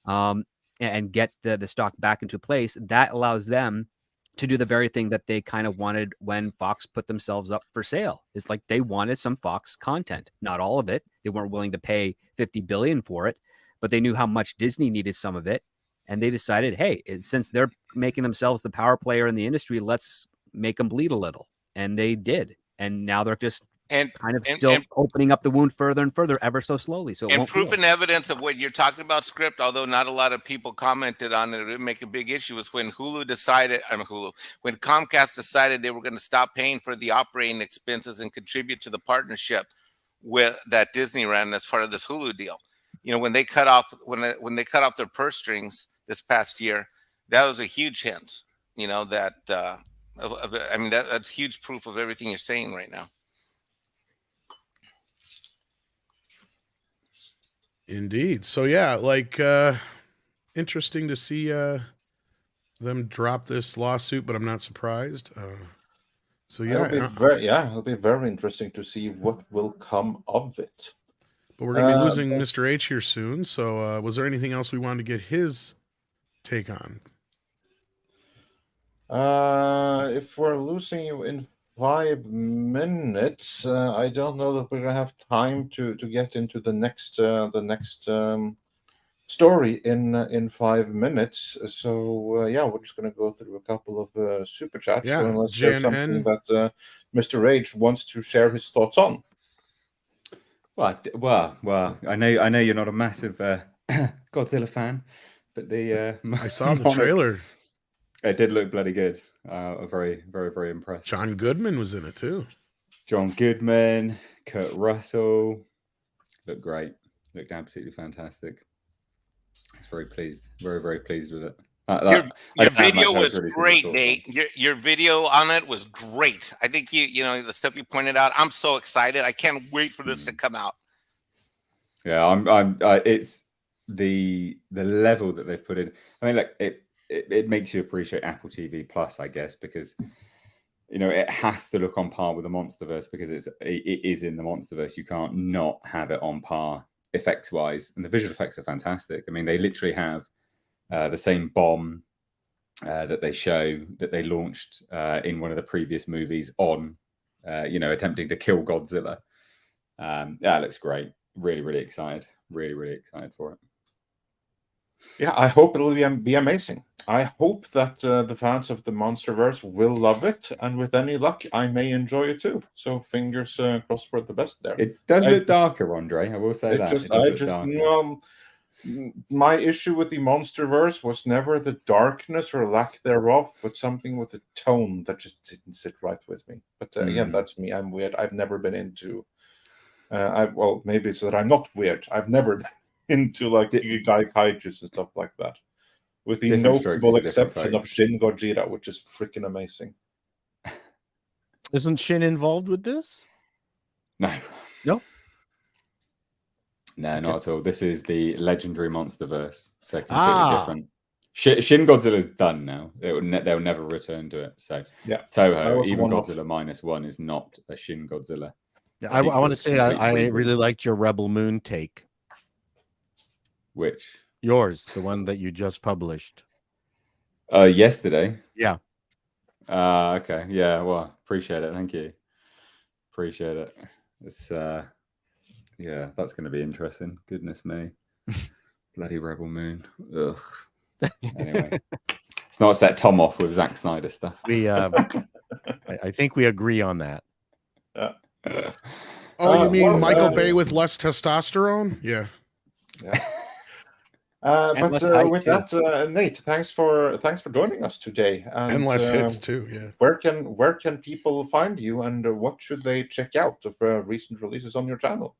and get the stock back into place, that allows them to do the very thing that they kind of wanted when Fox put themselves up for sale. It's like they wanted some Fox content, not all of it. They weren't willing to pay $50 billion for it, but they knew how much Disney needed some of it. And they decided, hey, since they're making themselves the power player in the industry, let's make them bleed a little. And they did. And now they're just still opening up the wound further and further, ever so slowly. So
proof and evidence of what you're talking about, Script, although not a lot of people commented on it, it didn't make a big issue, was when when Comcast decided they were going to stop paying for the operating expenses and contribute to the partnership that Disney ran as part of this Hulu deal. When they cut off their purse strings this past year, that was a huge hint. That's huge proof of everything you're saying right now.
Indeed. So yeah, interesting to see them drop this lawsuit, but I'm not surprised. So yeah,
it'll be very interesting to see what will come of it.
But we're going to be losing Mr. H here soon. So was there anything else we wanted to get his take on?
If we're losing you in 5 minutes, I don't know that we're going to have time to get into the next story in 5 minutes. So we're just going to go through a couple of super chats.
Yeah,
so unless there's something that Mr. H wants to share his thoughts on.
Well, I know you're not a massive Godzilla fan, but
I saw the trailer.
It did look bloody good. Very, very, very impressed.
John Goodman was in it too.
John Goodman, Kurt Russell looked great. Looked absolutely fantastic. I was very pleased. Very, very pleased with it.
Your video was really great, Nate. Your video on it was great. I think the stuff you pointed out. I'm so excited. I can't wait for this to come out.
Yeah, it's the level that they've put in. I mean, it makes you appreciate Apple TV Plus, I guess, because it has to look on par with the MonsterVerse because it is in the MonsterVerse. You can't not have it on par effects wise, and the visual effects are fantastic. I mean, they literally have the same bomb that they show that they launched in one of the previous movies on, attempting to kill Godzilla. It looks great. Really, really excited. Really, really excited for it.
Yeah, I hope it'll be amazing. I hope that the fans of the MonsterVerse will love it, and with any luck, I may enjoy it too. So fingers crossed for the best there.
It does look darker, Andre. I will say that.
My issue with the MonsterVerse was never the darkness or lack thereof, but something with the tone that just didn't sit right with me. But again, that's me. I'm weird. I've never been into. Maybe it's that I'm not weird. I've never been into kaijus and stuff like that, with the notable exception of Shin Godzilla, which is freaking amazing.
Isn't Shin involved with this?
No, not at all. This is the legendary MonsterVerse, so completely different. Shin Godzilla's done now. They'll never return to it. So yeah, Toho, even Godzilla -1 is not a Shin Godzilla.
Yeah, I want to say I really liked your Rebel Moon take.
Which?
Yours, the one that you just published.
Yesterday?
Yeah.
Okay. Yeah, well, appreciate it. Thank you. Appreciate it. It's that's going to be interesting. Goodness me. Bloody Rebel Moon. Ugh. Anyway. It's not set Tom off with Zack Snyder stuff.
I think we agree on that.
You mean Michael Bay with less testosterone? Yeah.
With that, Nate, thanks for joining us today.
And less hits too. Yeah.
Where can people find you, and what should they check out of recent releases on your channel?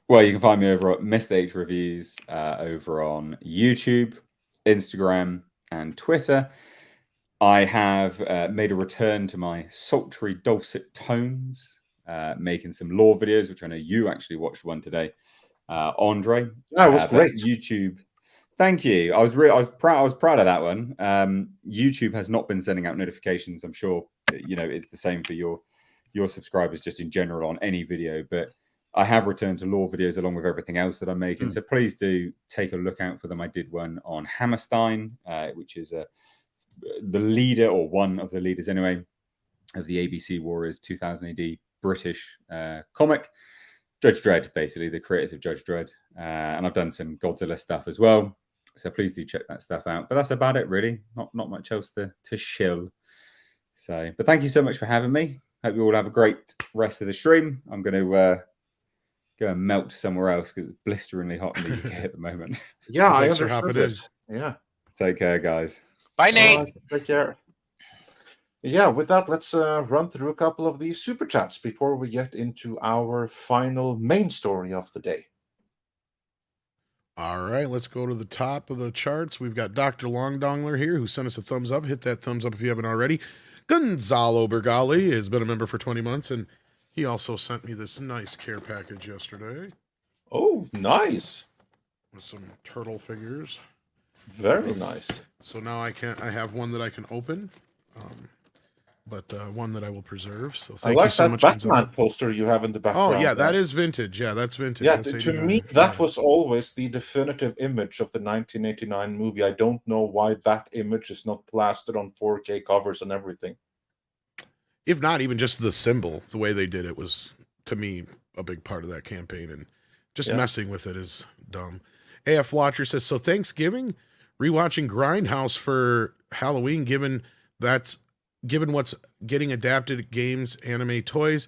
Well, you can find me over at Mr. H Reviews over on YouTube, Instagram, and Twitter. I have made a return to my sultry, dulcet tones, making some lore videos, which I know you actually watched one today. Andre.
That was
but
great.
YouTube. Thank you. I was proud of that one. YouTube has not been sending out notifications. I'm sure it's the same for your subscribers just in general on any video, but I have returned to lore videos along with everything else that I'm making. So please do take a look out for them. I did one on Hammerstein, which is the leader, or one of the leaders anyway, of the ABC Warriors 2000 AD British comic. Judge Dredd, basically, the creators of Judge Dredd. And I've done some Godzilla stuff as well. So please do check that stuff out. But that's about it, really. Not much else to shill. So, but thank you so much for having me. Hope you all have a great rest of the stream. I'm going to go and melt somewhere else because it's blisteringly hot in the UK at the moment.
Yeah, I
Thanks for
understood
hopping in.
this. Yeah.
Take care, guys.
Bye, Nate.
All right, take care. Yeah, with that, let's run through a couple of these super chats before we get into our final main story of the day.
All right, let's go to the top of the charts. We've got Dr. Longdongler here who sent us a thumbs up. Hit that thumbs up if you haven't already. Gonzalo Bergali has been a member for 20 months, and he also sent me this nice care package yesterday
Oh, nice.
with some turtle figures.
Very nice.
So now I have one that I can open, but one that I will preserve. So
I
thank
like
you so
that
much,
Batman
Gonzalo.
poster you have in the background.
Oh, yeah, that
there.
is vintage. Yeah, that's vintage.
Yeah,
That's
to
89.
me, that
Yeah.
was always the definitive image of the 1989 movie. I don't know why that image is not plastered on 4K covers and everything.
If not even just the symbol, the way they did it was, to me, a big part of that campaign. And just
Yeah.
messing with it is dumb. AF Watcher says, so Thanksgiving, rewatching Grindhouse for Halloween, given what's getting adapted games, anime, toys,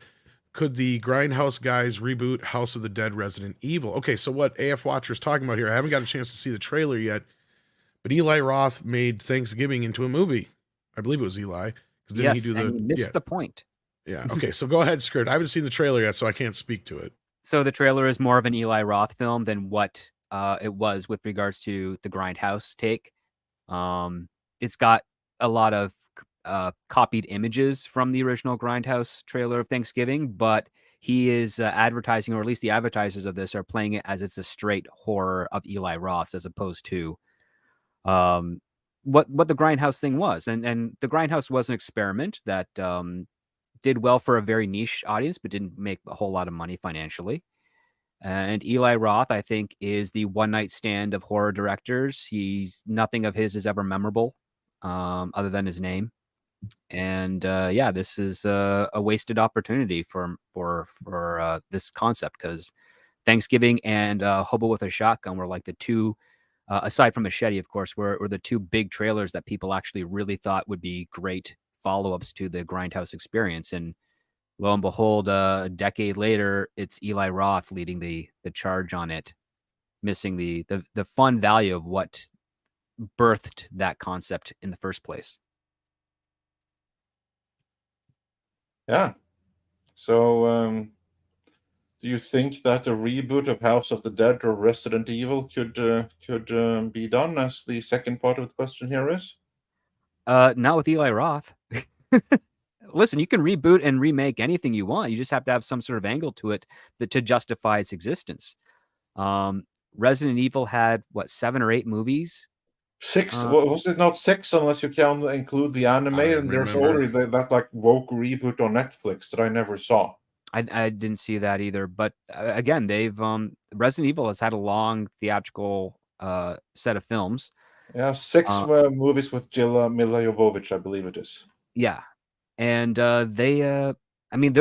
could the Grindhouse guys reboot House of the Dead Resident Evil? Okay, so what AF Watcher is talking about here, I haven't got a chance to see the trailer yet, but Eli Roth made Thanksgiving into a movie. I believe it was Eli.
Yes, and you missed the point.
Yeah. Okay. So go ahead, Script. I haven't seen the trailer yet, so I can't speak to it.
So the trailer is more of an Eli Roth film than what it was with regards to the Grindhouse take. It's got a lot of copied images from the original Grindhouse trailer of Thanksgiving, but he is advertising, or at least the advertisers of this are playing it as it's a straight horror of Eli Roth's, as opposed to what the Grindhouse thing was. And the Grindhouse was an experiment that did well for a very niche audience, but didn't make a whole lot of money financially. And Eli Roth, I think, is the one night stand of horror directors. Nothing of his is ever memorable, other than his name. And this is a wasted opportunity for this concept, because Thanksgiving and Hobo with a Shotgun were like the two, aside from Machete, of course, were the two big trailers that people actually really thought would be great follow-ups to the Grindhouse experience. And lo and behold, a decade later, it's Eli Roth leading the charge on it, missing the fun value of what birthed that concept in the first place.
Yeah. So, do you think that a reboot of House of the Dead or Resident Evil could be done, as the second part of the question here is?
Not with Eli Roth. Listen, you can reboot and remake anything you want. You just have to have some sort of angle to it to justify its existence. Resident Evil had, 7 or 8 movies?
6. Was it not 6 unless you can include the anime? And there's already that like woke reboot on Netflix that I never saw.
I didn't see that either. But again, they've Resident Evil has had a long theatrical set of films.
Yeah, 6 movies with Milla Jovovich, I believe it is.
Yeah. And they're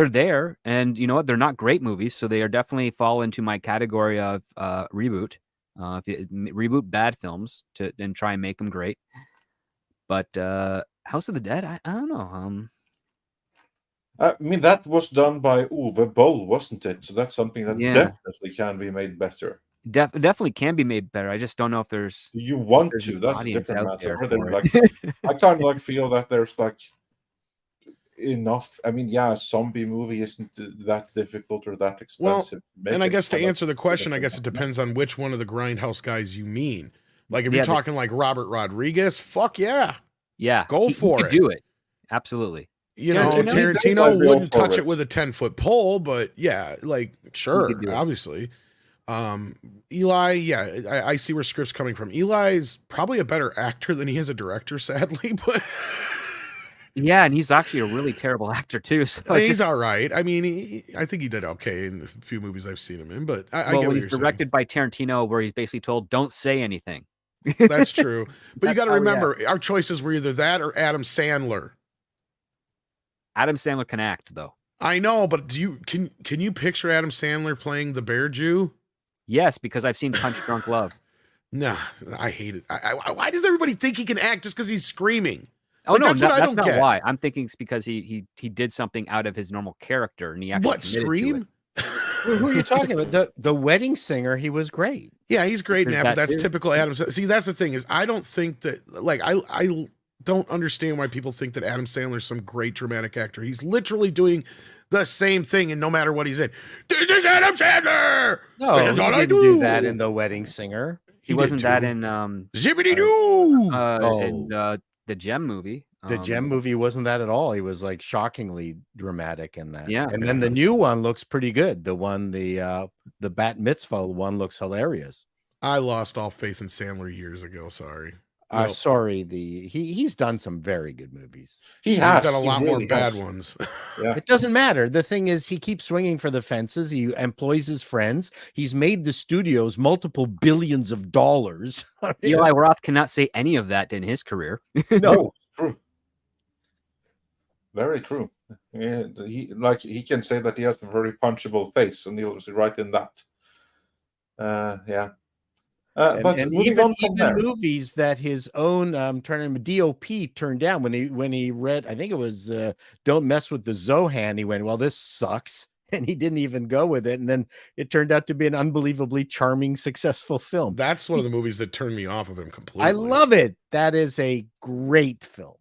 there, and you know what? They're not great movies, so they are definitely fall into my category of reboot. If you reboot bad films and try and make them great. But House of the Dead, I don't know.
I mean, that was done by Uwe Boll, wasn't it? So that's something that definitely can be made better.
Definitely can be made better. I just don't know if there's.
Do you want to? That's a different matter. I kind of like feel that there's like enough. I mean, a zombie movie isn't that difficult or that expensive.
Well, and I guess to answer the question, I guess it depends on which one of the Grindhouse guys you mean. Like if you're talking like Robert Rodriguez, fuck yeah.
Yeah.
Go for it.
Do it. Absolutely.
You know, Tarantino wouldn't touch it with a 10-foot pole, but yeah, like sure, obviously. Eli, yeah, I see where Script's coming from. Eli is probably a better actor than he is a director, sadly, but
Yeah, and he's actually a really terrible actor too. So it's
he's
just
all right. I mean, I think he did okay in a few movies I've seen him in, but I
well,
get
when
what
he's
you're saying.
directed by Tarantino, where he's basically told, "Don't say anything."
That's true. But you
That's
got to
how he
remember, our choices were either that or Adam Sandler.
Adam Sandler can act, though.
I know, but can you picture Adam Sandler playing the Bear Jew?
Yes, because I've seen Punch Drunk Love.
Nah, I hate it. Why does everybody think he can act just because he's screaming?
Oh
Like,
no,
that's what I
that's
don't
not
get.
why. I'm thinking it's because he did something out of his normal character, and he actually
What,
committed to
Scream?
it.
Who are you talking about? The Wedding Singer. He was great.
Yeah, he's great in
There's
that, but
that
that's
too.
typical Adam Sandler. See, that's the thing is I don't think that, like, I don't understand why people think that Adam Sandler's some great dramatic actor. He's literally doing the same thing, and no matter what he's in, this is Adam Sandler.
No,
This is
he
all I
didn't do
do.
that in The Wedding Singer.
He
did
wasn't that
too.
in
Zippity doo.
the Gem movie.
The Gem movie wasn't that at all. He was like shockingly dramatic in that.
Yeah.
And then the new one looks pretty good. The one, the Bat Mitzvah one looks hilarious.
I lost all faith in Sandler years ago. Sorry.
Sorry, he's done some very good movies.
He's
He's done a lot more bad ones.
Yeah.
It doesn't matter. The thing is, he keeps swinging for the fences. He employs his friends. He's made the studios multiple billions of dollars.
Eli Roth cannot say any of that in his career.
No, true. Very true. Yeah, he can say that he has a very punchable face, and he'll right in that. Yeah. But
and
moving
even
on from there.
movies that his own DOP turned down when he read, I think it was Don't Mess with the Zohan. He went, well, this sucks, and he didn't even go with it. And then it turned out to be an unbelievably charming, successful film.
That's one of the movies that turned me off of him completely.
I love it. That is a great film.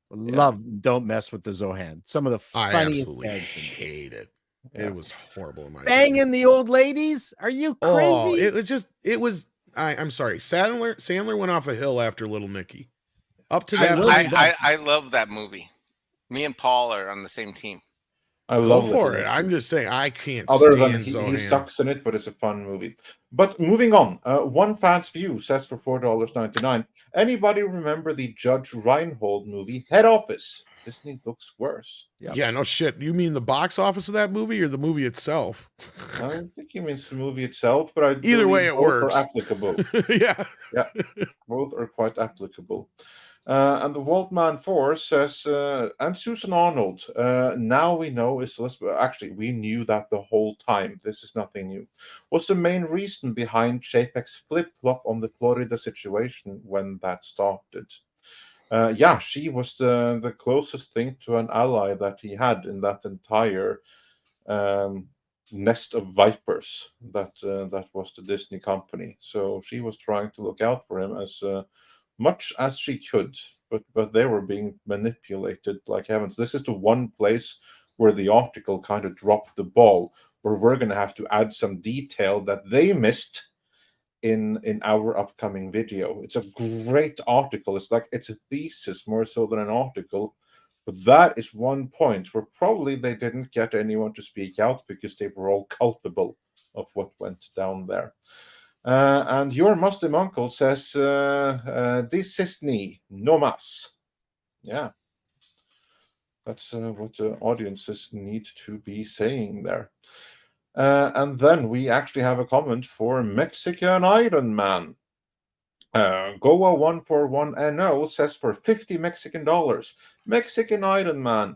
Love Don't Mess with the Zohan. Some of the
I
funniest
absolutely
gags.
hate it.
Yeah.
It was horrible in my
Banging
opinion.
the old ladies? Are you crazy?
I'm sorry. Sandler went off a hill after Little Nicky. Up to that,
I love that movie. Me and Paul are on the same team.
I
go
love
for
it.
it. I'm just saying I can't
Other than
stand
he
Zohan.
sucks in it, but it's a fun movie. But moving on, One Fan's View says for $4.99. Anybody remember the Judge Reinhold movie Head Office? Disney looks worse.
Yeah, no shit. You mean the box office of that movie or the movie itself?
I don't think he means the movie itself, but
Either way, it
both
works.
are applicable.
Yeah.
Both are quite applicable. And the Waltman 4 says, and Susan Arnold, now we know actually, we knew that the whole time. This is nothing new. What's the main reason behind Chapek's flip-flop on the Florida situation when that started? She was the closest thing to an ally that he had in that entire nest of vipers that was the Disney company. So she was trying to look out for him as much as she could, but they were being manipulated like heavens. This is the one place where the article kind of dropped the ball, where we're going to have to add some detail that they missed in our upcoming video. It's a great article. It's a thesis more so than an article. But that is one point where probably they didn't get anyone to speak out because they were all culpable of what went down there. And your Muslim uncle says, this is no mas. Yeah. That's what the audiences need to be saying there. And then we actually have a comment for Mexican Iron Man. Goa141NO says for $50 Mexican. Mexican Iron Man,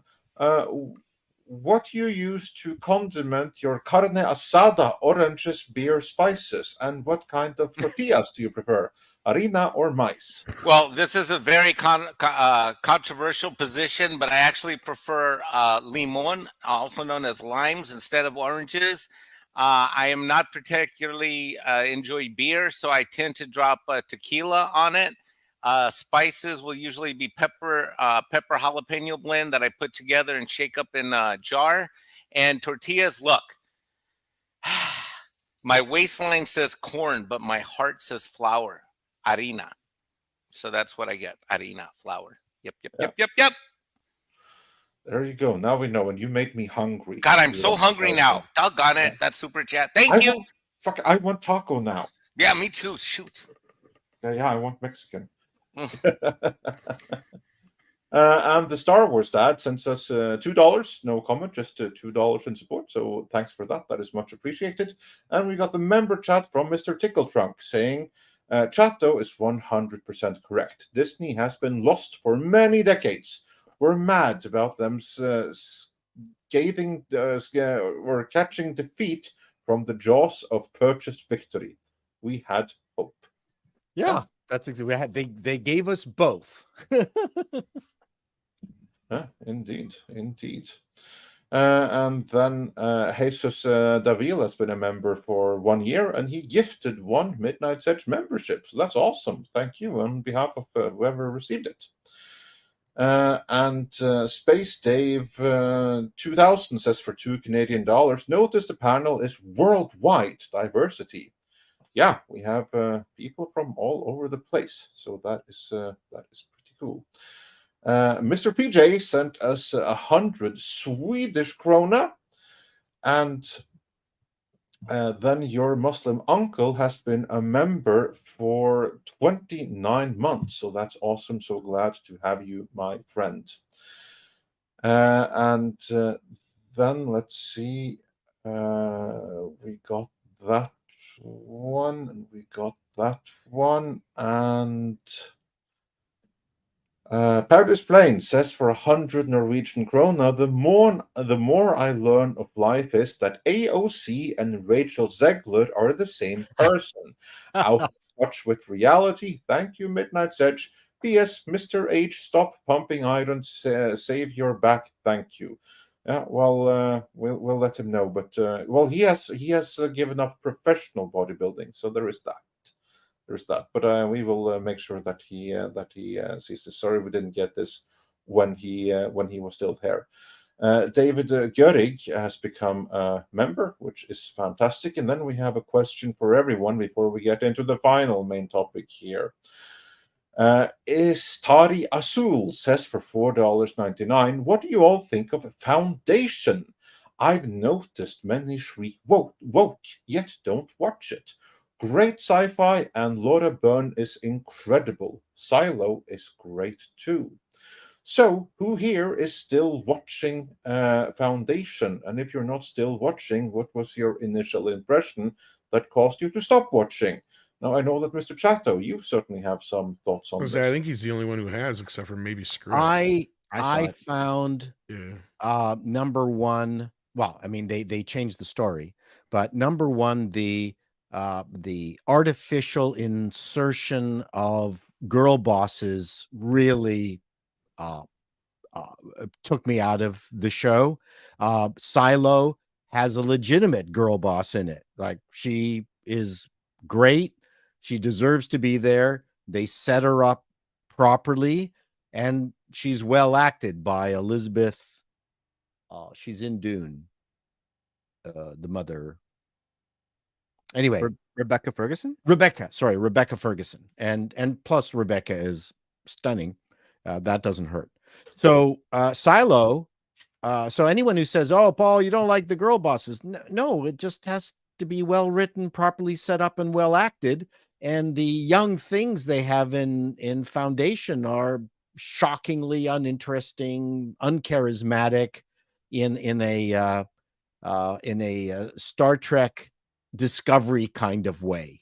what you use to condiment your carne asada, oranges, beer, spices, and what kind of tortillas do you prefer, harina or maize?
Well, this is a very controversial position, but I actually prefer limon, also known as limes, instead of oranges. I am not particularly enjoy beer, so I tend to drop tequila on it. Spices will usually be pepper jalapeno blend that I put together and shake up in a jar. And tortillas, look, my waistline says corn, but my heart says flour, harina. So that's what I get, harina, flour. Yep.
There you go. Now we know, and you made me hungry.
God, I'm so hungry now. Doggone it. That's super chat. Thank you.
Fuck, I want taco now.
Yeah, me too. Shoot.
Yeah, I want Mexican. And the Star Wars dad sends us $2. No comment, just $2 in support. So thanks for that. That is much appreciated. And we got the member chat from Mr. Tickletrunk saying, Chato is 100% correct. Disney has been lost for many decades. We're mad about them or catching defeat from the jaws of purchased victory. We had hope.
Yeah, that's exactly. They gave us both.
Indeed. And then Jesus Davil has been a member for 1 year, and he gifted 1 Midnight Edge membership. So that's awesome. Thank you on behalf of whoever received it. And Space Dave 2000 says for $2 Canadian. Notice the panel is worldwide diversity. Yeah, we have people from all over the place. So that is pretty cool. Mr. PJ sent us 100 Swedish krona, and then your Muslim uncle has been a member for 29 months. So that's awesome. So glad to have you, my friend. And then let's see. We got that one, and we got that one, and Paradise Plain says for 100 Norwegian krona, the more I learn of life is that AOC and Rachel Zegler are the same person. Out of touch with reality. Thank you, Midnight's Edge. P.S. Mr. H, stop pumping iron. Save your back. Thank you. Yeah, well, we'll let him know. But well, he has given up professional bodybuilding, so there is that. There's that, but we will make sure that he sees this. Sorry, we didn't get this when he was still here. David Görig has become a member, which is fantastic. And then we have a question for everyone before we get into the final main topic here. Is Tari Azul says for $4.99. What do you all think of Foundation? I've noticed many shriek woke, yet don't watch it. Great sci-fi, and Laura Byrne is incredible. Silo is great too. So, who here is still watching Foundation? And if you're not still watching, what was your initial impression that caused you to stop watching? Now, I know that Mr. Chato, you certainly have some thoughts on this.
I think he's the only one who has, except for maybe Screw.
I found number one. Well, I mean, they changed the story, but number one, the artificial insertion of girl bosses really took me out of the show. Silo has a legitimate girl boss in it. Like, she is great. She deserves to be there. They set her up properly, and she's well acted by Elizabeth. She's in Dune, the mother. Anyway,
Rebecca Ferguson.
Rebecca Ferguson, and plus Rebecca is stunning. That doesn't hurt. So Silo. So anyone who says, "Oh, Paul, you don't like the girl bosses," no, it just has to be well written, properly set up, and well acted. And the young things they have in Foundation are shockingly uninteresting, uncharismatic, in a Star Trek Discovery kind of way.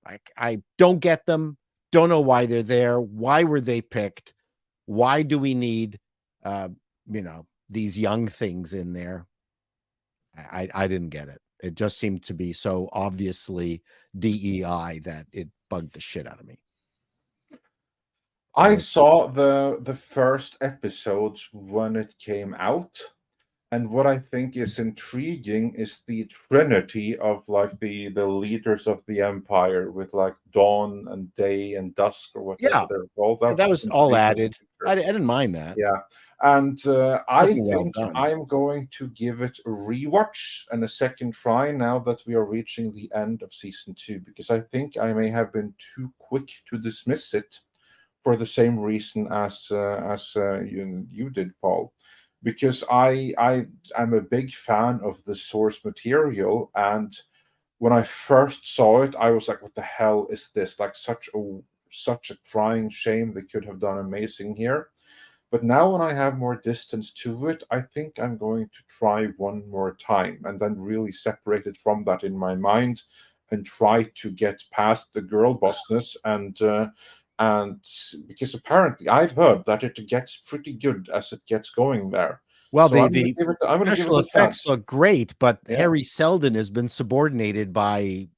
Like, I don't get them. Don't know why they're there. Why were they picked? Why do we need, these young things in there? I didn't get it. It just seemed to be so obviously DEI that it bugged the shit out of me.
I saw the first episode when it came out, and what I think is intriguing is the trinity of like the leaders of the empire, with like dawn and day and dusk, or whatever they're called.
That was all added. I didn't mind that.
Yeah. And I think
well
I'm going to give it a rewatch and a second try now that we are reaching the end of season 2, because I think I may have been too quick to dismiss it for the same reason as you did, Paul. Because I am a big fan of the source material, and when I first saw it, I was like, "What the hell is this? Like such a crying shame. They could have done amazing here." But now, when I have more distance to it, I think I'm going to try one more time and then really separate it from that in my mind and try to get past the girl bossness and because apparently I've heard that it gets pretty good as it gets going there.
Well,
So I'm
the
going to give
special
it a
effects
chance.
look great, but
Yeah.
Harry Seldon has been subordinated by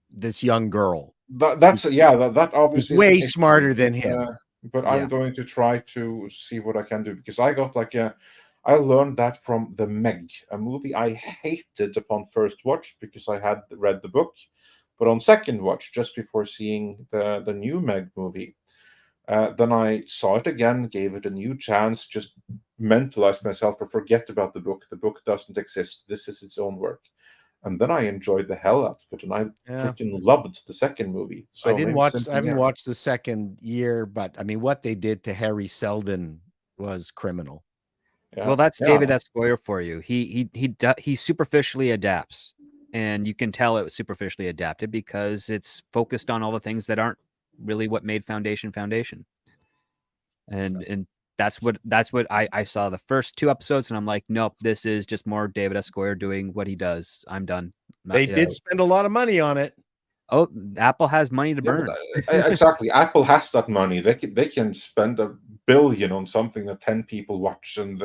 this young girl.
That obviously
He's way
is an issue,
smarter than him.
but
Yeah.
I'm going to try to see what I can do, because I got I learned that from The Meg, a movie I hated upon first watch because I had read the book, but on second watch, just before seeing the new Meg movie, then I saw it again, gave it a new chance, just mentalized myself or forget about the book. The book doesn't exist. This is its own work. And then I enjoyed the hell out of it, and I freaking loved the second movie. So
I haven't
here.
watched the second year, but I mean, what they did to Harry Seldon was criminal.
Yeah.
Well, that's
Yeah.
David S. Goyer for you. He superficially adapts, and you can tell it was superficially adapted because it's focused on all the things that aren't really what made Foundation. And that's what I saw the first 2 episodes, and I'm like, nope, this is just more David S. Goyer doing what he does. I'm done.
They did spend a lot of money on it.
Oh, Apple has money to burn.
Exactly. Apple has that money. They can spend $1 billion on something that 10 people watch, and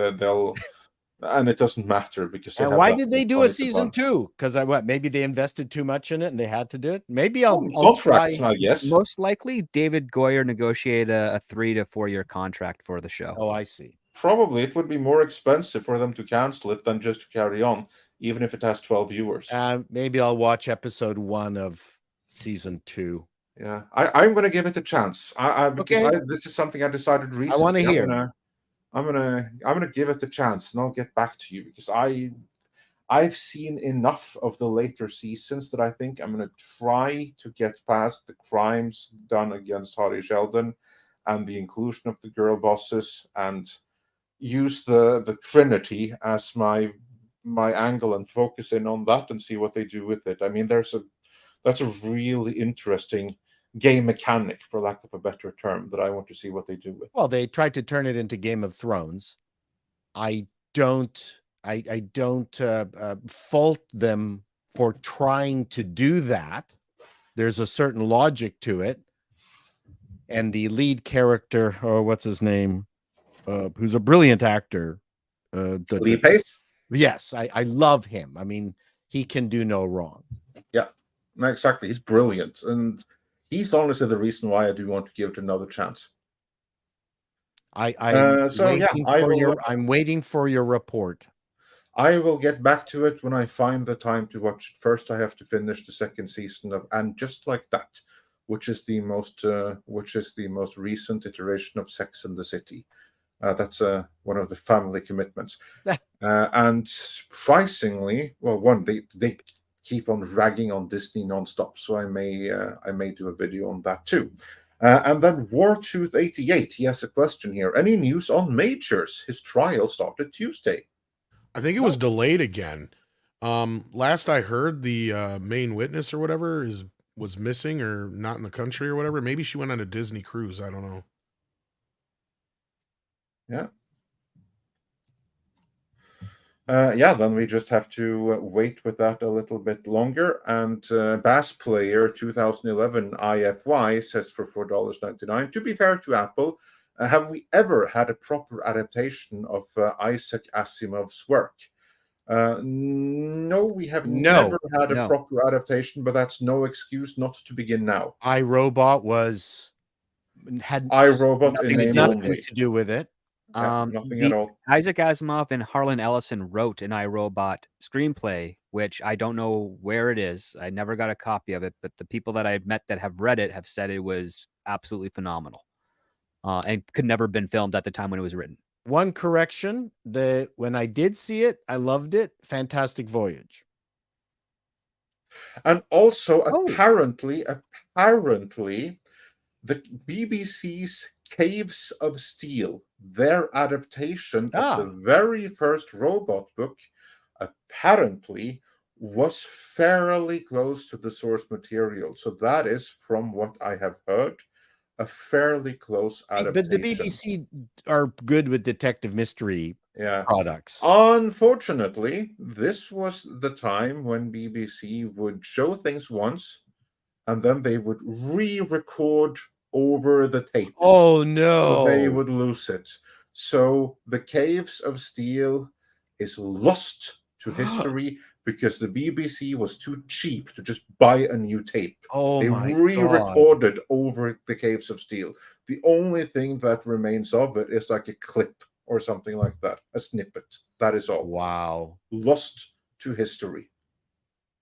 and it doesn't matter because they
And
have
why
that
did they
much
do
money
a
to
season
burn.
2? Because maybe they invested too much in it and they had to do it. Maybe I'll
Contracts,
try.
I guess.
Most likely, David Goyer negotiated a 3 to 4 year contract for the show.
Oh, I see.
Probably it would be more expensive for them to cancel it than just to carry on, even if it has 12 viewers.
Maybe I'll watch episode 1 of season 2.
Yeah, I'm going to give it a chance. This is something I decided recently.
I want to hear.
I'm gonna give it a chance, and I'll get back to you, because I've seen enough of the later seasons that I think I'm gonna try to get past the crimes done against Harry Sheldon and the inclusion of the girl bosses, and use the Trinity as my angle and focus in on that and see what they do with it. I mean, that's a really interesting game mechanic, for lack of a better term, that I want to see what they do with.
Well, they tried to turn it into Game of Thrones. I don't fault them for trying to do that. There's a certain logic to it. And the lead character, what's his name? Who's a brilliant actor.
Lee Pace?
Yes, I love him. I mean, he can do no wrong.
Yeah, exactly. He's brilliant. And he's honestly the reason why I do want to give it another chance.
I'm waiting for your report.
I will get back to it when I find the time to watch it. First, I have to finish the second season of And Just Like That, which is the most recent iteration of Sex and the City. That's one of the family commitments. And surprisingly, they keep on ragging on Disney nonstop, so I may do a video on that too. And then Wartooth88, he has a question here. Any news on Majors? His trial started Tuesday.
I think it was delayed again. Last I heard, the main witness or whatever was missing or not in the country or whatever. Maybe she went on a Disney cruise. I don't know.
Yeah. Then we just have to wait with that a little bit longer. And Bass Player 2011 IFY says for $4.99. To be fair to Apple, have we ever had a proper adaptation of Isaac Asimov's work? No, we have never had a proper adaptation, but that's no excuse not to begin now.
iRobot had nothing to do with it.
Nothing at all.
Isaac Asimov and Harlan Ellison wrote an iRobot screenplay, which I don't know where it is. I never got a copy of it, but the people that I've met that have read it have said it was absolutely phenomenal, and could never have been filmed at the time when it was written.
One correction: when I did see it, I loved it. Fantastic Voyage.
And also, apparently, the BBC's Caves of Steel, their adaptation of the very first robot book, apparently was fairly close to the source material. So that is, from what I have heard, a fairly close adaptation.
But the BBC are good with detective mystery products.
Unfortunately, this was the time when BBC would show things once, and then they would re-record over the tapes.
Oh no!
So they would lose it. So the Caves of Steel is lost to history because the BBC was too cheap to just buy a new tape.
Oh
they
my
re-recorded
God.
over the Caves of Steel. The only thing that remains of it is like a clip or something like that, a snippet. That is all.
Wow.
Lost to history.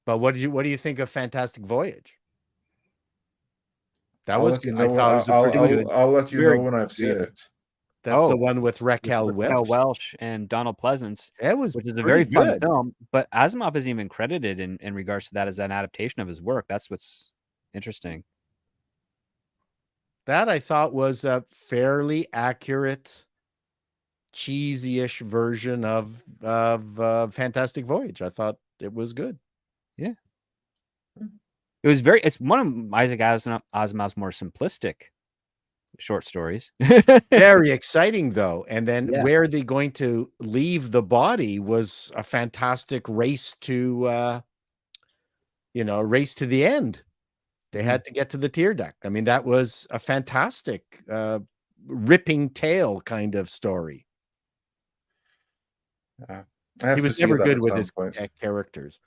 But what do you think of Fantastic Voyage? That
I'll
was
let you
good.
know
I thought it was a pretty good.
I'll let you know when I've seen
good.
it.
That's the one with Raquel Welch.
Welch and Donald Pleasance.
That was
which is a
pretty
very fun
good.
film. But Asimov isn't even credited in regards to that as an adaptation of his work. That's what's interesting.
That I thought was a fairly accurate, cheesy-ish version of Fantastic Voyage. I thought it was good.
Yeah. It was it's one of Isaac Asimov's more simplistic short stories.
Very exciting though. And then
Yeah.
where they're going to leave the body was a fantastic race to race to the end. They had to get to the tier deck. I mean, that was a fantastic ripping tale kind of story. He was never good with his characters.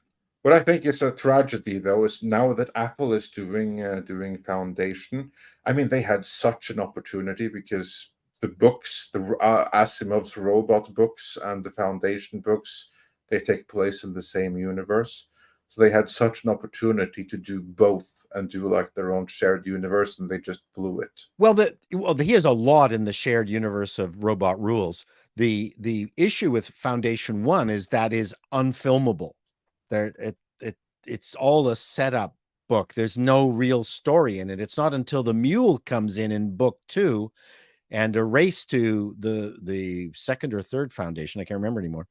What I think is a tragedy, though, is now that Apple is doing Foundation. I mean, they had such an opportunity because the books, the Asimov's robot books and the Foundation books, they take place in the same universe. So they had such an opportunity to do both and do like their own shared universe, and they just blew it.
Well, he has a lot in the shared universe of Robot Rules. The issue with Foundation 1 is that is unfilmable. It's all a setup book. There's no real story in it. It's not until the mule comes in book 2 and a race to the second or third Foundation, I can't remember anymore.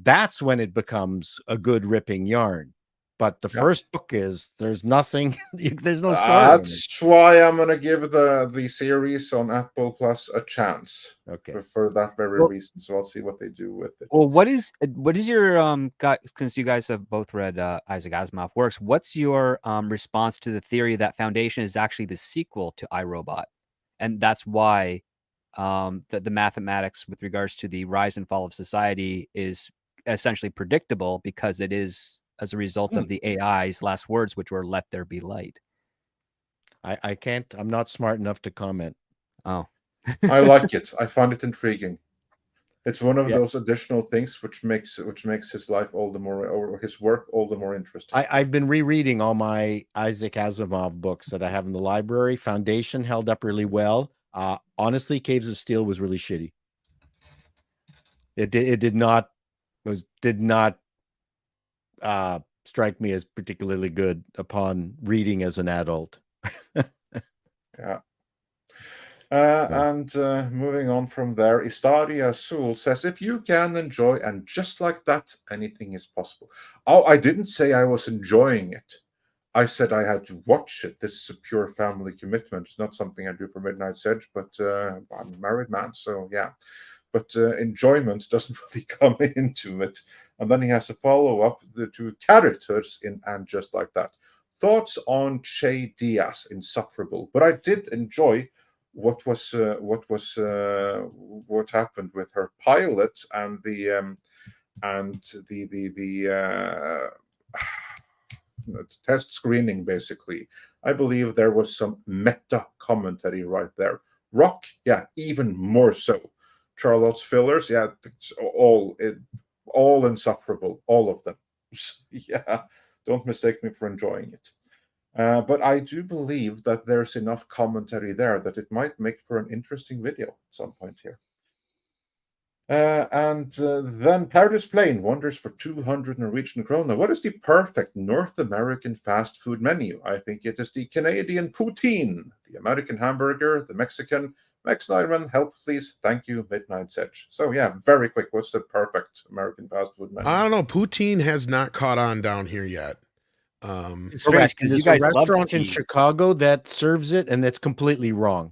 That's when it becomes a good ripping yarn. But the first book is there's nothing. There's no story.
That's why I'm gonna give the series on Apple Plus a chance.
Okay.
For that very reason. So I'll see what they do with it.
Well, what is your since you guys have both read Isaac Asimov works, what's your response to the theory that Foundation is actually the sequel to iRobot, and that's why the mathematics with regards to the rise and fall of society is essentially predictable because it is as a result of the AI's last words, which were "Let there be light."
I
can't. I'm not smart enough to comment.
Oh.
I like it. I find it intriguing. It's one of those additional things which makes his life all the more, or his work all the more interesting.
I've been rereading all my Isaac Asimov books that I have in the library. Foundation held up really well. Honestly, Caves of Steel was really shitty. It did not strike me as particularly good upon reading as an adult.
Yeah. And moving on from there, Istaria Sul says, if you can enjoy, and just like that, anything is possible. Oh, I didn't say I was enjoying it. I said I had to watch it. This is a pure family commitment. It's not something I do for Midnight's Edge, but I'm a married man, so yeah. But enjoyment doesn't really come into it. And then he has a follow-up to characters in And Just Like That. Thoughts on Che Diaz, Insufferable. But I did enjoy what happened with her pilot and the test screening. Basically, I believe there was some meta commentary right there. Rock, yeah, even more so. Charlotte's fillers, yeah, it's all insufferable, all of them. Yeah, don't mistake me for enjoying it. But I do believe that there's enough commentary there that it might make for an interesting video at some point here. Then Paradise Plane wonders for 200 Norwegian krona. What is the perfect North American fast food menu? I think it is the Canadian poutine, the American hamburger, the Mexican Max Nyman, help please. Thank you, Midnight's Edge. So yeah, very quick. What's the perfect American fast food menu?
I don't know. Poutine has not caught on down here yet.
It's strange because you
There's
guys
a
love
restaurant in
cheese.
Chicago that serves it, and that's completely wrong.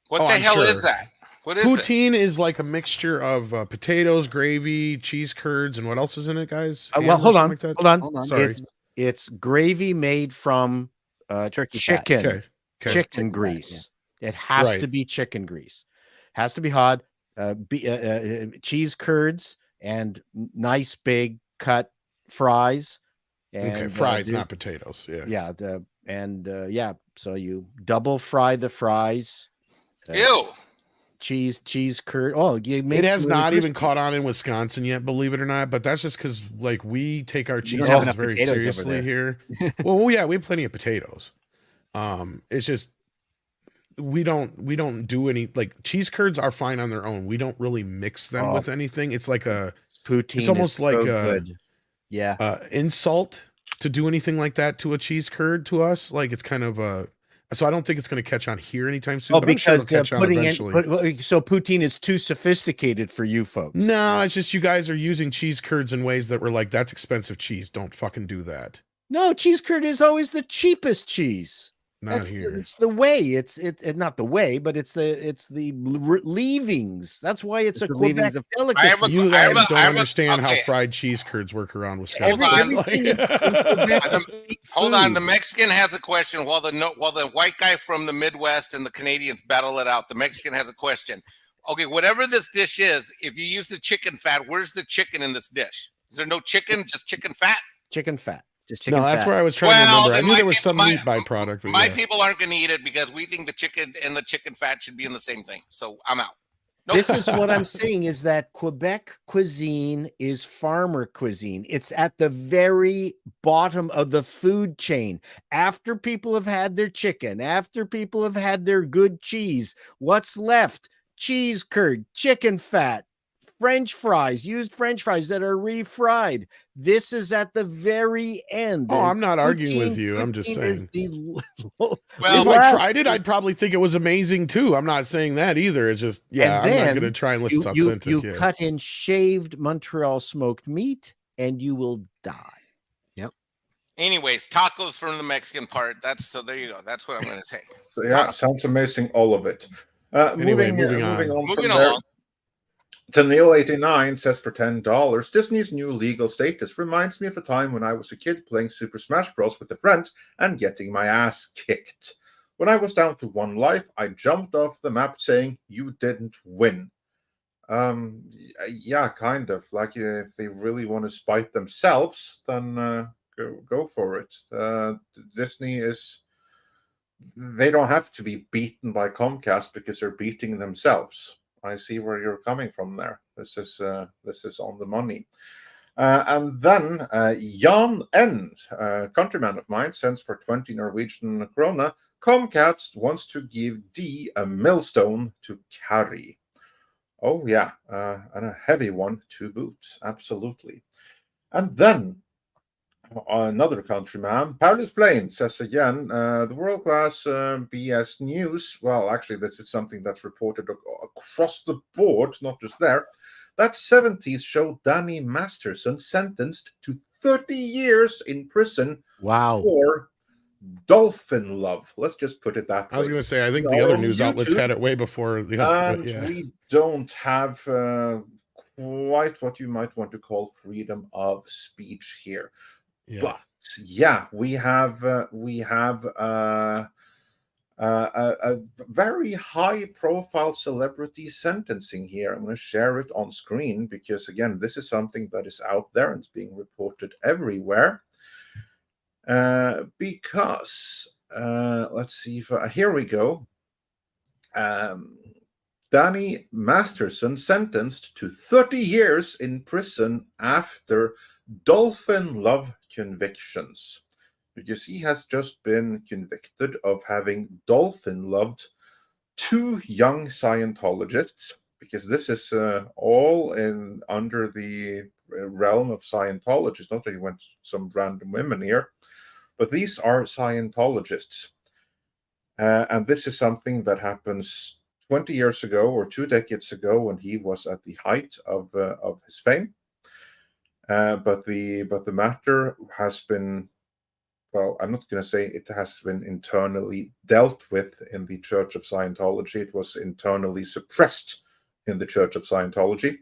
What
Oh,
the
I'm
hell
sure.
is that? What is it?
Poutine is like a mixture of potatoes, gravy, cheese curds, and what else is in it, guys?
Well,
Ham or
hold
something
on,
like that?
hold on.
Hold on.
Sorry.
It's gravy made from
Turkey fat.
chicken,
Okay.
chicken
Chicken fat,
grease. It has to
Right.
be chicken grease. Has to be hot. Cheese curds and nice big cut fries. And
Okay, fries,
there's-
not potatoes. Yeah.
Yeah. So you double fry the fries.
Ew.
Cheese curd. Oh, you make
It has
them really
not even
crispy.
caught on in Wisconsin yet, believe it or not. But that's just because like we take our
You
cheese
don't have
curds
enough
very
potatoes over
seriously
there.
here. Well, yeah, we have plenty of potatoes. It's just we don't do any like cheese curds are fine on their own. We don't really mix them
Oh.
with anything. It's like
Poutine.
it's almost
is
like
so
a
good.
Yeah.
insult to do anything like that to a cheese curd to us. Like it's kind of so I don't think it's going to catch on here anytime soon.
Oh,
but I'm sure it'll
because
catch on
putting
eventually.
so poutine is too sophisticated for you folks.
No, it's just you guys are using cheese curds in ways that were like, that's expensive cheese. Don't fucking do that.
No, cheese curd is always the cheapest cheese.
Not here.
It's the way. It's not the way, but it's the leavings. That's why it's
It's
a
the leavings
Quebec
of-
delicacy.
I have a-
You
I have
guys
a-
don't
I have a-
understand how
okay.
fried cheese curds work around
Hold
Wisconsin.
on.
Everything in Quebec is
Hold on.
food.
The Mexican has a question while the white guy from the Midwest and the Canadians battle it out. The Mexican has a question. Okay, whatever this dish is, if you use the chicken fat, where's the chicken in this dish? Is there no chicken, just chicken fat?
Chicken fat.
Just chicken
No, that's
fat.
where I was trying to
Well,
remember. I
then
knew
my
there was
people-
some
my-
meat byproduct. But
My
yeah.
people aren't going to eat it because we think the chicken and the chicken fat should be in the same thing. So I'm out. Nope.
This is what I'm saying is that Quebec cuisine is farmer cuisine. It's at the very bottom of the food chain. After people have had their chicken, after people have had their good cheese, what's left? Cheese curd, chicken fat, French fries, used French fries that are refried. This is at the very end.
Oh, I'm not arguing with
Poutine-
you. I'm just
poutine is
saying.
Well,
If I
last-
tried it, I'd probably think it was amazing too. I'm not saying that either. It's just, yeah,
And
I'm not
then
going to try unless it's
you
authentic. yeah.
cut in shaved Montreal smoked meat and you will die.
anyways, tacos from the Mexican part. So there you go. That's what I'm going to say.
So, yeah, sounds amazing, all of it.
Anyway,
moving
moving on.
on
Moving
from there.
along.
Neil89 says for $10, Disney's new legal status reminds me of a time when I was a kid playing Super Smash Bros. With a friend and getting my ass kicked. When I was down to one life, I jumped off the map saying, "You didn't win." Yeah, kind of. Like if they really want to spite themselves, then go for it. Disney they don't have to be beaten by Comcast because they're beating themselves. I see where you're coming from there. This is on the money. And then Jan N, a countryman of mine, sends for 20 Norwegian krona. Comcast wants to give D a millstone to carry. Oh yeah, and a heavy one to boot. Absolutely. And then another countryman, Paris Plain, says again, the world-class BS news, well, actually, this is something that's reported across the board, not just there, that 70s show Danny Masterson sentenced to 30 years in prison
Wow.
for dolphin love. Let's just put it that way.
I was going to say, I think
It's
the
all
other
on
news outlets
YouTube.
had it way before the other.
And
But yeah.
we don't have quite what you might want to call freedom of speech here.
Yeah.
But yeah, we have a very high-profile celebrity sentencing here. I'm going to share it on screen because, again, this is something that is out there and it's being reported everywhere. Because let's see if here we go. Danny Masterson sentenced to 30 years in prison after dolphin love convictions, because he has just been convicted of having dolphin loved 2 young Scientologists, because this is all under the realm of Scientologists. Not that he went some random women here, but these are Scientologists. And this is something that happens 20 years ago or 2 decades ago when he was at the height of his fame. But the matter has been, well, I'm not going to say it has been internally dealt with in the Church of Scientology. It was internally suppressed in the Church of Scientology.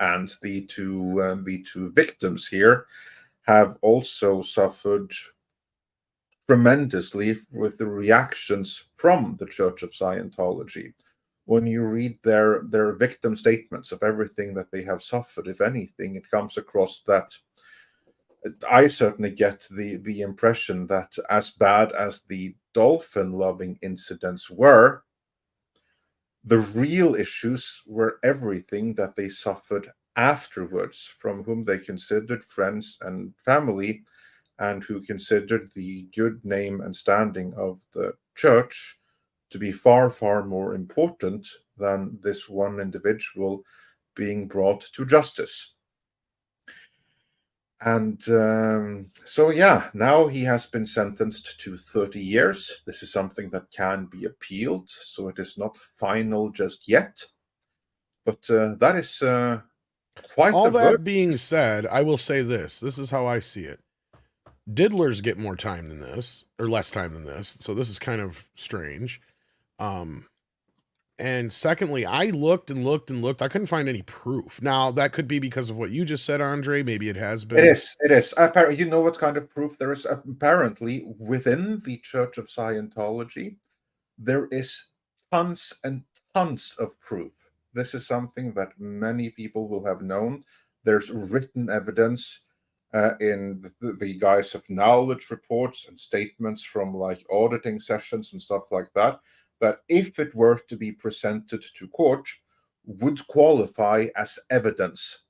And the two victims here have also suffered tremendously with the reactions from the Church of Scientology. When you read their victim statements of everything that they have suffered, if anything, it comes across that I certainly get the impression that as bad as the dolphin-loving incidents were, the real issues were everything that they suffered afterwards, from whom they considered friends and family, and who considered the good name and standing of the church to be far, far more important than this one individual being brought to justice. And so, yeah, now he has been sentenced to 30 years. This is something that can be appealed, so it is not final just yet. But that is quite
All
the
that
verdict.
being said, I will say this. This is how I see it. Diddlers get more time than this, or less time than this. So this is kind of strange. And secondly, I looked and looked and looked. I couldn't find any proof. Now, that could be because of what you just said, Andre. Maybe it has been.
It is. It is. Apparently, you know what kind of proof there is? Apparently, within the Church of Scientology, there is tons and tons of proof. This is something that many people will have known. There's written evidence in the guise of knowledge reports and statements from like auditing sessions and stuff like that, that if it were to be presented to court, would qualify as evidence.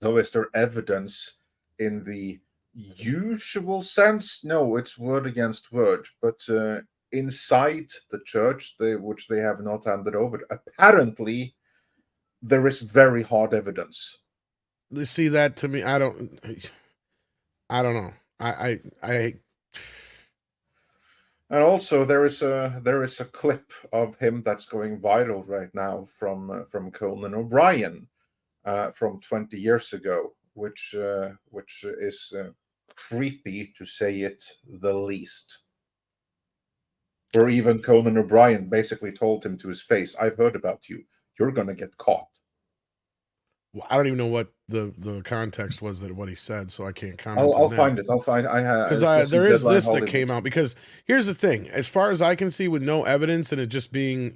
So is there evidence in the usual sense? No, it's word against word. But inside the church, which they have not handed over, apparently there is very hard evidence.
See, that to me, I don't know. I
And also there is a clip of him that's going viral right now from Conan O'Brien from 20 years ago, which is creepy to say it the least. Or even Conan O'Brien basically told him to his face, "I've heard about you. You're gonna get caught."
I don't even know what the context was that what he said, so I can't comment.
I'll find it. I'll find.
Because there is this that came out. Because here's the thing: as far as I can see, with no evidence and it just being,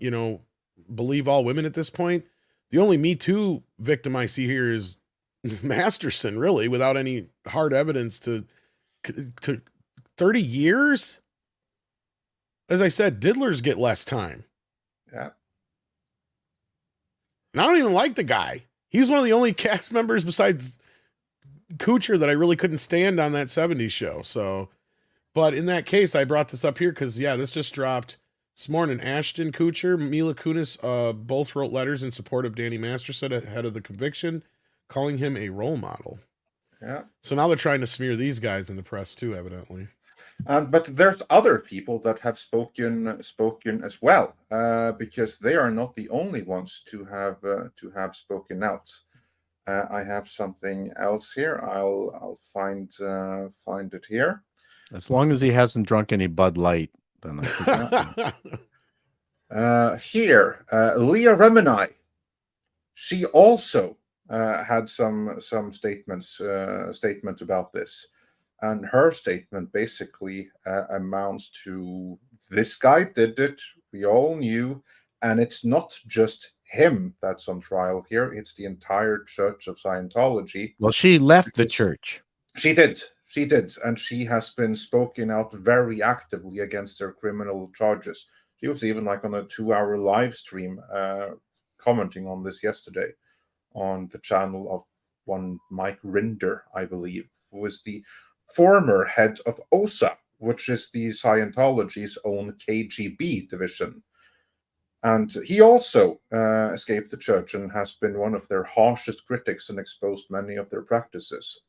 believe all women at this point, the only Me Too victim I see here is Masterson, really, without any hard evidence to 30 years. As I said, diddlers get less time.
Yeah.
And I don't even like the guy. He's one of the only cast members besides Kuchar that I really couldn't stand on that 70s show. So, but in that case, I brought this up here because, yeah, this just dropped this morning. Ashton Kutcher, Mila Kunis both wrote letters in support of Danny Masterson ahead of the conviction, calling him a role model.
Yeah.
So now they're trying to smear these guys in the press too, evidently.
But there's other people that have spoken as well, because they are not the only ones to have spoken out. I have something else here. I'll find it here.
As long as he hasn't drunk any Bud Light, then I think
here, Leah Remini. She also had some statement about this. And her statement basically amounts to, this guy did it, we all knew, and it's not just him that's on trial here, it's the entire Church of Scientology.
Well, she left the church.
She did, and she has been spoken out very actively against their criminal charges. She was even like on a 2-hour live stream commenting on this yesterday on the channel of one Mike Rinder, I believe, who is the former head of OSA, which is the Scientology's own KGB division. And he also escaped the church and has been one of their harshest critics and exposed many of their practices.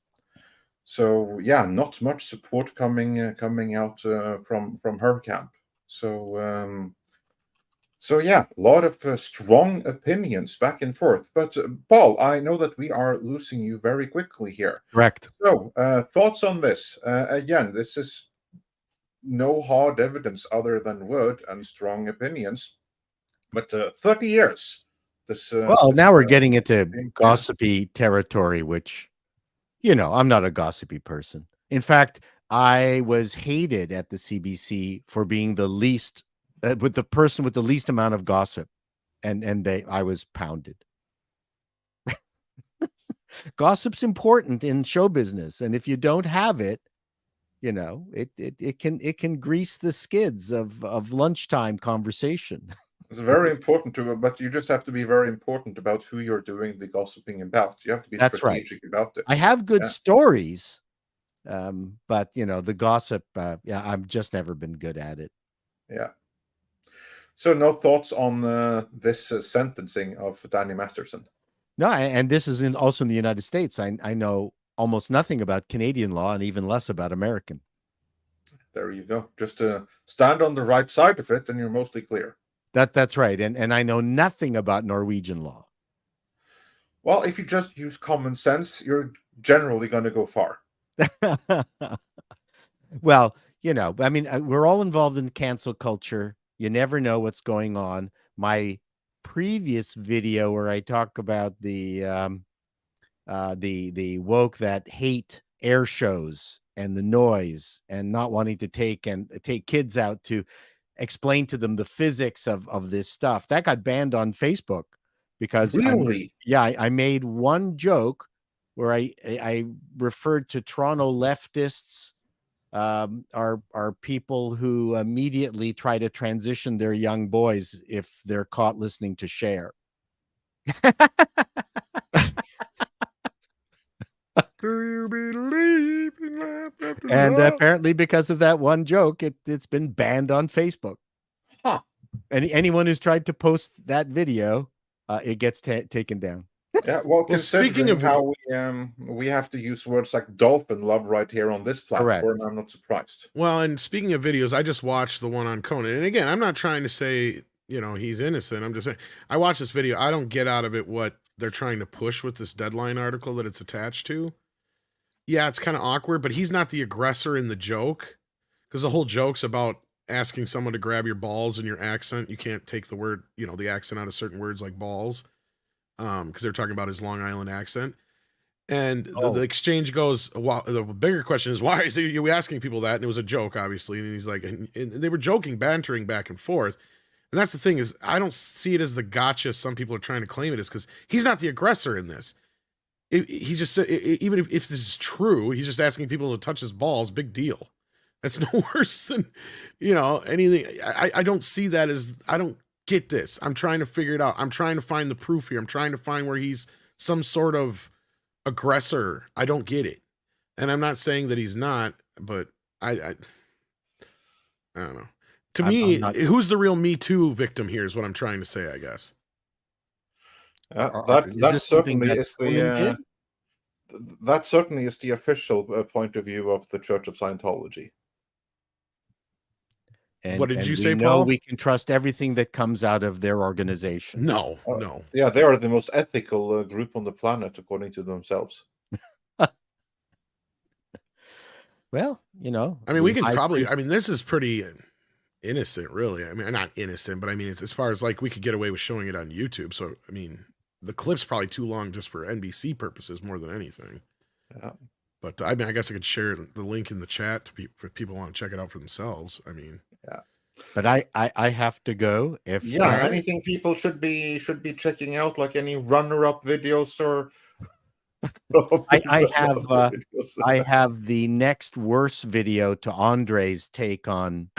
So yeah, not much support coming out from her camp. So So yeah, a lot of strong opinions back and forth. But Paul, I know that we are losing you very quickly here.
Correct.
So thoughts on this? Again, this is no hard evidence other than word and strong opinions. But 30 years.
Well, now we're getting into gossipy territory, which, I'm not a gossipy person. In fact, I was hated at the CBC for being the least, with the person with the least amount of gossip, and I was pounded. Gossip's important in show business, and if you don't have it, it can grease the skids of lunchtime conversation.
It's very important but you just have to be very important about who you're doing the gossiping about. You have to be strategic about it.
I have good stories, but the gossip, I've just never been good at it.
Yeah. So no thoughts on this sentencing of Danny Masterson?
No, and this is also in the United States. I know almost nothing about Canadian law and even less about American.
There you go. Just stand on the right side of it and you're mostly clear.
That's right. And I know nothing about Norwegian law.
Well, if you just use common sense, you're generally going to go far.
Well, I mean, we're all involved in cancel culture. You never know what's going on. My previous video where I talk about the woke that hate air shows and the noise and not wanting to take kids out to explain to them the physics of this stuff, that got banned on Facebook because
really,
I made one joke where I referred to Toronto leftists are people who immediately try to transition their young boys if they're caught listening to Cher.
Do you believe in life after
And
love?
apparently because of that one joke, it's been banned on Facebook.
Huh.
Anyone who's tried to post that video, it gets taken down.
Yeah, well,
speaking of
how we have to use words like dolphin love right here on this platform,
Correct.
I'm not surprised.
Well, and speaking of videos, I just watched the one on Conan. And again, I'm not trying to say, he's innocent. I'm just saying, I watched this video. I don't get out of it what they're trying to push with this Deadline article that it's attached to. Yeah, it's kind of awkward, but he's not the aggressor in the joke, because the whole joke's about asking someone to grab your balls in your accent. You can't take the word, the accent out of certain words like balls, because they're talking about his Long Island accent. And the exchange goes, well, the bigger question is, why is you asking people that? And it was a joke, obviously. And he's like, and they were joking, bantering back and forth. And that's the thing is, I don't see it as the gotcha some people are trying to claim it is, because he's not the aggressor in this. He just said, even if this is true, he's just asking people to touch his balls. Big deal. That's no worse than, anything. I don't see that as, I don't get this. I'm trying to figure it out. I'm trying to find the proof here. I'm trying to find where he's some sort of aggressor. I don't get it. And I'm not saying that he's not, but I don't know. To me, who's the real Me Too victim here is what I'm trying to say, I guess.
That certainly is that certainly is the official point of view of the Church of Scientology.
And,
what did you say,
Paul?
Paul?
We can trust everything that comes out of their organization.
No.
Yeah, they are the most ethical group on the planet, according to themselves.
Well,
I mean, we can probably, this is pretty innocent, really. I mean, not innocent, but I mean, it's as far as like we could get away with showing it on YouTube. So, I mean, the clip's probably too long just for NBC purposes more than anything.
Yeah.
But I mean, I guess I could share the link in the chat for people who want to check it out for themselves. I mean,
yeah.
But I have to go. If
anything people should be checking out, like any runner-up videos or.
I have the next worst video to Andre's take on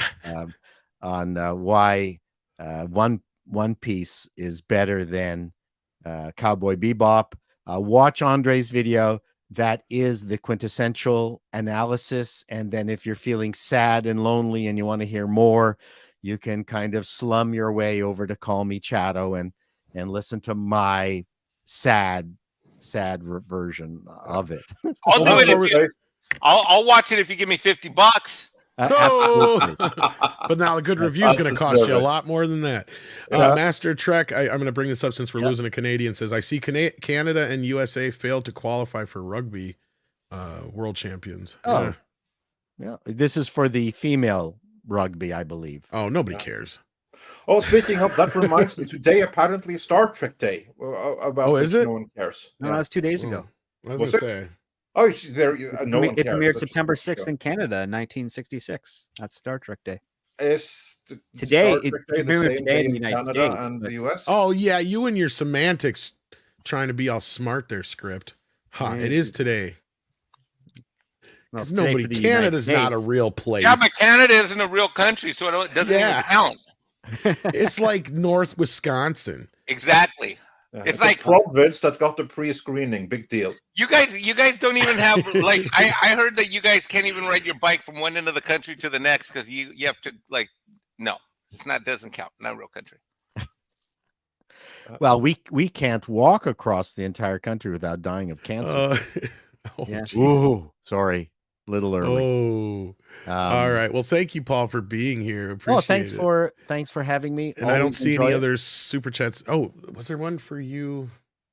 why One Piece is better than Cowboy Bebop. Watch Andre's video. That is the quintessential analysis. And then if you're feeling sad and lonely and you want to hear more, you can kind of slum your way over to Call Me Chato and listen to my sad version of it.
I'll do it. I'll watch it if you give me $50.
No,
Absolutely.
but now a good review is going to cost you a
Unnecessary.
lot more than that.
Yeah.
Master Trek, I'm going to bring this up since we're losing a Canadian, says, I see Canada and USA failed to qualify for rugby world champions.
Oh, yeah. This is for the female rugby, I believe.
Oh, nobody cares.
Oh, speaking of, that reminds me, today apparently is Star Trek Day. About
is
which
it?
no one cares.
No, that was 2 days ago.
I was
Was
going to say.
Oh, there, no one
It
cares.
premiered
That's
September
just a
6th
show.
in Canada, 1966. That's Star Trek Day.
Is
Today,
Star Trek
it
Day the
premiered
same
today
day
in the
in
United
Canada
States,
and
but-
the US?
Oh, yeah, you and your semantics trying to be all smart there, script. Ha, it is today.
Well,
Because
it's today
nobody,
for the United
Canada's not a
States.
real place.
Yeah, but Canada isn't a real country, so it doesn't
Yeah.
even count.
It's like North Wisconsin.
Exactly.
It's
It's like-
a province that got the pre-screening. Big deal.
You guys don't even have like I heard that you guys can't even ride your bike from one end of the country to the next because you have to like no, it's not doesn't count. Not a real country.
Well, we can't walk across the entire country without dying of cancer.
Oh,
Yeah.
jeez.
Ooh, sorry, little early.
Oh, all right. Well, thank you, Paul, for being here. Appreciate
Oh, thanks
it.
thanks for having me.
And I don't
Always
see
enjoy
any
it.
other super chats. Oh, was there one for you?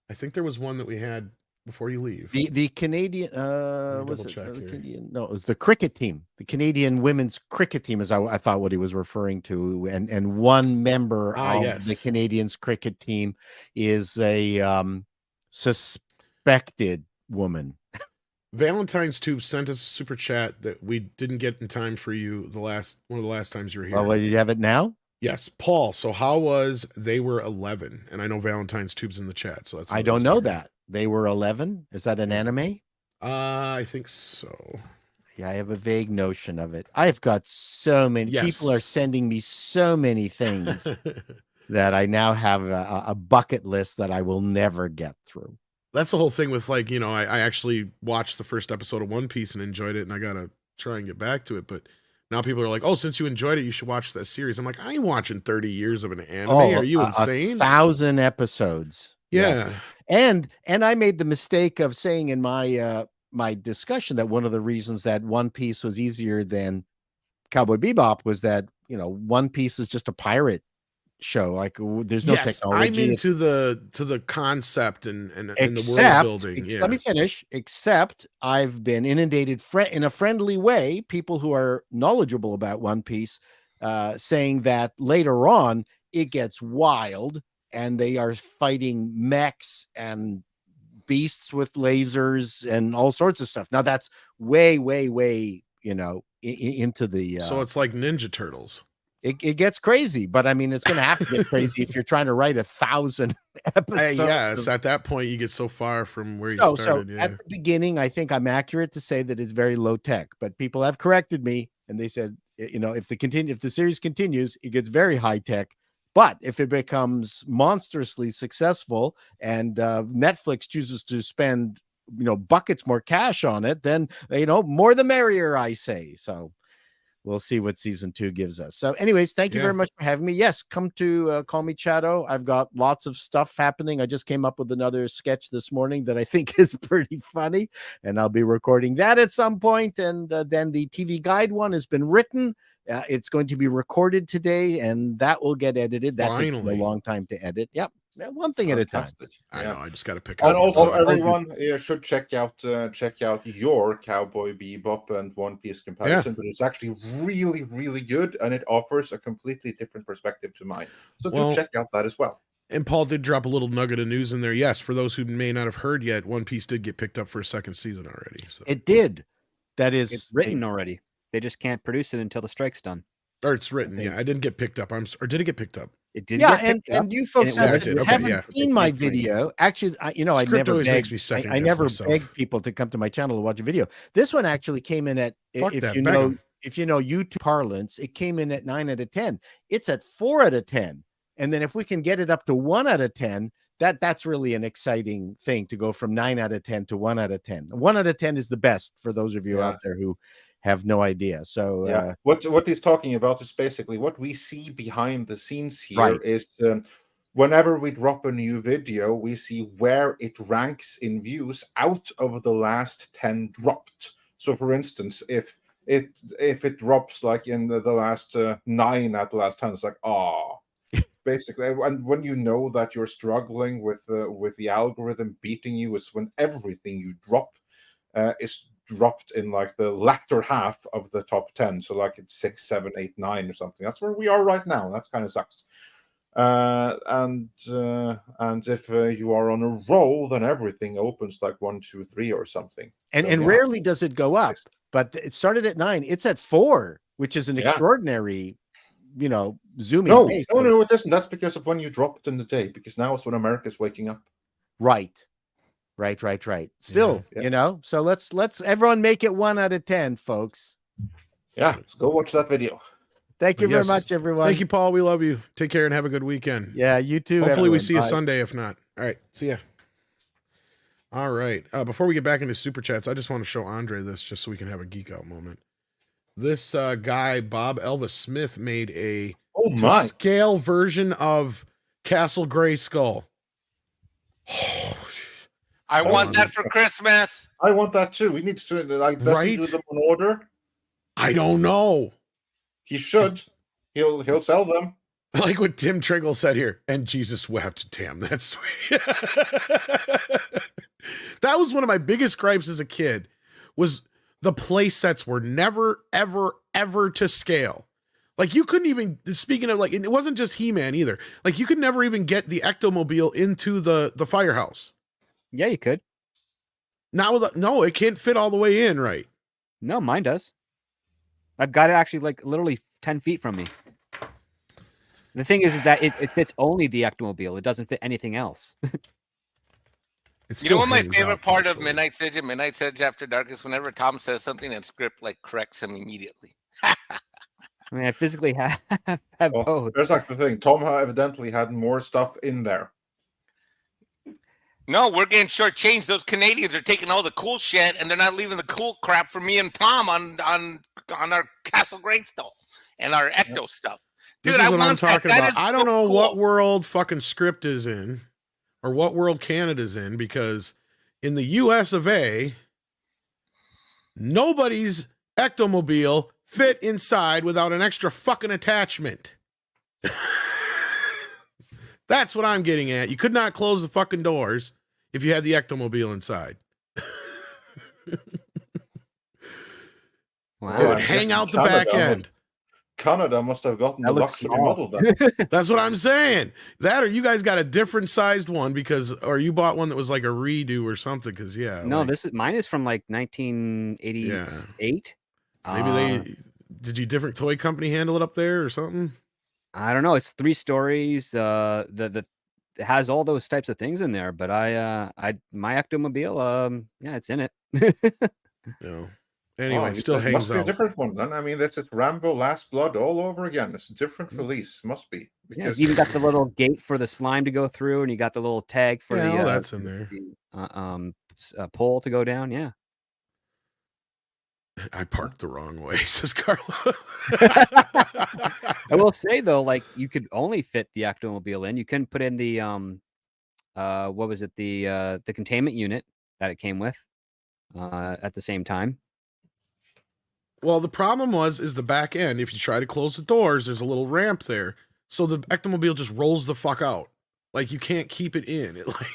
I think there was one that we had before you leave.
The Canadian was
double
it
check
the
here.
Canadian? No, it was the cricket team. The Canadian women's cricket team is I thought what he was referring to, and one member of
yes.
the Canadians cricket team is a suspected woman.
Valentine's Tube sent us a super chat that we didn't get in time for you one of the last times you were here.
Well, you have it now.
Yes, Paul. So how was They Were 11? And I know Valentine's Tube's in the chat, so that's
I don't know that. They Were 11. Is that an anime?
I think so.
Yeah, I have a vague notion of it. I've got so many people are
Yes.
sending me so many things that I now have a bucket list that I will never get through.
That's the whole thing with like, I actually watched the first episode of One Piece and enjoyed it, and I gotta try and get back to it. But now people are like, oh, since you enjoyed it, you should watch that series. I'm like, I ain't watching 30 years of an anime. Are you insane?
1,000 episodes.
Yeah.
Yes. And I made the mistake of saying in my my discussion that one of the reasons that One Piece was easier than Cowboy Bebop was that, One Piece is just a pirate show. Like there's no
Yes,
technology.
I'm into the concept and the world
Except,
building. Yeah.
let me finish. Except I've been inundated in a friendly way, people who are knowledgeable about One Piece, saying that later on it gets wild and they are fighting mechs and beasts with lasers and all sorts of stuff. Now that's way, way, way, into the.
So it's like Ninja Turtles.
It gets crazy, but I mean, it's going to have to get crazy if you're trying to write 1,000 episodes.
Yes, at that point you get so far from where you
So
started. Yeah.
at the beginning, I think I'm accurate to say that it's very low tech, but people have corrected me and they said, if the series continues, it gets very high tech. But if it becomes monstrously successful and Netflix chooses to spend, buckets more cash on it, then, more the merrier, I say. So we'll see what season 2 gives us. So anyways, thank you very much for having me. Yes, come to call me Chato. I've got lots of stuff happening. I just came up with another sketch this morning that I think is pretty funny, and I'll be recording that at some point. And then the TV guide one has been written. It's going to be recorded today, and that will get edited. That takes me a long time to edit. Yep. One thing at a time.
I know. I just got to pick
And
up.
also, everyone should check out your Cowboy Bebop and One Piece comparison. But it's actually really, really good, and it offers a completely different perspective to mine. So do check out that as well.
And Paul did drop a little nugget of news in there. Yes, for those who may not have heard yet, One Piece did get picked up for a second season already. So
it did. That is,
it's written already. They just can't produce it until the strike's done.
Or it's written. Yeah, I didn't get picked up. Or did it get picked up?
It did.
Yeah,
get picked up,
and you folks haven't seen my
It's
video. Actually, I
Script
never
always
begged,
makes me second
I
guess
never
myself.
begged people to come to my channel to watch a video. This one actually came in at
Fuck
if
that,
you
beg
know
'em.
if you know YouTube parlance, it came in at 9 out of 10. It's at 4 out of 10. And then if we can get it up to 1 out of 10, that's really an exciting thing to go from 9 out of 10 to 1 out of 10. 1 out of 10 is the best for those of you out there who have no idea. So
what he's talking about is basically what we see behind the scenes here.
Right.
Is whenever we drop a new video, we see where it ranks in views out of the last 10 dropped. So for instance, if if it drops like in the last 9 out of the last 10, it's like, oh, basically. And when you know that you're struggling with the algorithm beating you, is when everything you drop is dropped in like the latter half of the top 10. So like it's 6, 7, 8, 9 or something. That's where we are right now. That's kind of sucks. And if you are on a roll, then everything opens like 1, 2, 3 or something.
And
So,
and
yeah.
rarely does it go up, but it started at 9. It's at 4, which is an
Yeah.
extraordinary, zooming
No,
pace.
no, it isn't. That's because of when you drop it in the day, because now is when America's waking up.
Right. Still,
Yeah.
So let's everyone make it 1 out of 10, folks.
Yeah, let's go watch that video.
Thank you
Yes.
very much, everyone.
Thank you, Paul. We love you. Take care and have a good weekend.
Yeah, you too.
Hopefully we
everyone.
see you
Bye.
Sunday. If not, all right. See ya. All right. Before we get back into super chats, I just want to show Andre this just so we can have a geek out moment. This guy, Bob Elvis Smith, made a scale version of Castle GreySkull.
I want that for Christmas.
I want that too. He needs to like does he do them in order?
I don't know.
He should. He'll sell them.
I like what Tim Triggle said here. And Jesus wept. Damn, that's sweet. That was one of my biggest gripes as a kid, was the play sets were never, ever, ever to scale. Like you couldn't even, speaking of like, it wasn't just He-Man either. Like you could never even get the Ectomobile into the firehouse.
Yeah, you could.
No, it can't fit all the way in, right?
No, mine does. I've got it actually like literally 10 feet from me. The thing is that it fits only the Ectomobile. It doesn't fit anything else.
You know what my favorite part of Midnight's Edge and Midnight's Edge After Dark is whenever Tom says something and script like corrects him immediately.
I mean, I physically have both.
There's like the thing. Tom evidently had more stuff in there.
No, we're getting shortchanged. Those Canadians are taking all the cool shit, and they're not leaving the cool crap for me and Tom on our Castle GreySkull and our Ecto stuff. Dude,
This is what I'm
want
talking
that.
about.
That is
I don't
so
know
cool.
what world fucking script is in, or what world Canada's in, because in the US of A, nobody's Ectomobile fit inside without an extra fucking attachment. That's what I'm getting at. You could not close the fucking doors if you had the Ectomobile inside.
Wow.
It would hang out the back end.
Canada must have gotten
That
the
looks
luxury
small.
model then.
That's what I'm saying. That, or you guys got a different sized one or you bought one that was like a redo or something. Because
No,
like,
mine is from like 1988.
Maybe did you different toy company handle it up there or something?
I don't know. It's 3 stories. It has all those types of things in there. But my Ectomobile, yeah, it's in it.
No. Anyway, it still
it
hangs
must be a
out.
different one then. I mean, this is Rambo Last Blood all over again. It's a different release. Must be.
Yeah, you even got the little gate for the slime to go through, and you got the little tag for
Yeah,
the
all that's in there.
pole to go down. Yeah.
I parked the wrong way, says Carlo.
I will say though, like you could only fit the Ectomobile in. You couldn't put in the what was it, the containment unit that it came with at the same time.
Well, the problem is the back end. If you try to close the doors, there's a little ramp there, so the Ectomobile just rolls the fuck out. Like you can't keep it in. It like,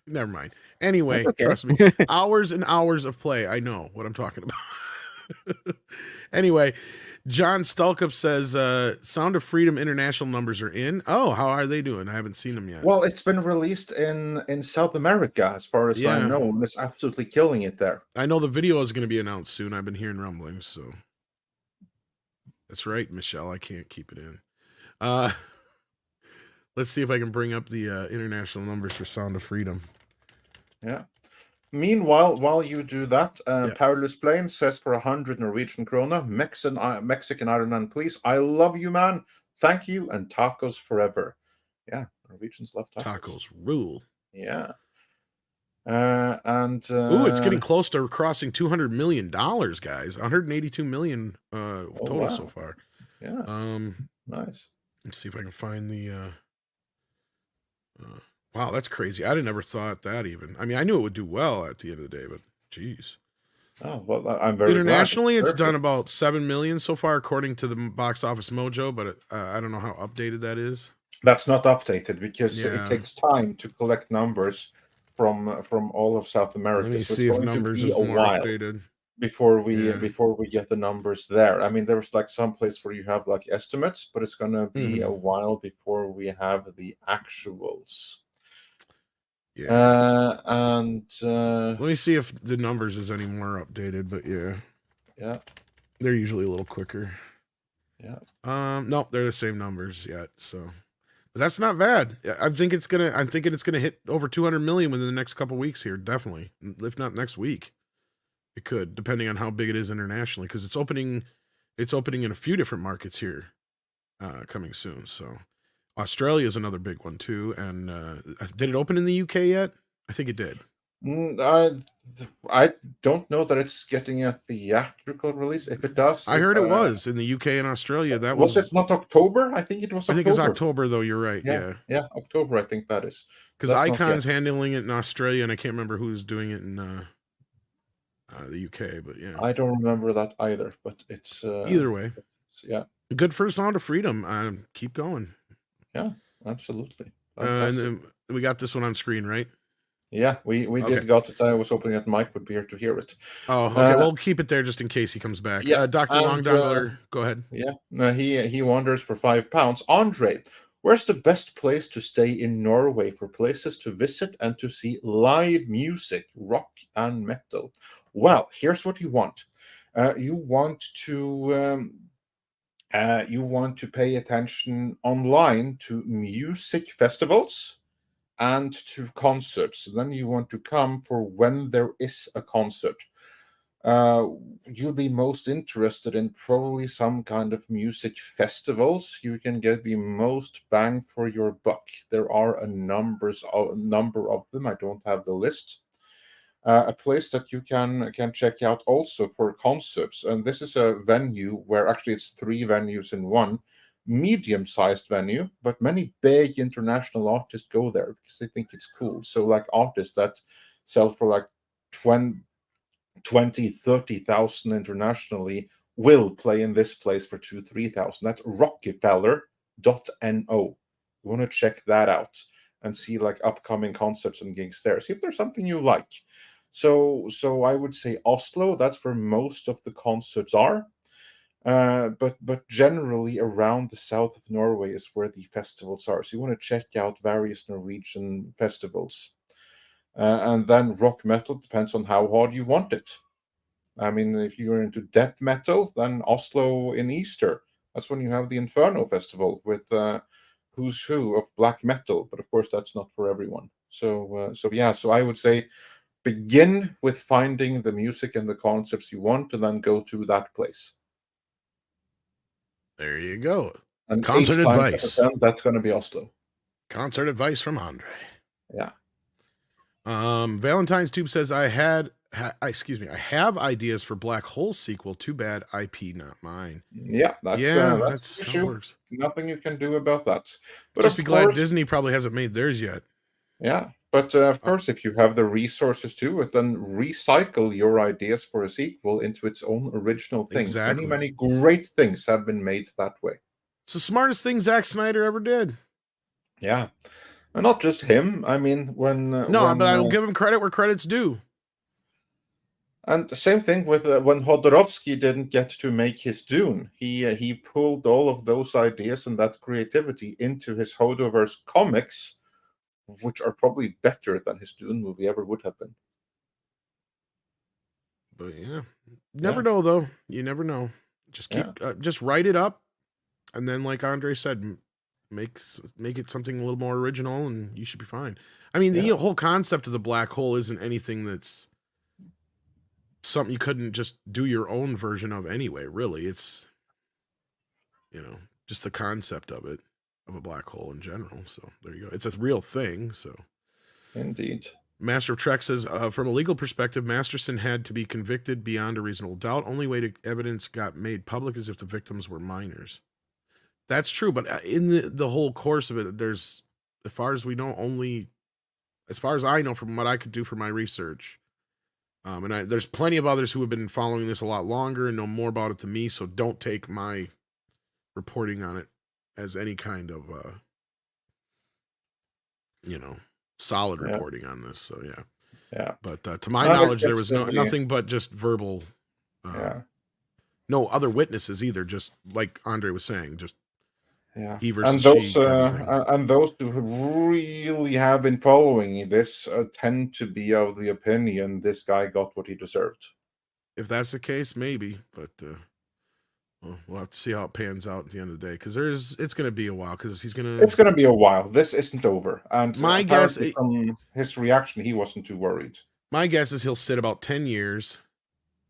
never mind. Anyway,
Okay.
Trust me, hours and hours of play. I know what I'm talking about. Anyway, John Stulkup says, Sound of Freedom international numbers are in. Oh, how are they doing? I haven't seen them yet.
Well, it's been released in South America, as far as I know, and it's absolutely killing it there.
I know the video is going to be announced soon. I've been hearing rumblings, so that's right, Michelle. I can't keep it in. Let's see if I can bring up the international numbers for Sound of Freedom.
Yeah. Meanwhile, while you do that, Powerless Plane says for 100 Norwegian krona, Mexican Ireland, please. I love you, man. Thank you, and tacos forever. Yeah, Norwegians love tacos.
Tacos rule.
Yeah.
Ooh, it's getting close to crossing $200 million, guys. 182 million total so far.
Yeah. Nice.
Let's see if I can find the. Wow, that's crazy. I'd have never thought that even. I mean, I knew it would do well at the end of the day, but geez.
Oh well, I'm very
Internationally,
glad.
it's done
Perfect.
about 7 million so far, according to the Box Office Mojo. But I don't know how updated that is.
That's not updated because it
Yeah.
takes time to collect numbers from all of South America.
Let me
So it's
see if
going to
numbers
be
is
a
more
while
updated.
before
Yeah.
we get the numbers there. I mean, there's like some place where you have like estimates, but it's going to be a while before we have the actuals.
Yeah.
Let
me see if the numbers is any more updated. But
yeah,
they're usually a little quicker.
Yeah.
No, they're the same numbers yet. So, but that's not bad. I'm thinking it's gonna hit over 200 million within the next couple weeks here. Definitely, if not next week. It could, depending on how big it is internationally, because it's opening in a few different markets here, coming soon. So, Australia is another big one too. And did it open in the UK yet? I think it did.
I don't know that it's getting a theatrical release. If it does,
I heard it was in the UK and Australia. That
was it not October? I think it was.
I think it's October though. You're right. Yeah,
October. I think that is
because Icon's handling it in Australia, and I can't remember who's doing it in the UK. But yeah,
I don't remember that either. But it's
either way.
Yeah,
good for Sound of Freedom. Keep going.
Yeah, absolutely.
And then we got this one on screen, right?
Yeah, we did got it. I was hoping that Mike would be here to hear it.
Oh, okay. We'll keep it there just in case he comes back.
Yeah,
Dr. Long Dongler, go ahead.
Yeah, he wanders for £5. Andre, where's the best place to stay in Norway for places to visit and to see live music, rock and metal? Well, here's what you want. You want to pay attention online to music festivals and to concerts. Then you want to come for when there is a concert. You'll be most interested in probably some kind of music festivals. You can get the most bang for your buck. There are a number of them. I don't have the list. A place that you can check out also for concerts, and this is a venue where actually it's 3 venues in one. Medium-sized venue, but many big international artists go there because they think it's cool. So like artists that sell for like 20,000-30,000 internationally will play in this place for 2,000-3,000. That's Rockefeller.no. You want to check that out and see like upcoming concerts and gigs there. See if there's something you like. So I would say Oslo, that's where most of the concerts are. But generally around the south of Norway is where the festivals are. So you want to check out various Norwegian festivals. And then rock metal depends on how hard you want it. I mean, if you're into death metal, then Oslo in Easter. That's when you have the Inferno Festival with who's who of black metal. But of course, that's not for everyone. So I would say begin with finding the music and the concerts you want, and then go to that place.
There you go.
And
concert advice.
That's going to be Oslo.
Concert advice from Andre.
Yeah.
Valentine's Tube says, I have ideas for Black Hole sequel. Too bad IP not mine.
Yeah, that's
how it works.
Nothing you can do about that. But
just be glad Disney probably hasn't made theirs yet.
Yeah, but of course, if you have the resources to it, then recycle your ideas for a sequel into its own original thing.
Exactly.
Many great things have been made that way.
It's the smartest thing Zack Snyder ever did.
Yeah. And not just him. I mean, but
I'll give him credit where credit's due.
And the same thing with when Jodorowsky didn't get to make his Dune. He pulled all of those ideas and that creativity into his Hodoverse comics, which are probably better than his Dune movie ever would have been.
But yeah, never know though. You never know. Just keep, just write it up, and then, like Andre said, make it something a little more original, and you should be fine. I mean, the whole concept of the black hole isn't anything that's something you couldn't just do your own version of anyway. Really, it's just the concept of it. Of a black hole in general. So there you go. It's a real thing. So
indeed.
Master of Trek says, from a legal perspective, Masterson had to be convicted beyond a reasonable doubt. Only way to evidence got made public is if the victims were minors. That's true. But in the whole course of it, there's, as far as we know, as far as I know from what I could do for my research, And there's plenty of others who have been following this a lot longer and know more about it than me. So don't take my reporting on it as any kind of, solid reporting on this. So
Yeah.
But to my
No,
knowledge, there
it's
was
definitely-
nothing but just verbal. No other witnesses either. Just like Andre was saying, just
Yeah,
he
and
versus
those
she kind of thing.
and those who really have been following this tend to be of the opinion this guy got what he deserved.
If that's the case, maybe, but we'll have to see how it pans out at the end of the day, because it's going to be a while, because he's going to.
It's going to be a while. This isn't over, and
My guess,
apparently from his reaction, he wasn't too worried.
My guess is he'll sit about 10 years,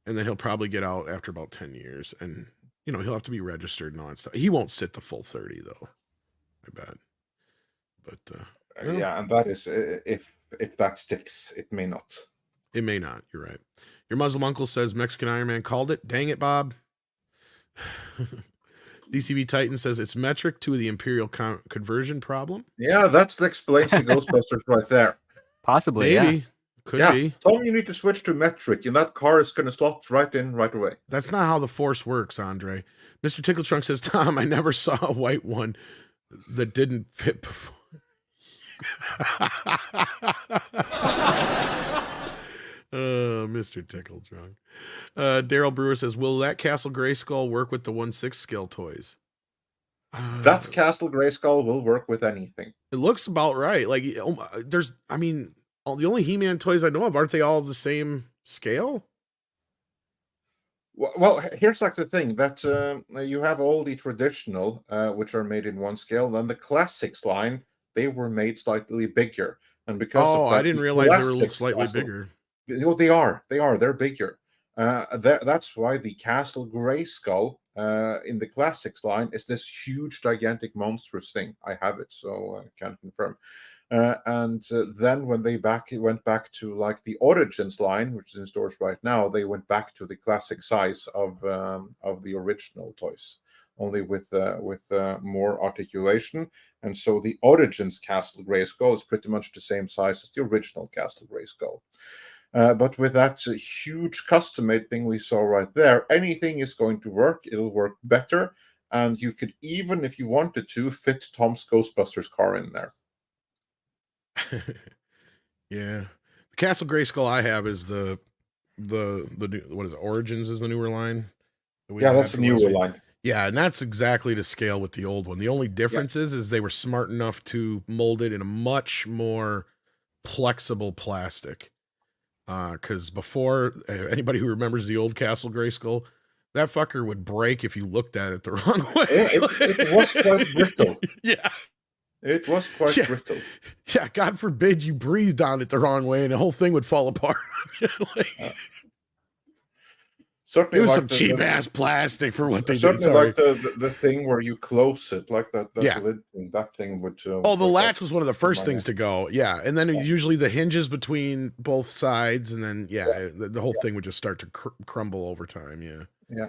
and then he'll probably get out after about 10 years, and he'll have to be registered and all that stuff. He won't sit the full 30 though, I bet. But
yeah, and that is if that sticks, it may not.
It may not. You're right. Your Muslim uncle says Mexican Iron Man called it. Dang it, Bob. DCB Titan says it's metric to the imperial conversion problem.
Yeah, that explains the Ghostbusters right there.
Possibly,
Maybe.
yeah.
Could be.
Tom, you need to switch to metric, and that car is going to slot right in right away.
That's not how the Force works, Andre. Mr. Tickle Trunk says, Tom, I never saw a white one that didn't fit before. Mr. Tickle Trunk. Daryl Brewer says, will that Castle GreySkull work with the 1/6 scale toys?
That Castle GreySkull will work with anything.
It looks about right. Like, the only He-Man toys I know of, aren't they all the same scale?
Well, here's like the thing that you have all the traditional, which are made in one scale. Then the classics line, they were made slightly bigger, and because of that,
I didn't realize they were slightly bigger.
Well, they are. They're bigger. That's why the Castle GreySkull in the classics line is this huge, gigantic, monstrous thing. I have it, so I can confirm. Then when they went back to like the Origins line, which is in stores right now, they went back to the classic size of the original toys, only with more articulation. And so the Origins Castle GreySkull is pretty much the same size as the original Castle GreySkull. But with that huge custom-made thing we saw right there, anything is going to work. It'll work better, and you could even, if you wanted to, fit Tom's Ghostbusters car in there.
Yeah, the Castle GreySkull I have is the new, what is it? Origins is the newer line.
Yeah, that's the newer line.
Yeah, and that's exactly to scale with the old one. The only difference is they were smart enough to mold it in a much more flexible plastic. Because before, anybody who remembers the old Castle GreySkull, that fucker would break if you looked at it the wrong way.
It was quite brittle.
Yeah.
It was quite brittle.
Yeah, God forbid you breathed on it the wrong way and the whole thing would fall apart.
Certainly
it was
like
some cheap-ass plastic for what they did.
Certainly
Sorry.
like the thing where you close it, like that lid thing, that thing would...
the latch was one of the first things to go. Yeah, and then usually the hinges between both sides, and then, the whole thing would just start to crumble over time,
Yeah.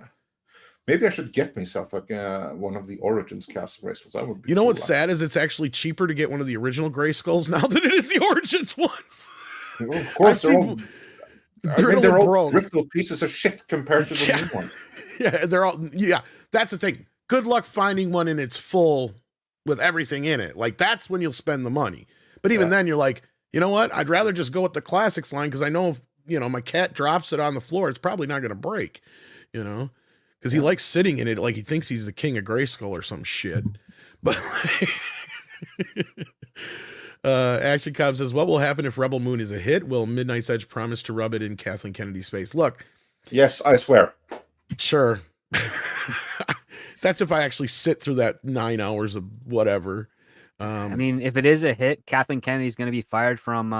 Maybe I should get myself like one of the Origins Castle GreySkulls. That would be.
You know what's sad is it's actually cheaper to get one of the original GreySkulls now than it is the Origins ones.
Well, of course, they're all brittle pieces of shit compared to the new ones.
Yeah, they're all. Yeah, that's the thing. Good luck finding one in its full with everything in it. Like that's when you'll spend the money. But even then, you're like, you know what? I'd rather just go with the classics line because I know if my cat drops it on the floor, it's probably not going to break. Because he likes sitting in it like he thinks he's the king of GreySkull or some shit. But Action Cobb says, what will happen if Rebel Moon is a hit? Will Midnight's Edge promise to rub it in Kathleen Kennedy's face? Look.
Yes, I swear.
Sure. That's if I actually sit through that 9 hours of whatever.
I mean, if it is a hit, Kathleen Kennedy's going to be fired from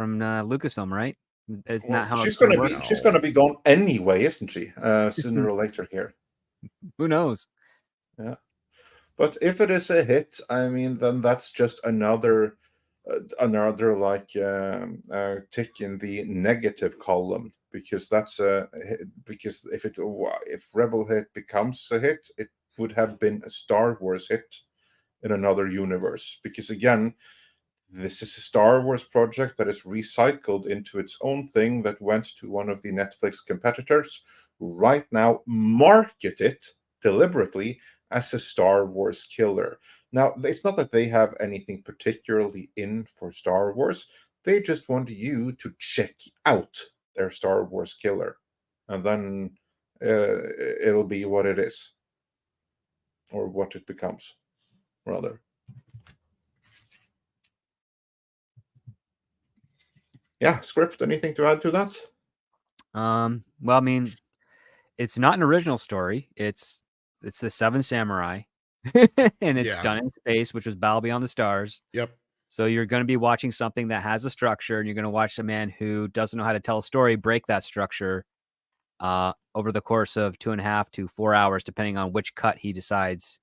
Lucasfilm, right? It's not how
she's going to be. She's going to be gone anyway, isn't she? Sooner or later here.
Who knows?
Yeah, but if it is a hit, I mean, then that's just another like tick in the negative column, because that's because if Rebel Hit becomes a hit, it would have been a Star Wars hit in another universe. Because again, This is a Star Wars project that is recycled into its own thing that went to one of the Netflix competitors, who right now market it deliberately as a Star Wars killer. Now, it's not that they have anything particularly in for Star Wars. They just want you to check out their Star Wars killer. And then it'll be what it is. Or what it becomes, rather. Yeah, Script, anything to add to that?
Well, I mean, it's not an original story. It's the Seven Samurai, and it's done in space, which was Battle Beyond the Stars.
Yep.
So you're going to be watching something that has a structure, and you're going to watch a man who doesn't know how to tell a story break that structure over the course of 2.5 to 4 hours, depending on which cut he decides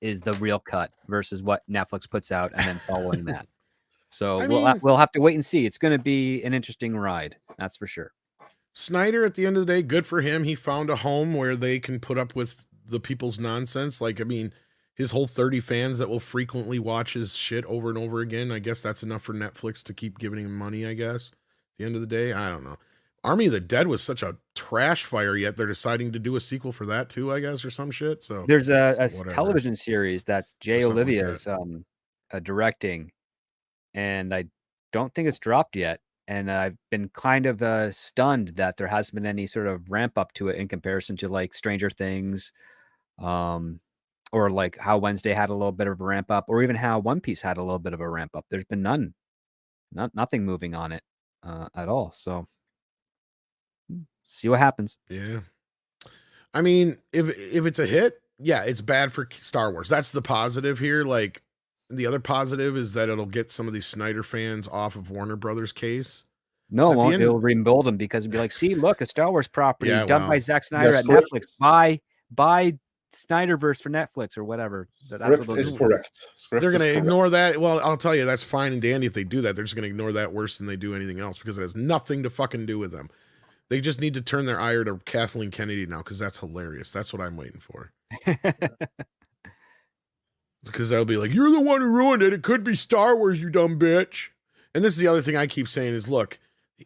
is the real cut versus what Netflix puts out, and then following that. So we'll have to wait and see. It's going to be an interesting ride, that's for sure.
Snyder, at the end of the day, good for him. He found a home where they can put up with the people's nonsense. Like, I mean, his whole 30 fans that will frequently watch his shit over and over again. I guess that's enough for Netflix to keep giving him money, I guess. At the end of the day, I don't know. Army of the Dead was such a trash fire, yet they're deciding to do a sequel for that too, I guess, or some shit. So
there's a television series that's Jay
Something like
Olivia's directing, and I don't think it's dropped yet. And I've been kind of stunned that there hasn't been any sort of ramp up to it in comparison to like Stranger Things, or like how Wednesday had a little bit of a ramp up, or even how One Piece had a little bit of a ramp up. There's been nothing moving on it at all. So see what happens.
Yeah. I mean, if it's a hit, yeah, it's bad for Star Wars. That's the positive here. Like, the other positive is that it'll get some of these Snyder fans off of Warner Brothers case.
No, it won't. It'll rebuild them because it'll be like, see, look, a Star Wars property done by Zack Snyder at Netflix. Buy Snyderverse for Netflix or whatever. That's what they'll do.
Correct.
They're going to ignore that. Well, I'll tell you, that's fine and dandy if they do that. They're just going to ignore that worse than they do anything else because it has nothing to fucking do with them. They just need to turn their ire to Kathleen Kennedy now because that's hilarious. That's what I'm waiting for. Because they'll be like, you're the one who ruined it. It could be Star Wars, you dumb bitch. And this is the other thing I keep saying is, look,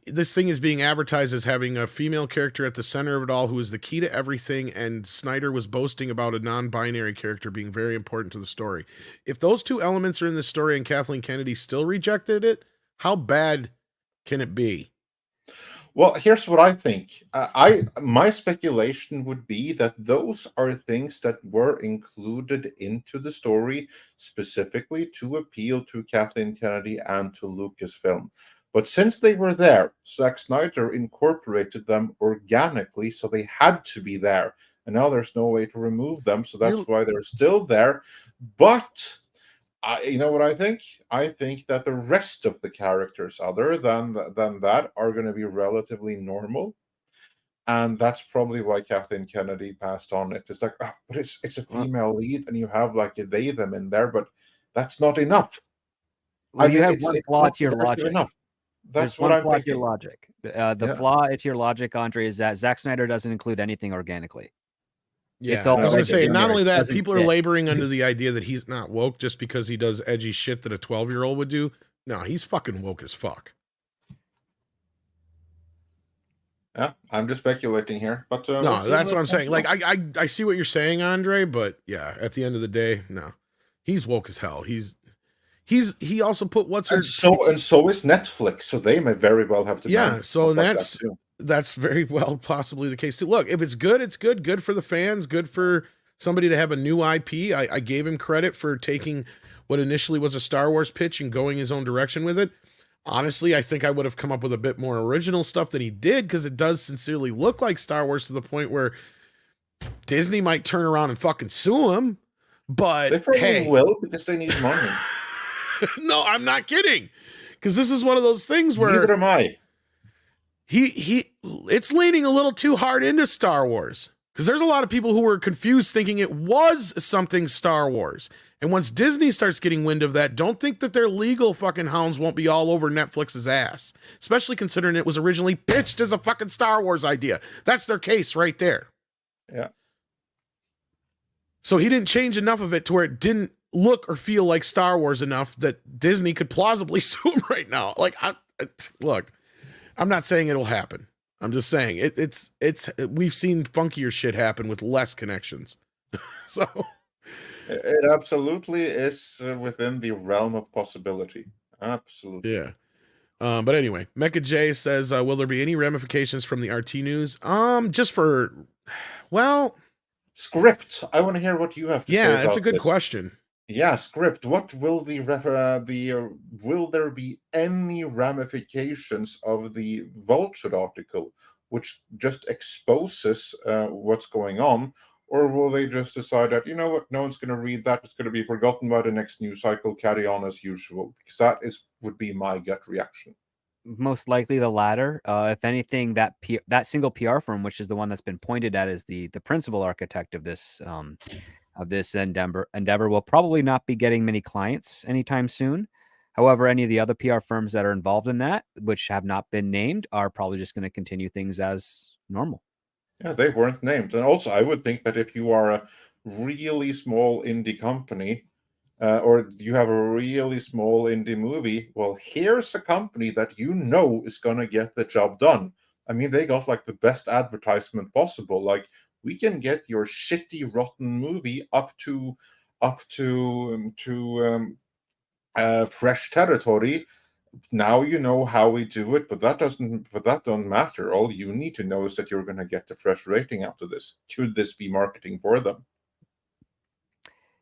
this thing is being advertised as having a female character at the center of it all who is the key to everything. And Snyder was boasting about a non-binary character being very important to the story. If those two elements are in the story and Kathleen Kennedy still rejected it, how bad can it be?
Well, here's what I think. My speculation would be that those are things that were included into the story specifically to appeal to Kathleen Kennedy and to Lucasfilm. But since they were there, Zack Snyder incorporated them organically, so they had to be there. And now there's no way to remove them, so that's why they're still there. But you know what I think? I think that the rest of the characters, other than that, are going to be relatively normal, and that's probably why Kathleen Kennedy passed on it. It's like, but it's a female lead, and you have like a they them in there, but that's not enough.
Well, you have one flaw to your logic.
That's what I'm thinking.
To your logic. The flaw to your logic, Andre, is that Zack Snyder doesn't include anything organically.
Yeah, I was going to say, not only that, people are laboring under the idea that he's not woke just because he does edgy shit that a 12-year-old would do. No, he's fucking woke as fuck.
Yeah, I'm just speculating here, but
no, that's what I'm saying. Like, I see what you're saying, Andre, but yeah, at the end of the day, no, he's woke as hell. He also put so
is Netflix, so they may very well have to.
Yeah, so that's very well possibly the case too. Look, if it's good, it's good. Good for the fans. Good for somebody to have a new IP. I gave him credit for taking what initially was a Star Wars pitch and going his own direction with it. Honestly, I think I would have come up with a bit more original stuff than he did because it does sincerely look like Star Wars to the point where Disney might turn around and fucking sue him. But
they probably will because they need money.
No, I'm not kidding. Because this is one of those things where
neither am I.
It's leaning a little too hard into Star Wars because there's a lot of people who were confused thinking it was something Star Wars. And once Disney starts getting wind of that, don't think that their legal fucking hounds won't be all over Netflix's ass, especially considering it was originally pitched as a fucking Star Wars idea. That's their case right there.
Yeah.
So he didn't change enough of it to where it didn't look or feel like Star Wars enough that Disney could plausibly sue them right now. Like, look, I'm not saying it'll happen. I'm just saying it's we've seen funkier shit happen with less connections. So
it absolutely is within the realm of possibility. Absolutely.
yeah. But anyway, Mecha J says, will there be any ramifications from the RT news? Just for, well,
Script. I want to hear what you have to say.
yeah, that's a
about
good
this.
question.
Yeah, Script. What will will there be any ramifications of the Vulture article, which just exposes what's going on, or will they just decide that, you know what, no one's going to read that, it's going to be forgotten by the next news cycle, carry on as usual? Because that would be my gut reaction.
Most likely the latter. If anything, that single PR firm, which is the one that's been pointed at as the principal architect of this endeavor, will probably not be getting many clients anytime soon. However, any of the other PR firms that are involved in that, which have not been named, are probably just going to continue things as normal.
Yeah, they weren't named. And also, I would think that if you are a really small indie company, or you have a really small indie movie, well, here's a company that you know is going to get the job done. I mean, they got like the best advertisement possible. Like, we can get your shitty, rotten movie up to fresh territory. Now you know how we do it, but that don't matter. All you need to know is that you're going to get a fresh rating out of this. Should this be marketing for them?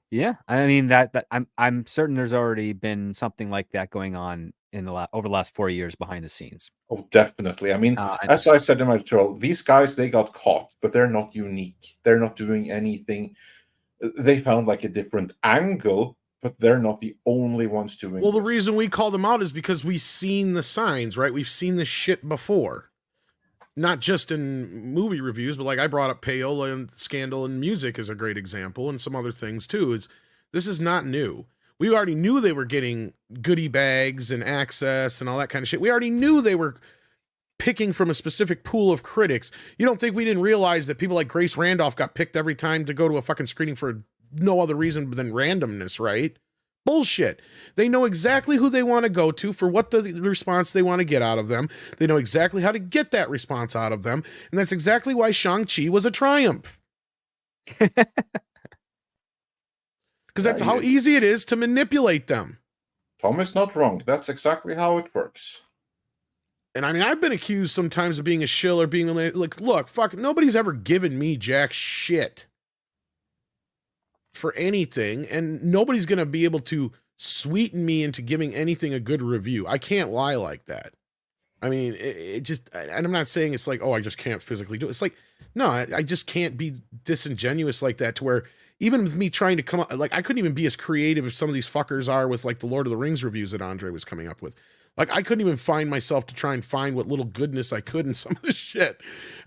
Yeah, I mean that I'm certain there's already been something like that going on in over the last 4 years behind the scenes.
Oh, definitely. I mean, as I said in my tutorial, these guys, they got caught, but they're not unique. They're not doing anything. They found like a different angle, but they're not the only ones doing
Well, the
this.
reason we call them out is because we've seen the signs, right? We've seen this shit before. Not just in movie reviews, but like I brought up Payola and Scandal and Music as a great example, and some other things too. This is not new. We already knew they were getting goodie bags and access and all that kind of shit. We already knew they were picking from a specific pool of critics. You don't think we didn't realize that people like Grace Randolph got picked every time to go to a fucking screening for no other reason than randomness, right? Bullshit. They know exactly who they want to go to for what the response they want to get out of them. They know exactly how to get that response out of them. And that's exactly why Shang-Chi was a triumph. Because that's how easy it is to manipulate them.
Tom is not wrong. That's exactly how it works.
And I mean, I've been accused sometimes of being a shill or being like, look, fuck, nobody's ever given me jack shit for anything, and nobody's going to be able to sweeten me into giving anything a good review. I can't lie like that. I mean, it just, and I'm not saying it's like, oh, I just can't physically do it. It's like, no, I just can't be disingenuous like that to where even with me trying to come up, like I couldn't even be as creative as some of these fuckers are with like the Lord of the Rings reviews that Andre was coming up with. Like I couldn't even find myself to try and find what little goodness I could in some of this shit.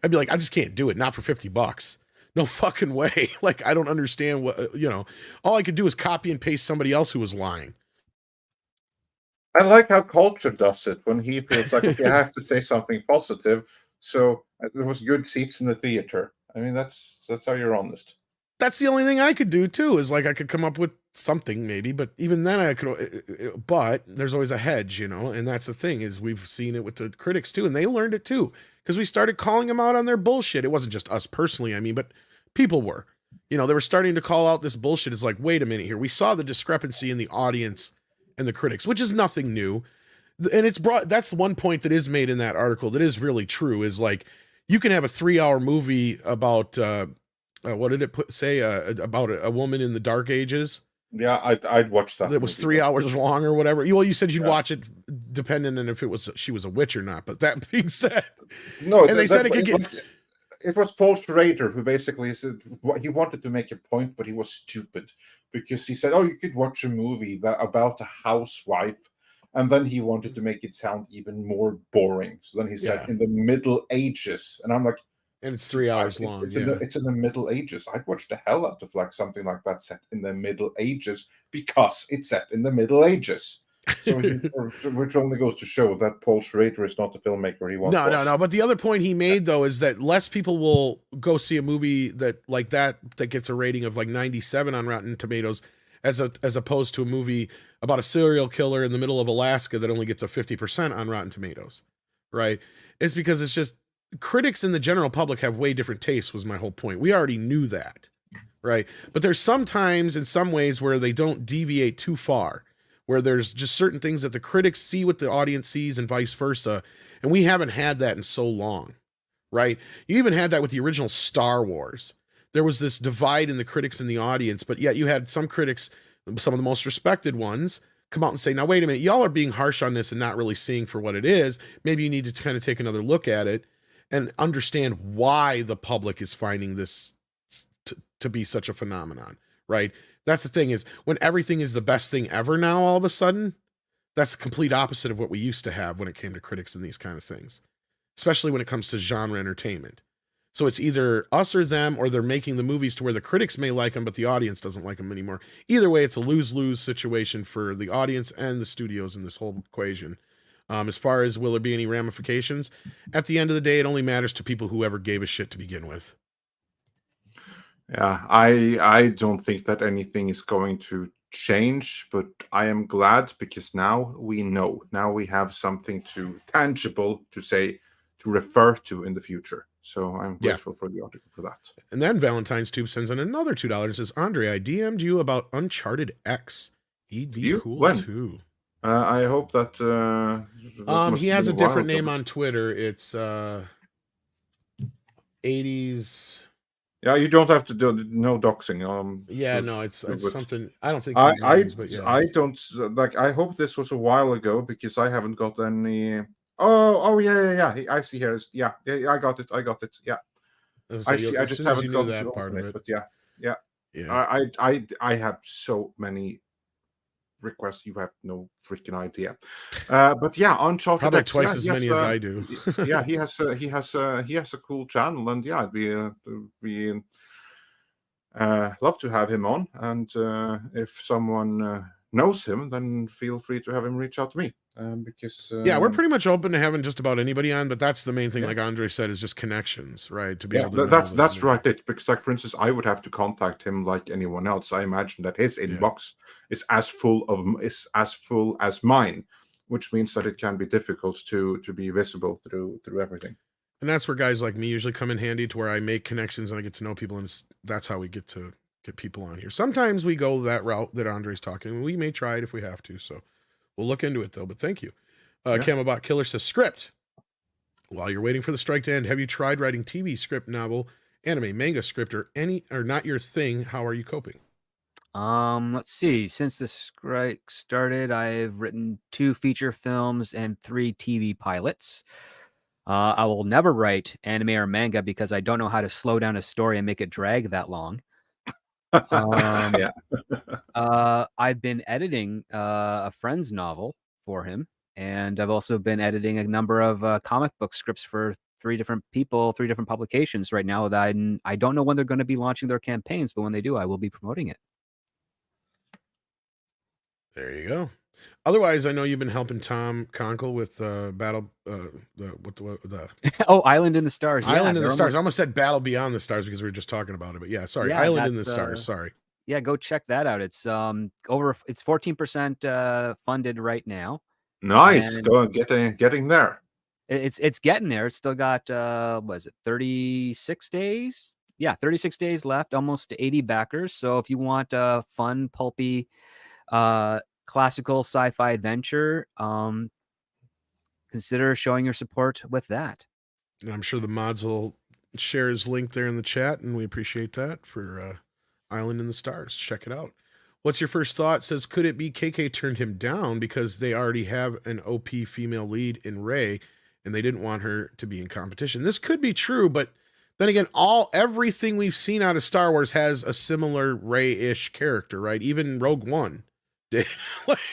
I'd be like, I just can't do it. Not for $50. No fucking way. Like, I don't understand what, all I could do is copy and paste somebody else who was lying.
I like how Culture does it when he feels like, okay, I have to say something positive. So there was good seats in the theater. I mean, that's how you're honest.
That's the only thing I could do too, is like I could come up with something maybe, but even then I could, but there's always a hedge, and that's the thing is we've seen it with the critics too, and they learned it too, because we started calling them out on their bullshit. It wasn't just us personally, I mean, but people were, they were starting to call out this bullshit. It's like, wait a minute here. We saw the discrepancy in the audience and the critics, which is nothing new. And that's one point that is made in that article that is really true, is like, you can have a 3-hour movie about, what did it say about a woman in the Dark Ages?
Yeah, I'd watch that.
That was 3 hours long or whatever. Well, you said you'd watch it depending on if she was a witch or not. But that being said,
no,
and they said it could get.
It was Paul Schrader who basically said he wanted to make a point, but he was stupid because he said, "Oh, you could watch a movie about a housewife," and then he wanted to make it sound even more boring. So then he said, "In the Middle Ages," and I'm like.
And it's 3 hours long.
It's in the Middle Ages. I'd watch the hell out of like something like that set in the Middle Ages because it's set in the Middle Ages. So which only goes to show that Paul Schrader is not the filmmaker he wants.
No. But the other point he made though is that less people will go see a movie that gets a rating of like 97 on Rotten Tomatoes, as opposed to a movie about a serial killer in the middle of Alaska that only gets a 50% on Rotten Tomatoes, right? It's because it's just critics and the general public have way different tastes, was my whole point. We already knew that, right? But there's sometimes in some ways where they don't deviate too far, where there's just certain things that the critics see what the audience sees and vice versa. And we haven't had that in so long, right? You even had that with the original Star Wars. There was this divide in the critics and the audience, but yet you had some critics, some of the most respected ones, come out and say, now, wait a minute, y'all are being harsh on this and not really seeing for what it is. Maybe you need to kind of take another look at it and understand why the public is finding this to be such a phenomenon, right? That's the thing, is when everything is the best thing ever now, all of a sudden, that's the complete opposite of what we used to have when it came to critics and these kind of things, especially when it comes to genre entertainment. So it's either us or them, or they're making the movies to where the critics may like them, but the audience doesn't like them anymore. Either way, it's a lose-lose situation for the audience and the studios in this whole equation. As far as will there be any ramifications, at the end of the day, it only matters to people who ever gave a shit to begin with.
Yeah, I don't think that anything is going to change, but I am glad because now we know. Now we have something tangible to say, to refer to in the future. So I'm grateful for the article for that.
And then Valentine's Tube sends in another $2 and says, Andre, I DM'd you about Uncharted X. He'd be cool too.
I hope that
he has a different name on Twitter. It's 80s.
Yeah, you don't have to do no doxing.
No, it's something. I don't think
I don't like. I hope this was a while ago because I haven't got any. Oh yeah. I see here. Yeah, I got it. Yeah, I see. I just haven't got that part of it. But yeah. I have so many requests. You have no freaking idea. But yeah, Uncharted
probably
X,
twice as many as I do.
Yeah, he has a cool channel, and yeah, we love to have him on. And if someone knows him, then feel free to have him reach out to me. Because
we're pretty much open to having just about anybody on, but that's the main thing. Like Andre said, is just connections, right? To be able to
that's right. Because, like, for instance, I would have to contact him like anyone else. I imagine that his inbox is as full as mine, which means that it can be difficult to be visible through everything.
And that's where guys like me usually come in handy, to where I make connections and I get to know people, and that's how we get people on here. Sometimes we go that route that Andre's talking, and we may try it if we have to. So we'll look into it though. But thank you. Camelbot Killer says, script. While you're waiting for the strike to end, have you tried writing TV script, novel, anime, manga script, or not your thing? How are you coping?
Let's see. Since the strike started, I've written 2 feature films and 3 TV pilots. I will never write anime or manga because I don't know how to slow down a story and make it drag that long. I've been editing a friend's novel for him, and I've also been editing a number of comic book scripts for 3 different people, 3 different publications right now that I don't know when they're going to be launching their campaigns, but when they do, I will be promoting it.
There you go. Otherwise, I know you've been helping Tom Conkle with Battle.
Island in the Stars.
Island in the Stars. I almost said Battle Beyond the Stars because we were just talking about it. But Island in the Stars. Sorry.
Yeah, go check that out. It's it's 14% funded right now.
Nice. Go getting there.
It's getting there. It's still got 36 days? Yeah, 36 days left, almost 80 backers. So if you want a fun, pulpy, classical sci-fi adventure, consider showing your support with that.
And I'm sure the mods will share his link there in the chat, and we appreciate that for Island in the Stars. Check it out. What's your first thought? Says, could it be KK turned him down because they already have an OP female lead in Rey and they didn't want her to be in competition? This could be true, but then again, everything we've seen out of Star Wars has a similar Rey-ish character, right? Even Rogue One did.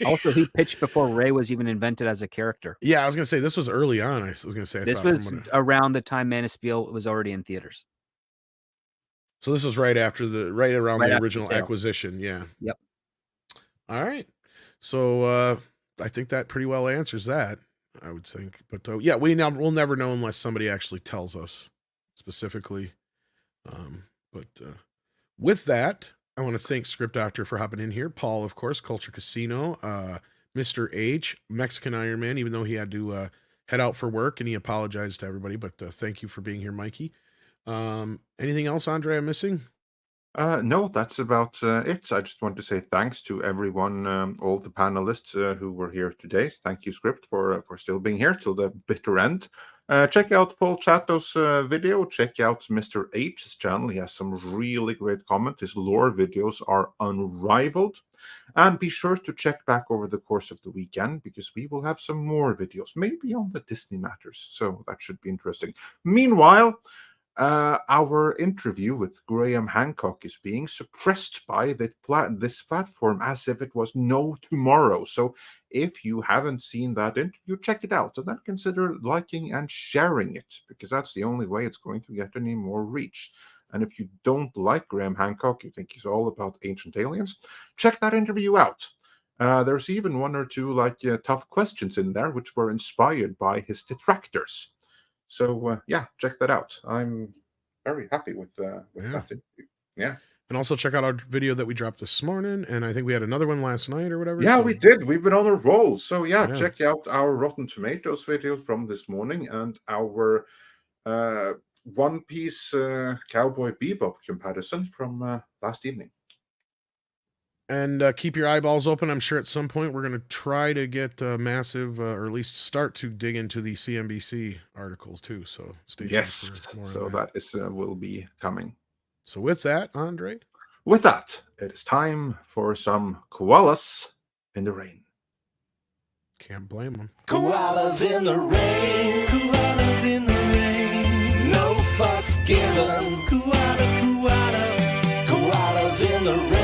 Also, he pitched before Rey was even invented as a character.
Yeah, I was going to say this was early on. I was going to say
this was around the time Man of Steel was already in theaters.
So this was right around the original acquisition. Yeah.
Yep.
All right. So I think that pretty well answers that, I would think. But we'll never know unless somebody actually tells us specifically. But with that, I want to thank Script Doctor for hopping in here. Paul, of course, Culture Casino, Mr. H, Mexican Iron Man, even though he had to head out for work and he apologized to everybody. But thank you for being here, Mikey. Anything else, Andre, I'm missing?
No, that's about it. I just want to say thanks to everyone, all the panelists who were here today. Thank you, Script, for still being here till the bitter end. Check out Paul Chato's video. Check out Mr. H's channel. He has some really great comment. His lore videos are unrivaled. And be sure to check back over the course of the weekend because we will have some more videos, maybe on the Disney matters. So that should be interesting. Meanwhile, our interview with Graham Hancock is being suppressed by this platform as if it was no tomorrow. So if you haven't seen that interview, check it out and then consider liking and sharing it because that's the only way it's going to get any more reach. And if you don't like Graham Hancock, you think he's all about ancient aliens, check that interview out. There's even one or two tough questions in there which were inspired by his detractors. So, yeah, check that out. I'm very happy with that interview. Yeah.
And also check out our video that we dropped this morning. And I think we had another one last night or whatever.
Yeah,
so.
we did. We've been on a roll. So, yeah, check out our Rotten Tomatoes video from this morning and our One Piece Cowboy Bebop comparison from last evening.
And keep your eyeballs open. I'm sure at some point we're going to try to get massive, or at least start to dig into the CNBC articles too. So stay tuned.
Yes,
for more
so that is will be coming.
So with that, Andre?
With that, it is time for some koalas in the rain.
Can't blame them.
Koalas in the rain, koalas in the rain, no fucks given. Koalas in the rain.